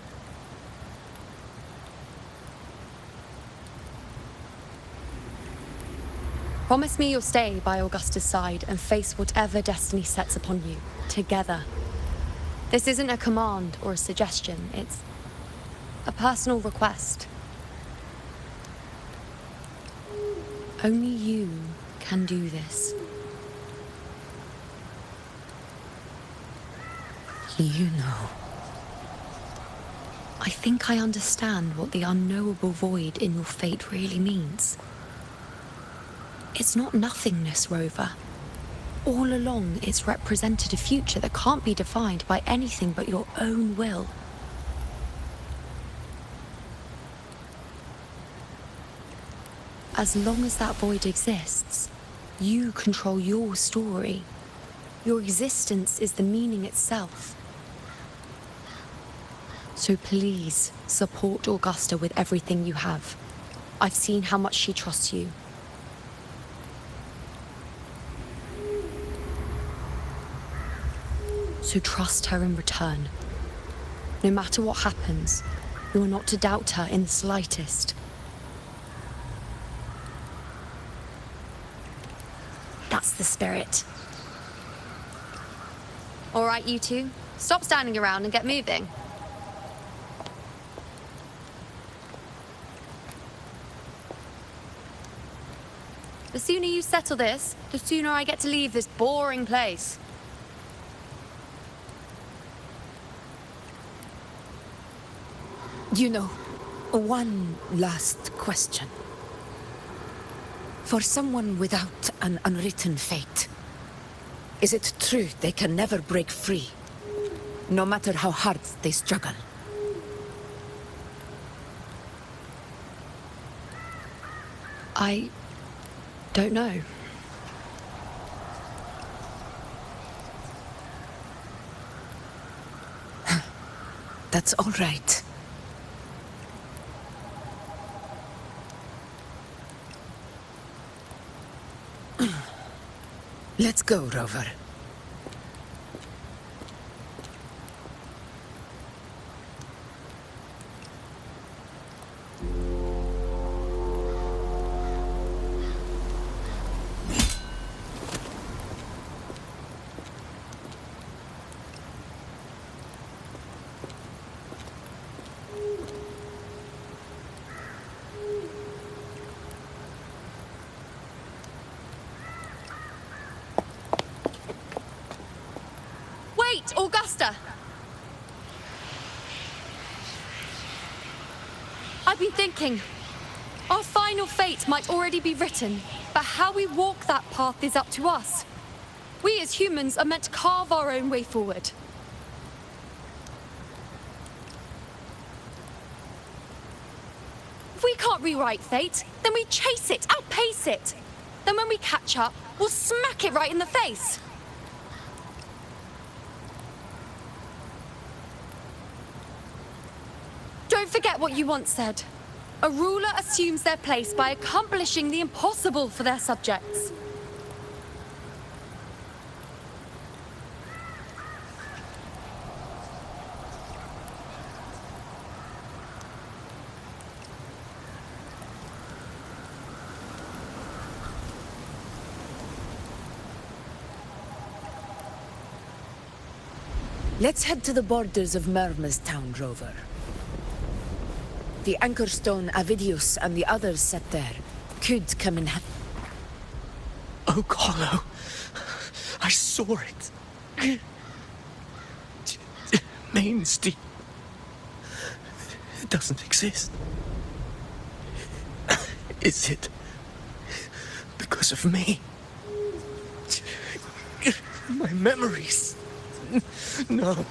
Promise me you'll stay by Augusta's side and face whatever destiny sets upon you, together. This isn't a command or a suggestion, it's a personal request. Only you can do this. You know. I think I understand what the unknowable void in your fate really means. It's not nothingness, Rover. All along, it's represented a future that can't be defined by anything but your own will. As long as that void exists, you control your story. Your existence is the meaning itself. So please, support Augusta with everything you have. I've seen how much she trusts you. So trust her in return. No matter what happens, you are not to doubt her in the slightest. That's the spirit. All right, you two. Stop standing around and get moving. The sooner you settle this, the sooner I get to leave this boring place. You know, one last question. For someone without an unwritten fate, is it true they can never break free, no matter how hard they struggle? I don't know. That's all right. Let's go, Rover. Wait, Augusta! I've been thinking. Our final fate might already be written, but how we walk that path is up to us. We as humans are meant to carve our own way forward. If we can't rewrite fate, then we chase it, outpace it. Then when we catch up, we'll smack it right in the face. Don't forget what you once said. A ruler assumes their place by accomplishing the impossible for their subjects. Let's head to the borders of Murma's town, Rover. The anchor stone Avidius and the others set there could come in handy. Oh, Carlo. I saw it. Mainstay. It doesn't exist. Is it because of me? My memories. No.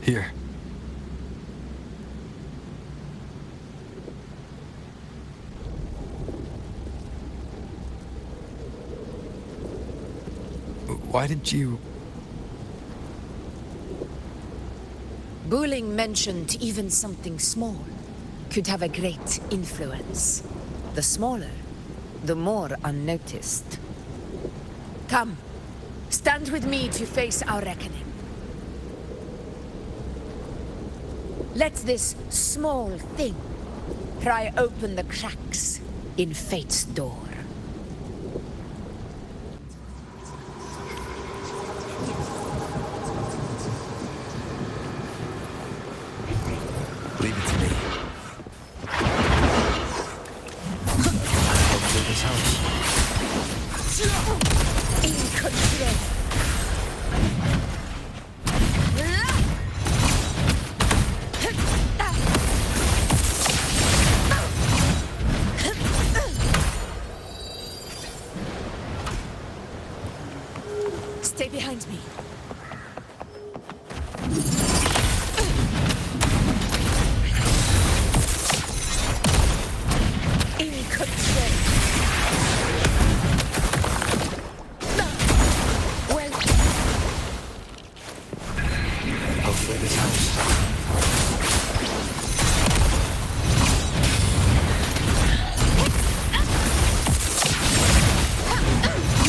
Here. Why did you... Buling mentioned even something small could have a great influence. The smaller, the more unnoticed. Come, stand with me to face our reckoning. Let this small thing pry open the cracks in fate's door. Leave it to me. Over this house. In control. Stay behind me. In control. Well. Hopefully this house.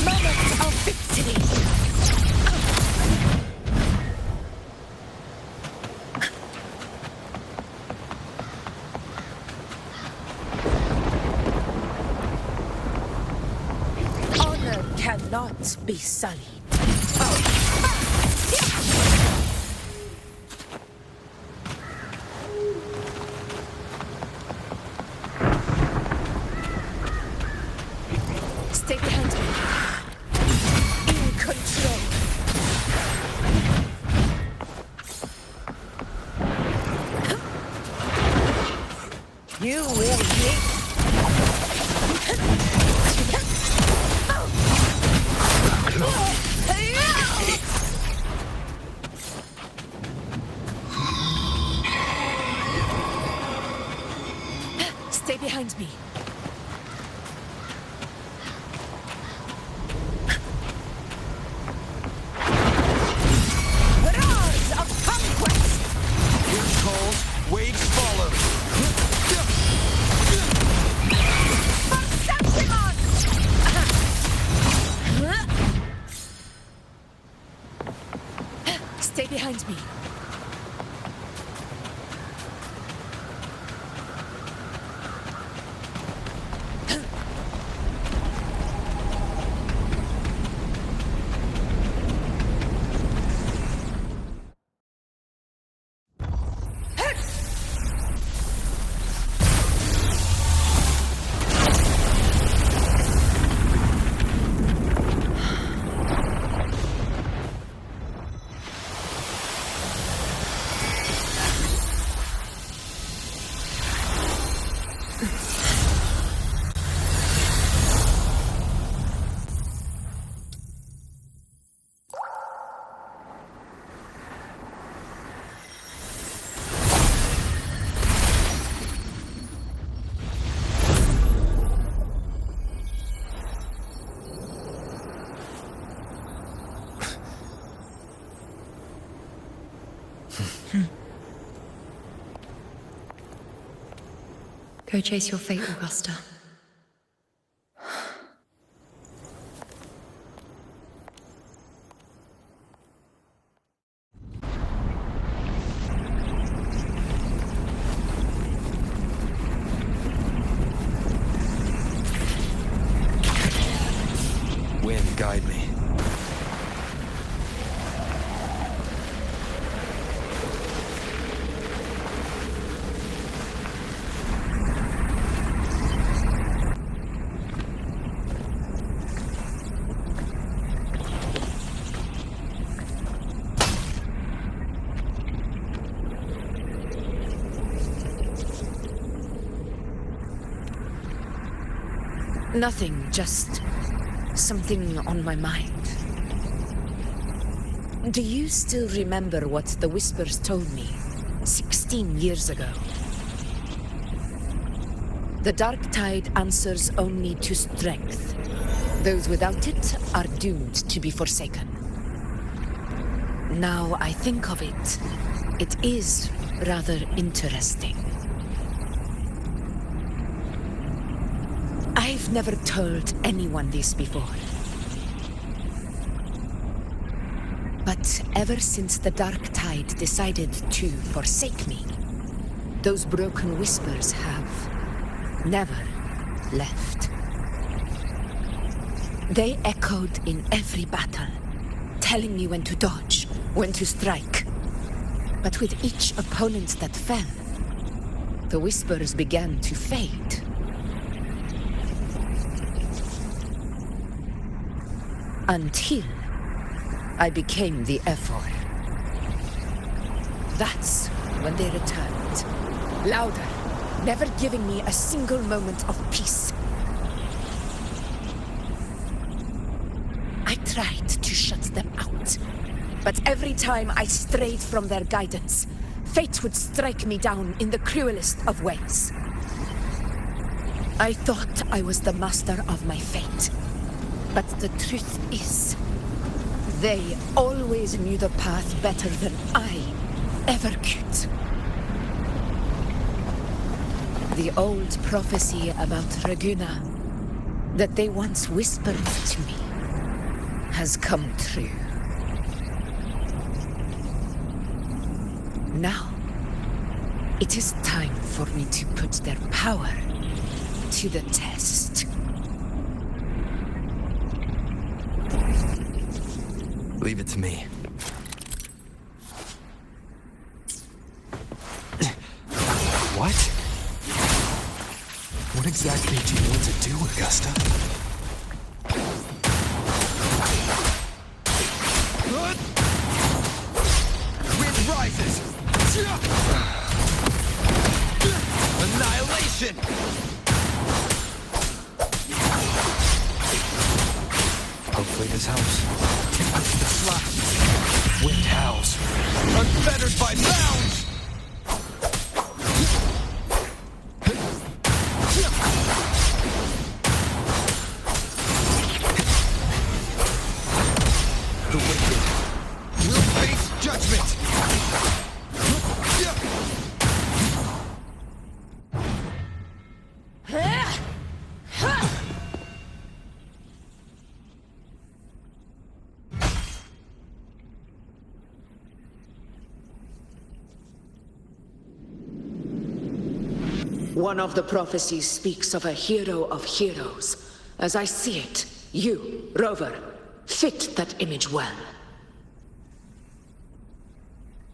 Moment of victory. Honor cannot be sullied. Stay behind me. In control. You will be. Stay behind me. Roars of conquest! Winds calls, waves follow. For Septimon! Stay behind me. Go chase your fate, Augusta. Wind, guide me. Nothing, just something on my mind. Do you still remember what the Whispers told me 16 years ago? The dark tide answers only to strength. Those without it are doomed to be forsaken. Now I think of it, it is rather interesting. I've never told anyone this before. But ever since the Dark Tide decided to forsake me, those broken whispers have never left. They echoed in every battle, telling me when to dodge, when to strike. But with each opponent that fell, the whispers began to fade. Until I became the Ephor. That's when they returned. Louder, never giving me a single moment of peace. I tried to shut them out, but every time I strayed from their guidance, fate would strike me down in the cruelest of ways. I thought I was the master of my fate. But the truth is, they always knew the path better than I ever could. The old prophecy about Raguna, that they once whispered to me, has come true. Now, it is time for me to put their power to the test. Leave it to me. What? What exactly do you want to do, Augusta? Wind rises! Annihilation! Hopefully this helps. Slash. Wind howls. Unfettered by bounds! The wicked will face judgment! One of the prophecies speaks of a hero of heroes. As I see it, you, Rover, fit that image well.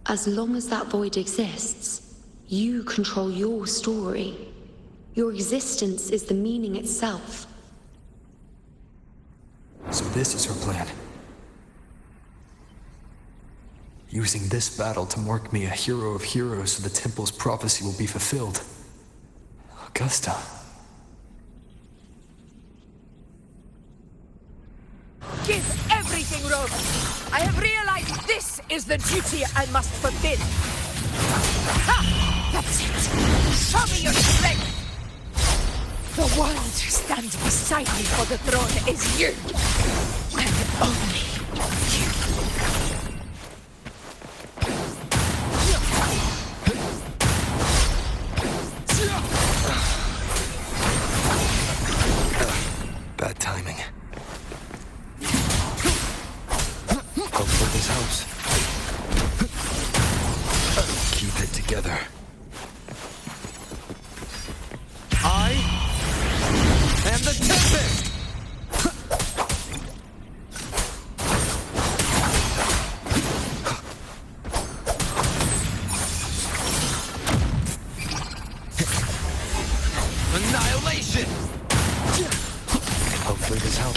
As long as that void exists, you control your story. Your existence is the meaning itself. So this is her plan. Using this battle to mark me a hero of heroes so the temple's prophecy will be fulfilled. Augusta. Give everything, Rover! I have realized this is the duty I must fulfill. Ha! That's it! Show me your strength! The one to stand beside me for the throne is you! And only you.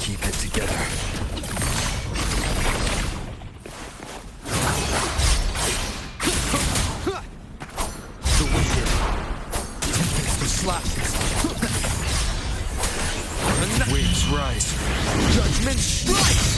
keep it together. The wicked. The slashes. Waves rise. Judgment strikes!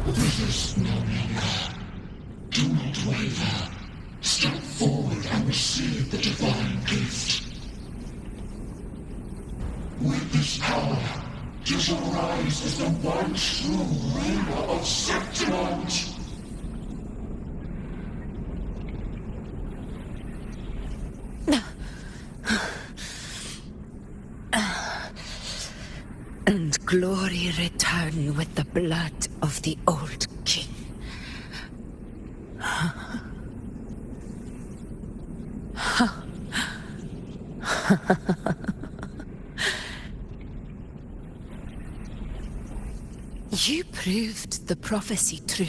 Resist no longer. Do not waver. Step forward and receive the divine gift. With this power, you shall rise as the one true ruler of Septimont. And glory return with the blood of the old king. You proved the prophecy true.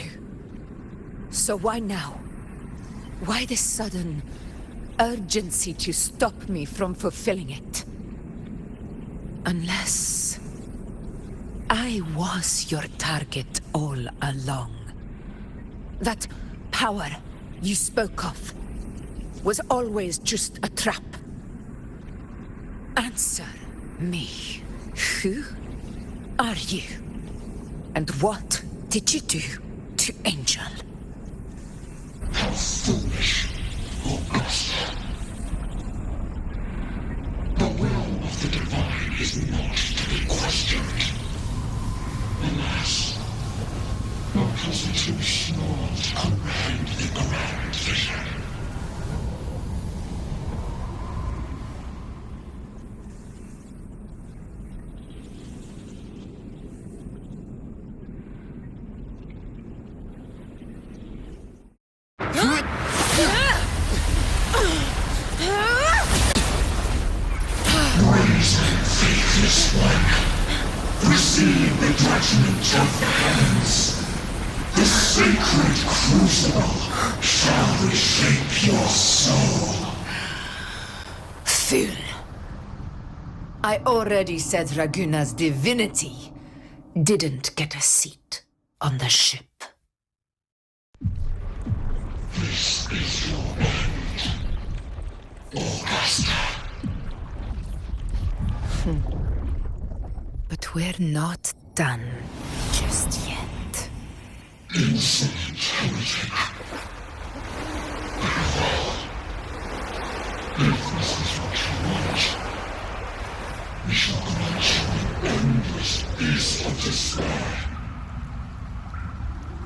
So why now? Why this sudden urgency to stop me from fulfilling it? Unless I was your target all along. That power you spoke of was always just a trap. Answer me. Who are you? And what did you do to Angel? How foolish, Augusta. The will of the divine is not to be questioned. Alas, because it is small to comprehend the grand vision. Faithless one, receive the judgment of the heavens. The sacred crucible shall reshape your soul. Fool. I already said Raguna's divinity didn't get a seat on the ship. This is your end, Augusta. But we're not done just yet. Insolent heretic. Very well. If this is what you want, we shall grant you an endless peace of despair.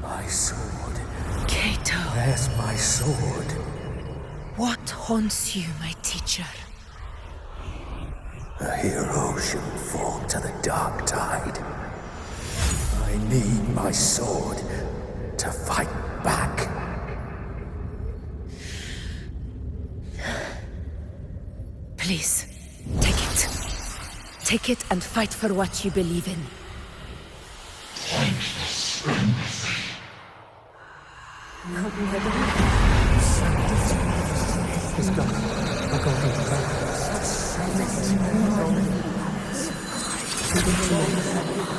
My sword. Cato. Where's my sword? What haunts you, my teacher? A hero shouldn't fall to the dark tide. I need my sword to fight back. Please, take it. Take it and fight for what you believe in. Thankless empathy. Is gone. A golden crown.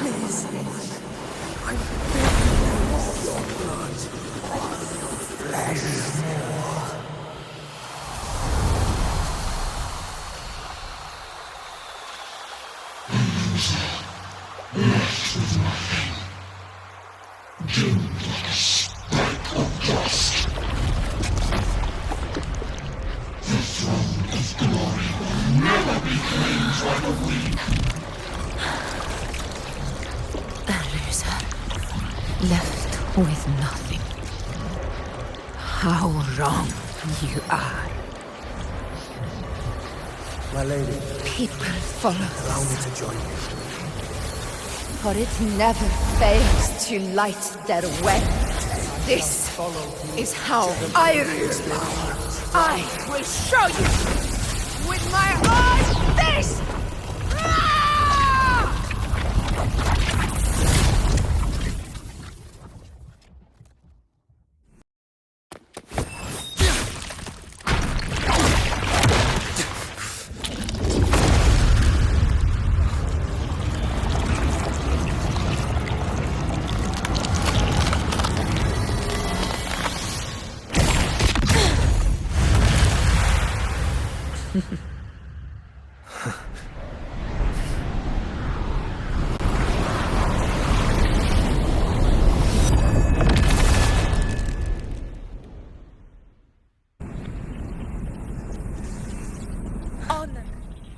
Please. I'm begging for your blood. Your flesh. Left with nothing. Doomed like a speck of dust. The throne of glory will never be claimed by the weak. A loser. Left with nothing. How wrong you are. My lady, People follow allow me to join you. for it never fails to light their way. This is how I rule. I will show you with my own face!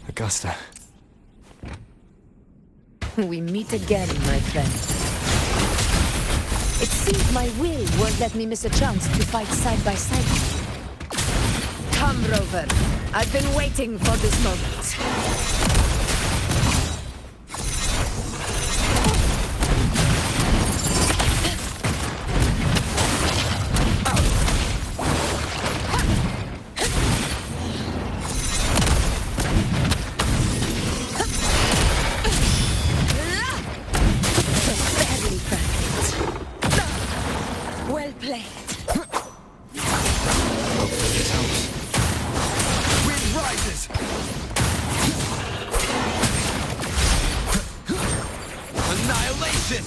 Augusta. We meet again, my friend. It seems my will won't let me miss a chance to fight side by side with you. Come, Rover. I've been waiting for this moment. Well played. Wind rises! Annihilation!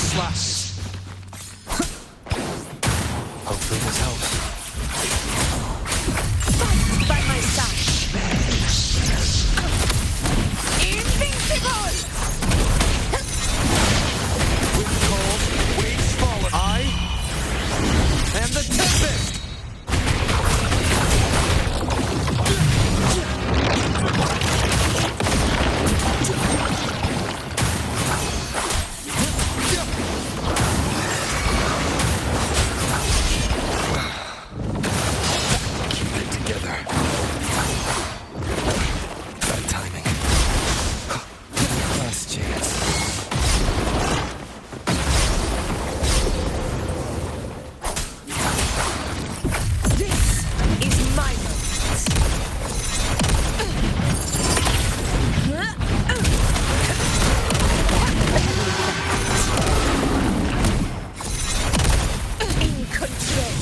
Slash. Hopefully this helps. By my side. Invincible! Wind cold, waves fallen. I am the Tempest! Keep it together. Bad timing. Last chance. This is my moment. In control.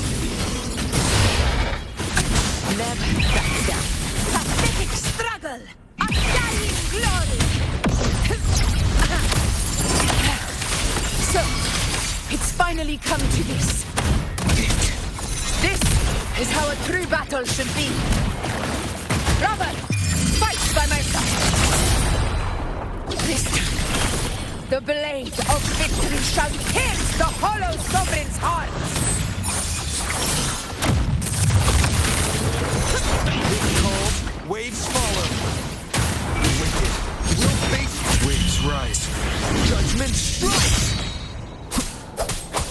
Never back down. Pathetic struggle. Undying glory. So, it's finally come to this. This is how a true battle should be. Robert, fight by my side. This time, the blade of victory shall pierce the hollow sovereign's heart. Cold, waves follow. Wicked, will face. Waves rise. Judgment strikes.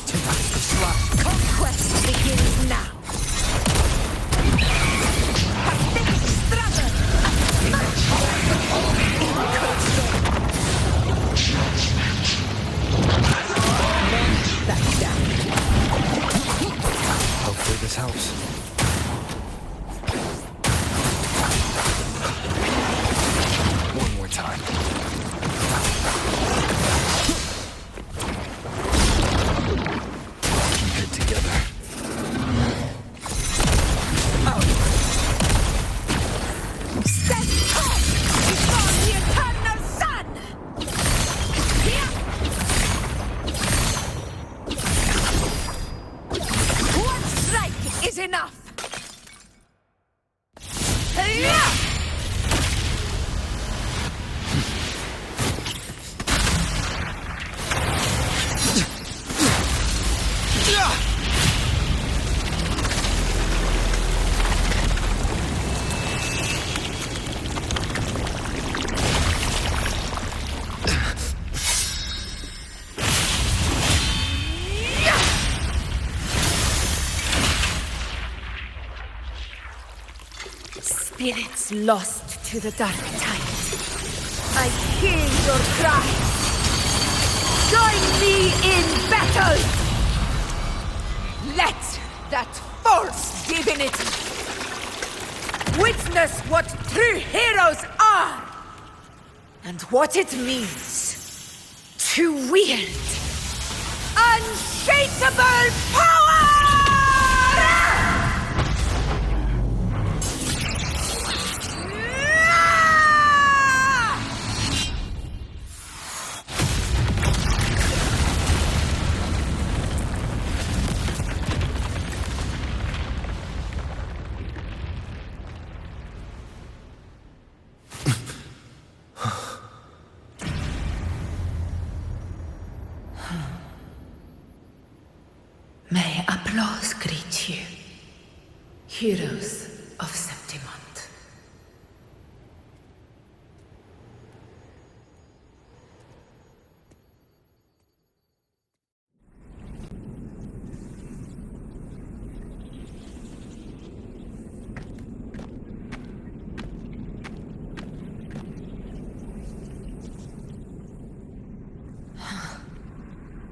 Tempest to slash. Conquest begins now. Pathetic struggle. Back down. Hopefully this helps. One more time. Keep it together. Stand up before the eternal sun! One strike is enough! spirits lost to the dark tide. I hear your cries. Join me in battle! Let that false divinity witness what true heroes are and what it means to wield unshakable power! May applause greet you, heroes of Septimont.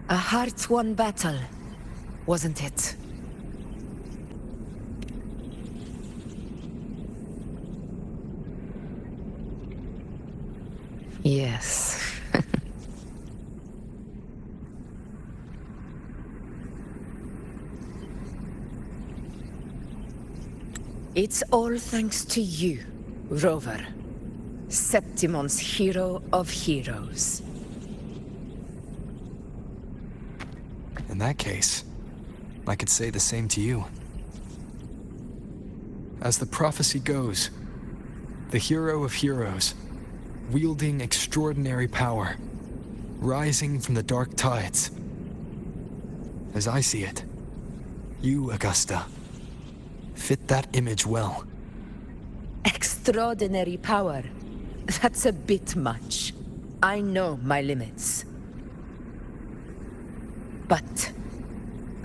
A hard-won battle, wasn't it? Yes. It's all thanks to you, Rover. Septimont's hero of heroes. In that case, I could say the same to you. As the prophecy goes, the hero of heroes, wielding extraordinary power, rising from the dark tides. As I see it, you, Augusta, fit that image well. Extraordinary power. That's a bit much. I know my limits. But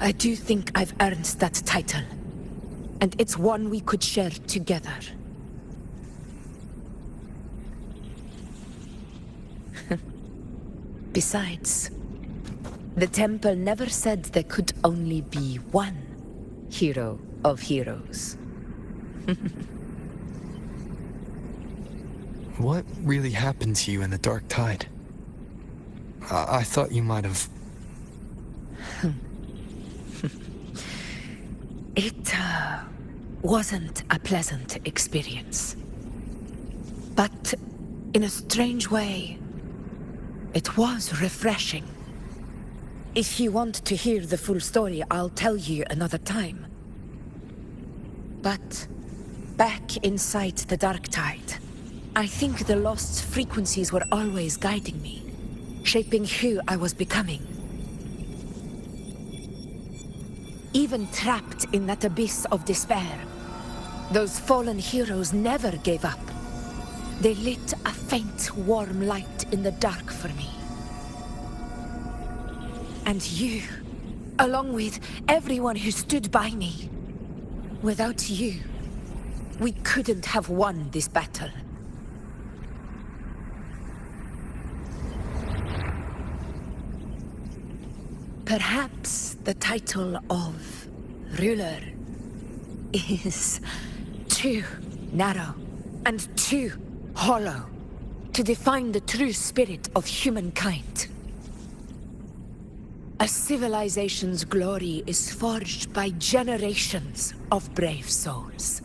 I do think I've earned that title. And it's one we could share together. Besides, the temple never said there could only be one hero of heroes. What really happened to you in the dark tide? I thought you might have... It wasn't a pleasant experience. But in a strange way, it was refreshing. If you want to hear the full story, I'll tell you another time. But back inside the dark tide, I think the lost frequencies were always guiding me, shaping who I was becoming. Even trapped in that abyss of despair, those fallen heroes never gave up. They lit a faint, warm light in the dark for me. And you, along with everyone who stood by me. Without you, we couldn't have won this battle. Perhaps the title of ruler is too narrow and too hollow to define the true spirit of humankind. A civilization's glory is forged by generations of brave souls.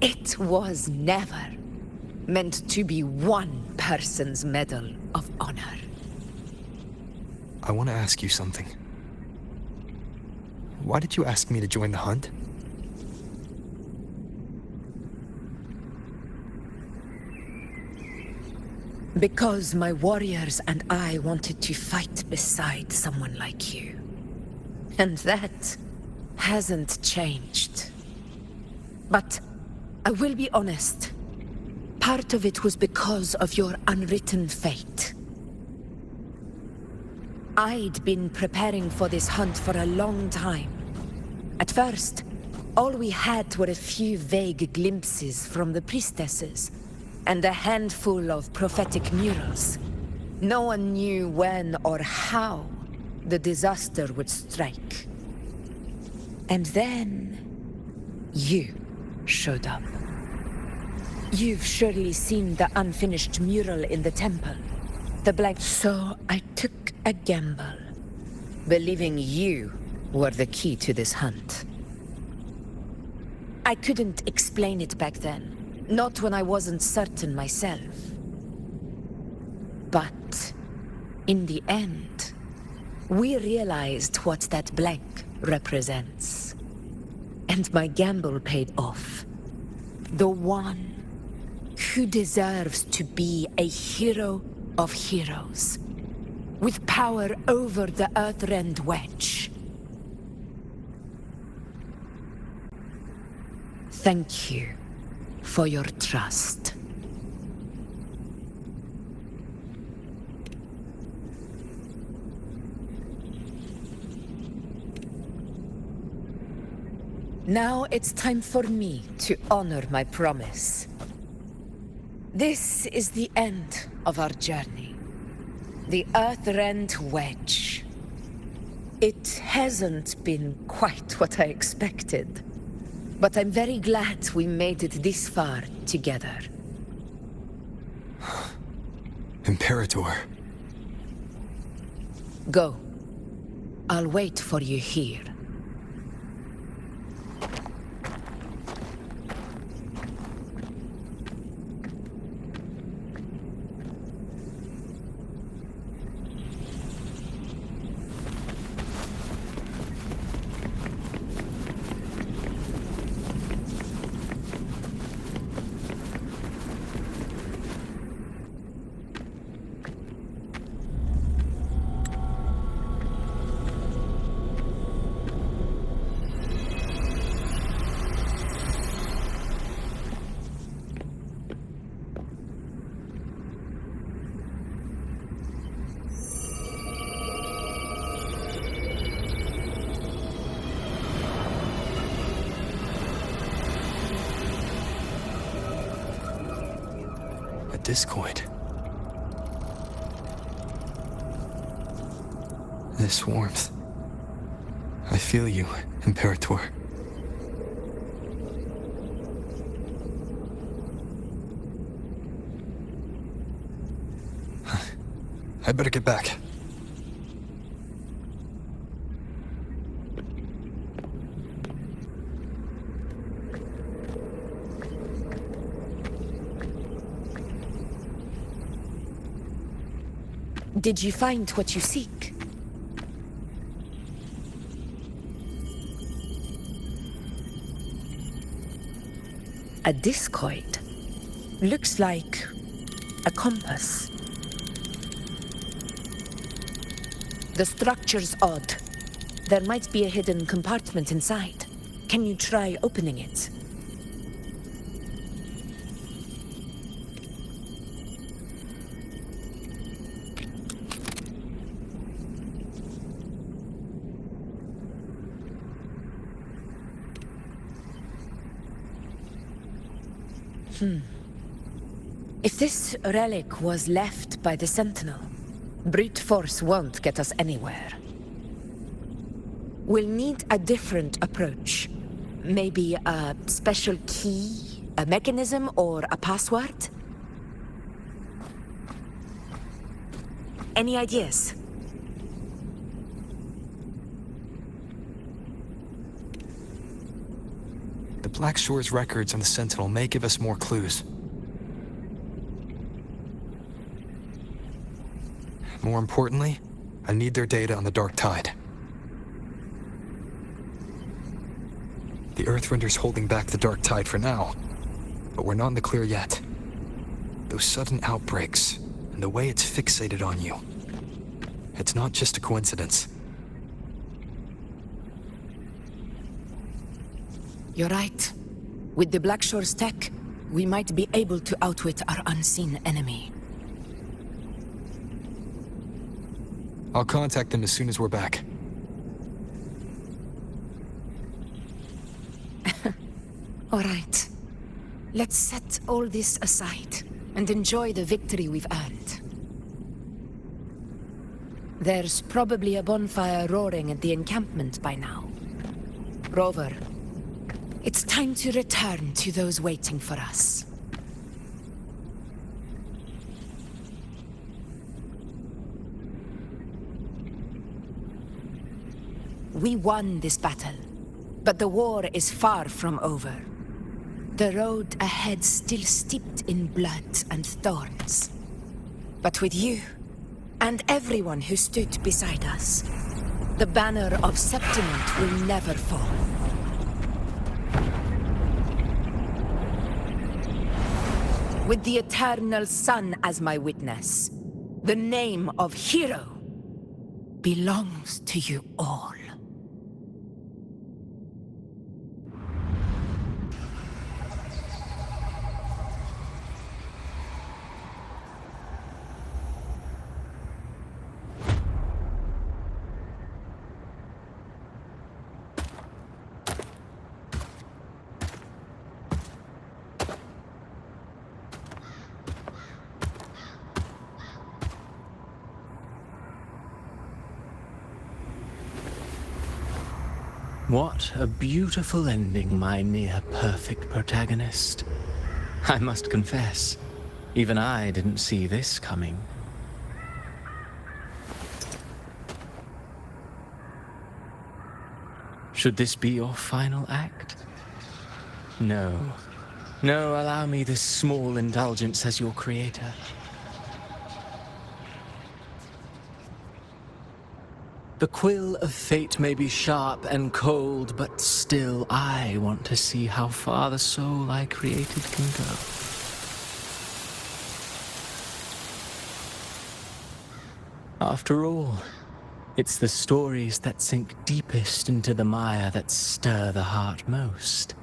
It was never meant to be one person's medal of honor. I want to ask you something. Why did you ask me to join the hunt? Because my warriors and I wanted to fight beside someone like you. And that hasn't changed. But I will be honest. Part of it was because of your unwritten fate. I'd been preparing for this hunt for a long time. At first, All we had were a few vague glimpses from the priestesses, and a handful of prophetic murals. No one knew when or how the disaster would strike. And then you showed up. You've surely seen the unfinished mural in the temple. The blank. So I took a gamble, believing you were the key to this hunt. I couldn't explain it back then, not when I wasn't certain myself. But in the end, we realized what that blank represents. And my gamble paid off. The one who deserves to be a hero of heroes, with power over the Earthrend Wedge. Thank you for your trust. Now it's time for me to honor my promise. This is the end of our journey. The Earthrend Wedge. It hasn't been quite what I expected, but I'm very glad we made it this far together. Imperator. Go. I'll wait for you here. Discoid. This warmth. I feel you, Imperator. I better get back. Did you find what you seek? A discoid. Looks like a compass. The structure's odd. There might be a hidden compartment inside. Can you try opening it? If this relic was left by the Sentinel, brute force won't get us anywhere. We'll need a different approach. Maybe a special key, a mechanism, or a password? Any ideas? The Black Shore's records on the Sentinel may give us more clues. More importantly, I need their data on the Dark Tide. The Earthrender's holding back the Dark Tide for now, but we're not in the clear yet. Those sudden outbreaks, and the way it's fixated on you. It's not just a coincidence. You're right. With the Black Shore's tech, we might be able to outwit our unseen enemy. I'll contact them as soon as we're back. All right. Let's set all this aside and enjoy the victory we've earned. There's probably a bonfire roaring at the encampment by now. Rover, it's time to return to those waiting for us. We won this battle, but the war is far from over. The road ahead still steeped in blood and thorns. But with you, and everyone who stood beside us, the banner of Septimont will never fall. With the eternal sun as my witness, the name of hero belongs to you all. What a beautiful ending, my near-perfect protagonist. I must confess, even I didn't see this coming. Should this be your final act? No. No, allow me this small indulgence as your creator. The quill of fate may be sharp and cold, but still I want to see how far the soul I created can go. After all, it's the stories that sink deepest into the mire that stir the heart most,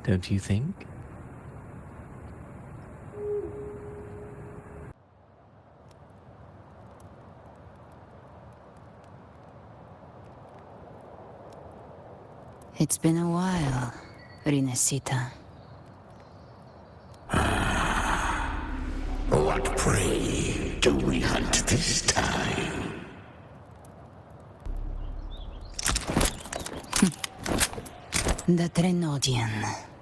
don't you think? It's been a while, Rinesita. What prey do we hunt this time? The Trenodian.